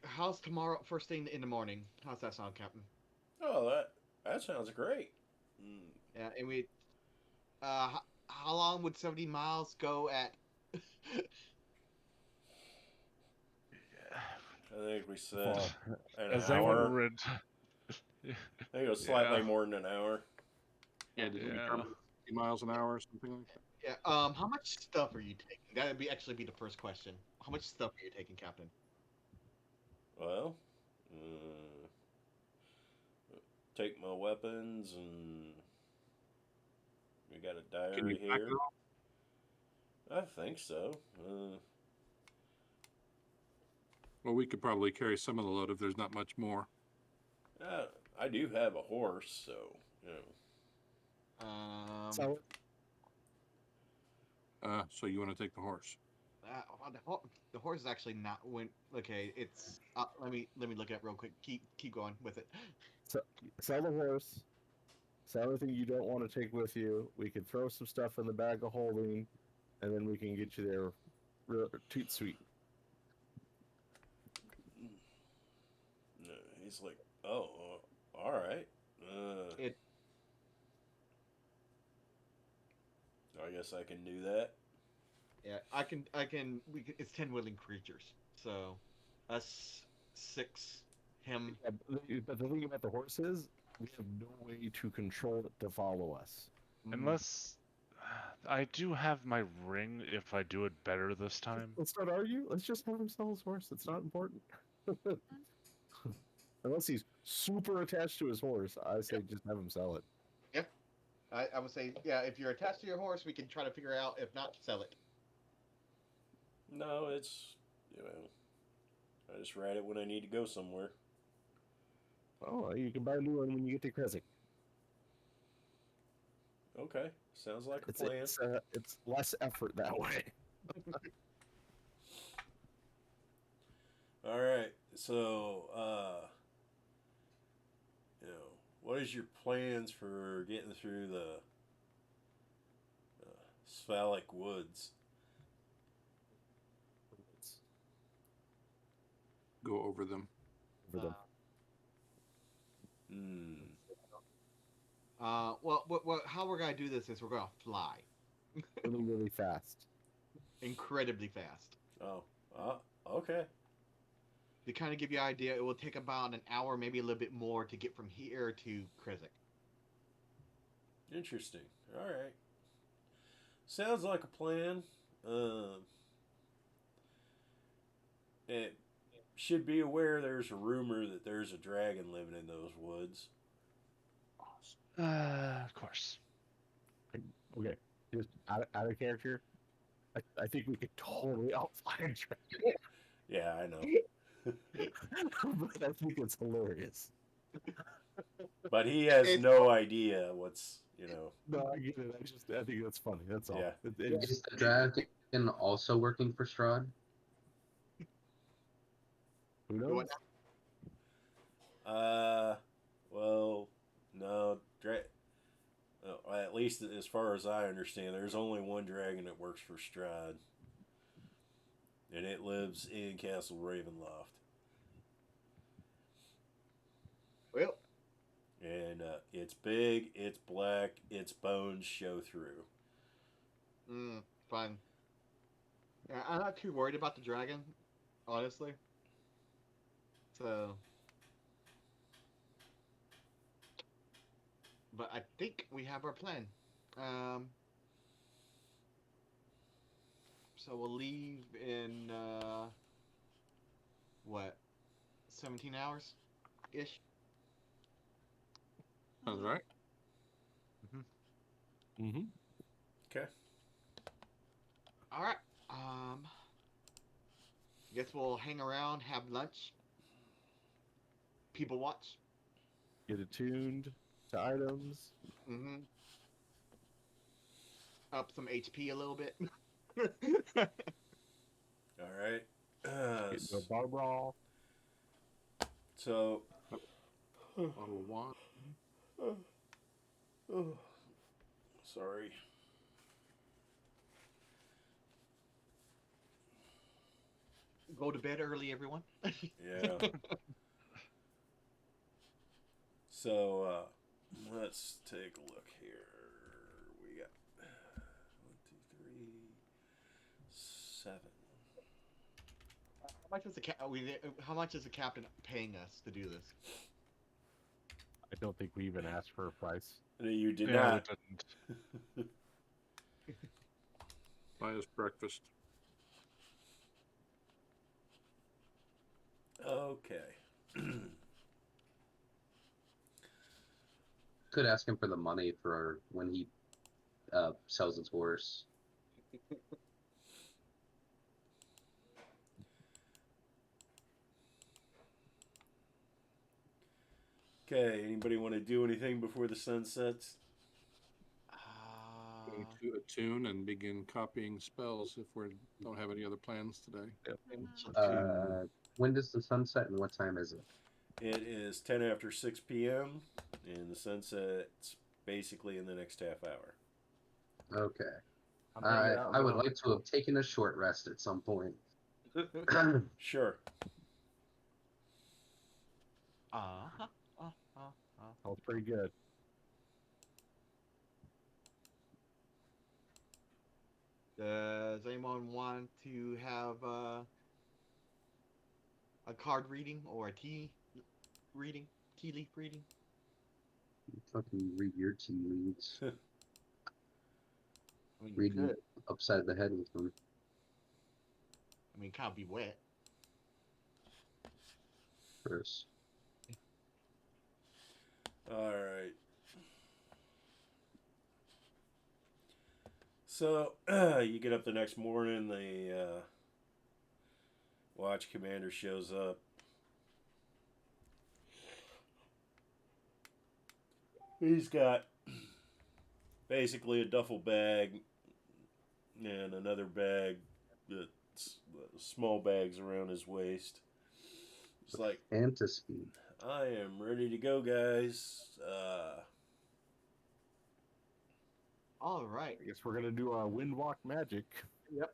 how's tomorrow? First thing in the morning. How's that sound, Captain? Oh, that sounds great. Mm. Yeah, and we. How long would 70 miles go at? I think we said an As hour. everyone read. I think it was slightly more than an hour. Yeah, did we Yeah. determine 50 miles an hour or something like that? Yeah. How much stuff are you taking? That'd actually be the first question. How much stuff are you taking, Captain? Well, take my weapons, and we got a Can you diary pack here. it all? I think so. Well, we could probably carry some of the load if there's not much more. I do have a horse, so you know. So So you want to take the horse? The horse is actually not when. Okay, it's. Let me look at it real quick. Keep going with it. sell the horse. Sell everything you don't want to take with you. We can throw some stuff in the bag of holding, and then we can get you there, real toot sweet. No, he's like, oh, all right. I guess I can do that. Yeah, I can. It's 10 willing creatures, so us 6, him. Yeah, but the thing about the horse is, we have no way to control it to follow us. Unless I do have my ring if I do it better this time. Let's not argue. Let's just have him sell his horse. It's not important. Unless he's super attached to his horse, I say just have him sell it. I would say, yeah, if you're attached to your horse, we can try to figure out. If not, sell it. No, it's, I just ride it when I need to go somewhere. Oh, you can buy a new one when you get to Krezk. Okay, sounds like a plan. It's less effort that way. All right, so what is your plans for getting through the Sphalic Woods? Go over them. Well, how we're gonna do this is we're gonna fly Really, really fast. incredibly fast. Oh, okay. To kind of give you an idea, it will take about an hour, maybe a little bit more, to get from here to Krezk. Interesting. All right. Sounds like a plan. It should be aware there's a rumor that there's a dragon living in those woods. Of course. Okay, just out of character. I think we could totally outfly a dragon. Yeah, I know. But I think it's hilarious. But he has no idea what's, No, I get it. I think that's funny. That's all. Yeah. Is the dragon also working for Strahd? Who knows? Well, no. At least as far as I understand, there's only one dragon that works for Strahd. And it lives in Castle Ravenloft. Well, And it's big, it's black, its bones show through. fine. Yeah, I'm not too worried about the dragon, honestly. So, but I think we have our plan. So we'll leave in what, 17 hours ish. Sounds right. Mm-hmm. Okay. All right. Guess we'll hang around, have lunch, people watch. Get attuned to items. Mm-hmm. Up some HP a little bit. All right. Get into a bar brawl. So. Bottle of wine. Sorry. Go to bed early, everyone. Yeah. So, let's take a look here. We got 1, 2, 3, 7. How much is the captain paying us to do this? I don't think we even asked for a price. You did Yeah, not. we didn't. Buy us breakfast. Okay. Could ask him for the money for when he sells his horse. Okay, anybody want to do anything before the sun sets? Going to attune and begin copying spells if we don't have any other plans today. When does the sun set and what time is it? It is 10 after 6 p.m. and the sun sets basically in the next half hour. Okay. I would like to have taken a short rest at some point. Sure. Sounds pretty good. Does anyone want to have a card reading or a tea leaf reading? You fucking read your tea leaves. I mean, Read you them could. upside the head with them. I mean, can't be wet. First. All right. So, you get up the next morning, the watch commander shows up. He's got basically a duffel bag and another bag that's small bags around his waist. It's like, Fantasy. I am ready to go, guys. All right. I guess we're gonna do our wind walk magic. Yep.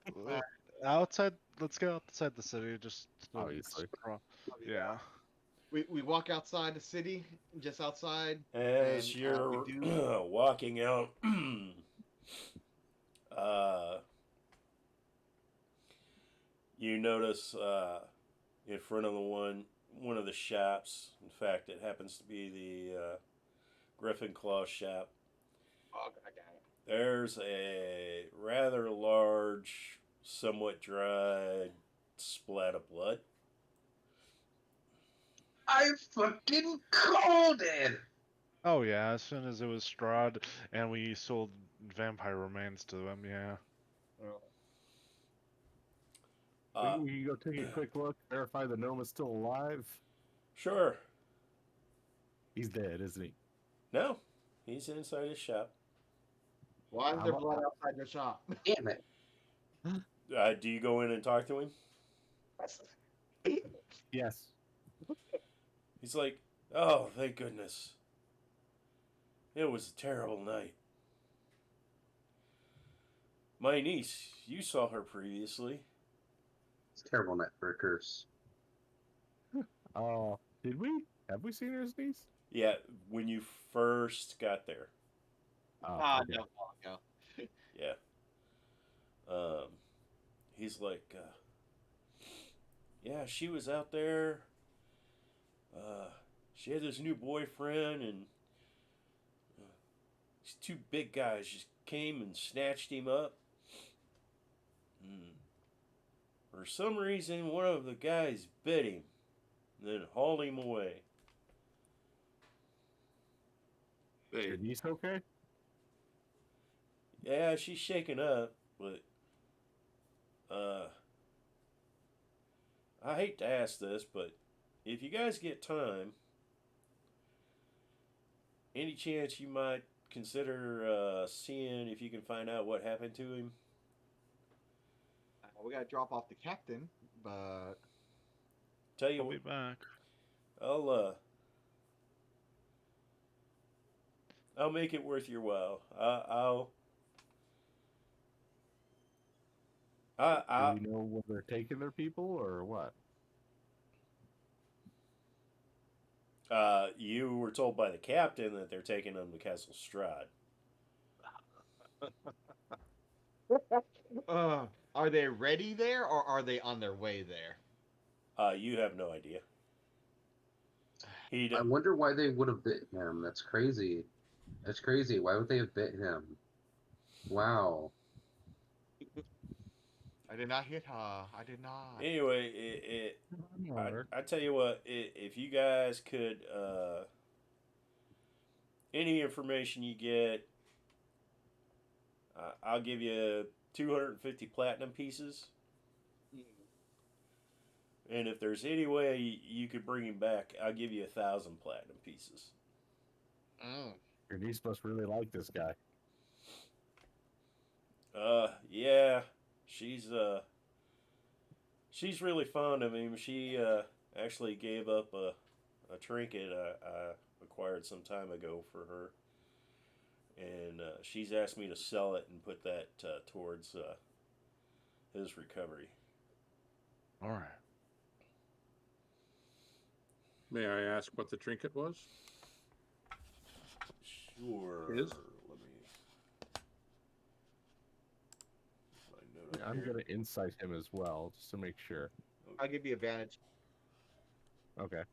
Outside, let's go outside the city. Just to Obviously. Yeah. We walk outside the city, just outside. As And, you're we do- walking out, you notice in front of one of the shops. In fact, it happens to be the Griffin Claw shop. Oh, God, damn it. There's a rather large, somewhat dried splat of blood. I fucking called it! Oh yeah. As soon as it was strawed, and we sold vampire remains to them. Yeah. We can go take a quick look, verify the gnome is still alive. Sure. He's dead, isn't he? No, he's inside his shop. Why is there blood outside your shop? Damn it. Do you go in and talk to him? Yes. He's like, oh, thank goodness. It was a terrible night. My niece, you saw her previously. It's a terrible night for a curse. Did we? Have we seen her niece? Yeah, when you first got there. Okay. No. Yeah. He's like, yeah, she was out there. She had this new boyfriend, and these two big guys just came and snatched him up. For some reason, one of the guys bit him, then hauled him away. Is your niece okay? Yeah, she's shaken up, but I hate to ask this, but if you guys get time, any chance you might consider seeing if you can find out what happened to him? We gotta drop off the captain, but Tell you I'll be what, back. I'll make it worth your while. Do we know where they're taking their people or what? You were told by the captain that they're taking them to Castle Strahd. are they ready there or are they on their way there? You have no idea. I wonder why they would have bit him. That's crazy. That's crazy. Why would they have bit him? Wow. I did not hit her. I did not. Anyway, I tell you what, if you guys could, any information you get, I'll give you 250 platinum pieces. And if there's any way you could bring him back, I'll give you 1,000 platinum pieces. Your niece must really like this guy. Yeah, she's really fond of him. She actually gave up a trinket I acquired some time ago for her, and she's asked me to sell it and put that towards his recovery. All right. May I ask what the trinket was? Sure. It is? Let me. Find note up I'm here. going to insight him as well, just to make sure. I'll give you advantage. Okay.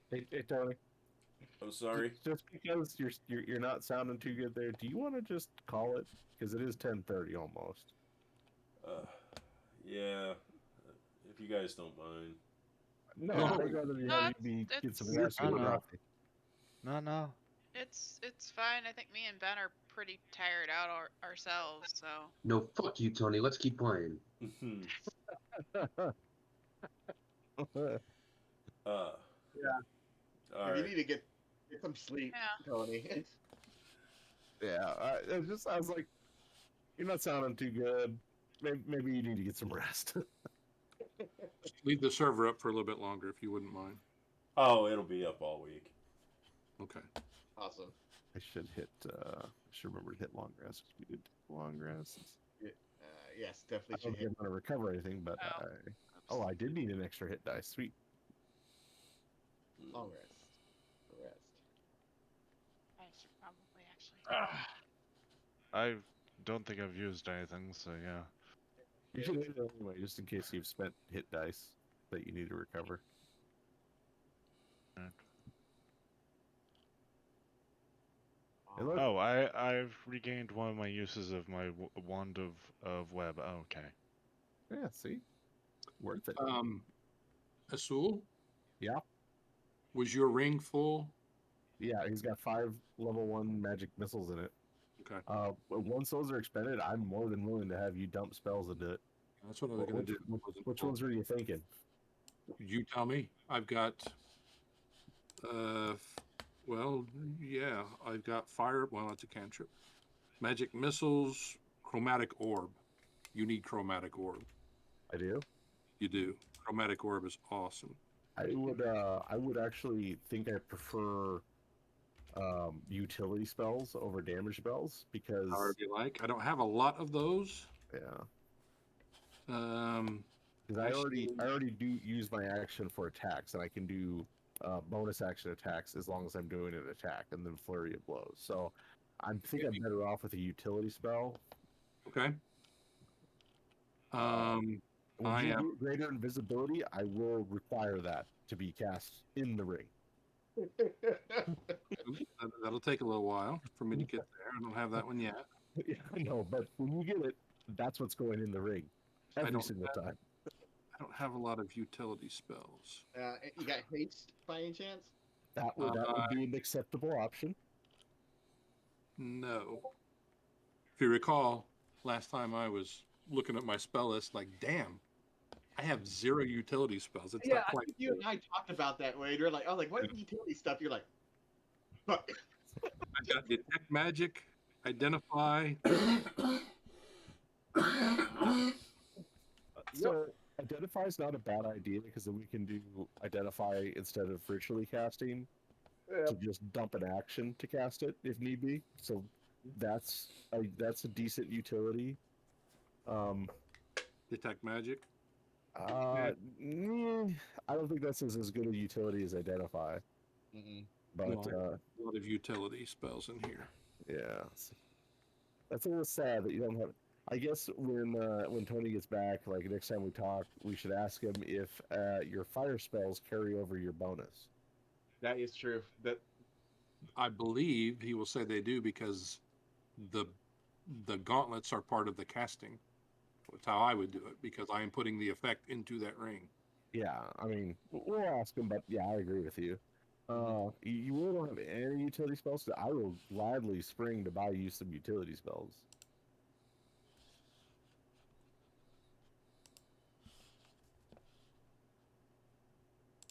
Hey Tony. I'm sorry. Just because you're not sounding too good there, do you want to just call it? Because it is 10:30 almost. Yeah. If you guys don't mind. No, No. I'd rather No, have you get it's- some rest. You're and fine. coffee. No. It's fine. I think me and Ben are pretty tired out ourselves, so. No, fuck you, Tony. Let's keep playing. Yeah. All You right. need to get some sleep, Yeah. Tony. Yeah, I was like, you're not sounding too good. Maybe you need to get some rest. Leave the server up for a little bit longer, if you wouldn't mind. Oh, it'll be up all week. Okay. Awesome. I should hit. I should remember to hit long rest. We did long rest. Yes, I definitely don't should think I'm hit. going to recover anything, but I did need an extra hit dice. Sweet. Long rest. Rest. I should probably actually. I don't think I've used anything, so yeah. You should hit it anyway, just in case you've spent hit dice that you need to recover. Hey, look. Oh, I've regained one of my uses of my wand of web. Oh, okay. Yeah, see? Worth it. Asul? Yeah. Was your ring full? Yeah, he's got 5 level 1 magic missiles in it. Okay. Once those are expended, I'm more than willing to have you dump spells into it. That's what I was going to do. Which ones were you thinking? You tell me. I've got, well, yeah, I've got fire. Well, that's a cantrip. Magic missiles, chromatic orb. You need chromatic orb. I do. You do. Chromatic orb is awesome. I would actually think I prefer utility spells over damage spells because However you like. I don't have a lot of those. yeah, Because I already do use my action for attacks, and I can do bonus action attacks as long as I'm doing an attack, and then flurry of blows. So I think I'm better off with a utility spell. Okay. When I you am. get greater invisibility, I will require that to be cast in the ring. That'll take a little while for me to get there. I don't have that one yet. Yeah, I know, but when you get it, that's what's going in the ring every don't single time. I don't have a lot of utility spells. You got haste by any chance? That would be an acceptable option. No. If you recall, last time I was looking at my spell list, like, damn, I have 0 utility spells. It's Yeah, not I quite. think you and I talked about that later. Like, I was like, what utility stuff? You're like, fuck. I've got detect magic, identify. So identify is not a bad idea because then we can do identify instead of virtually casting to just dump an action to cast it if need be. So that's a decent utility. Detect magic. I don't think that's as good a utility as identify. But a lot of utility spells in here. yeah, that's a little sad that you don't have. I guess when Tony gets back, like next time we talk, we should ask him if your fire spells carry over your bonus. That is true. That I believe he will say they do because the gauntlets are part of the casting. That's how I would do it because I am putting the effect into that ring. Yeah, I mean, we'll ask him, but yeah, I agree with you. You really don't have any utility spells, so I will gladly spring to buy you some utility spells.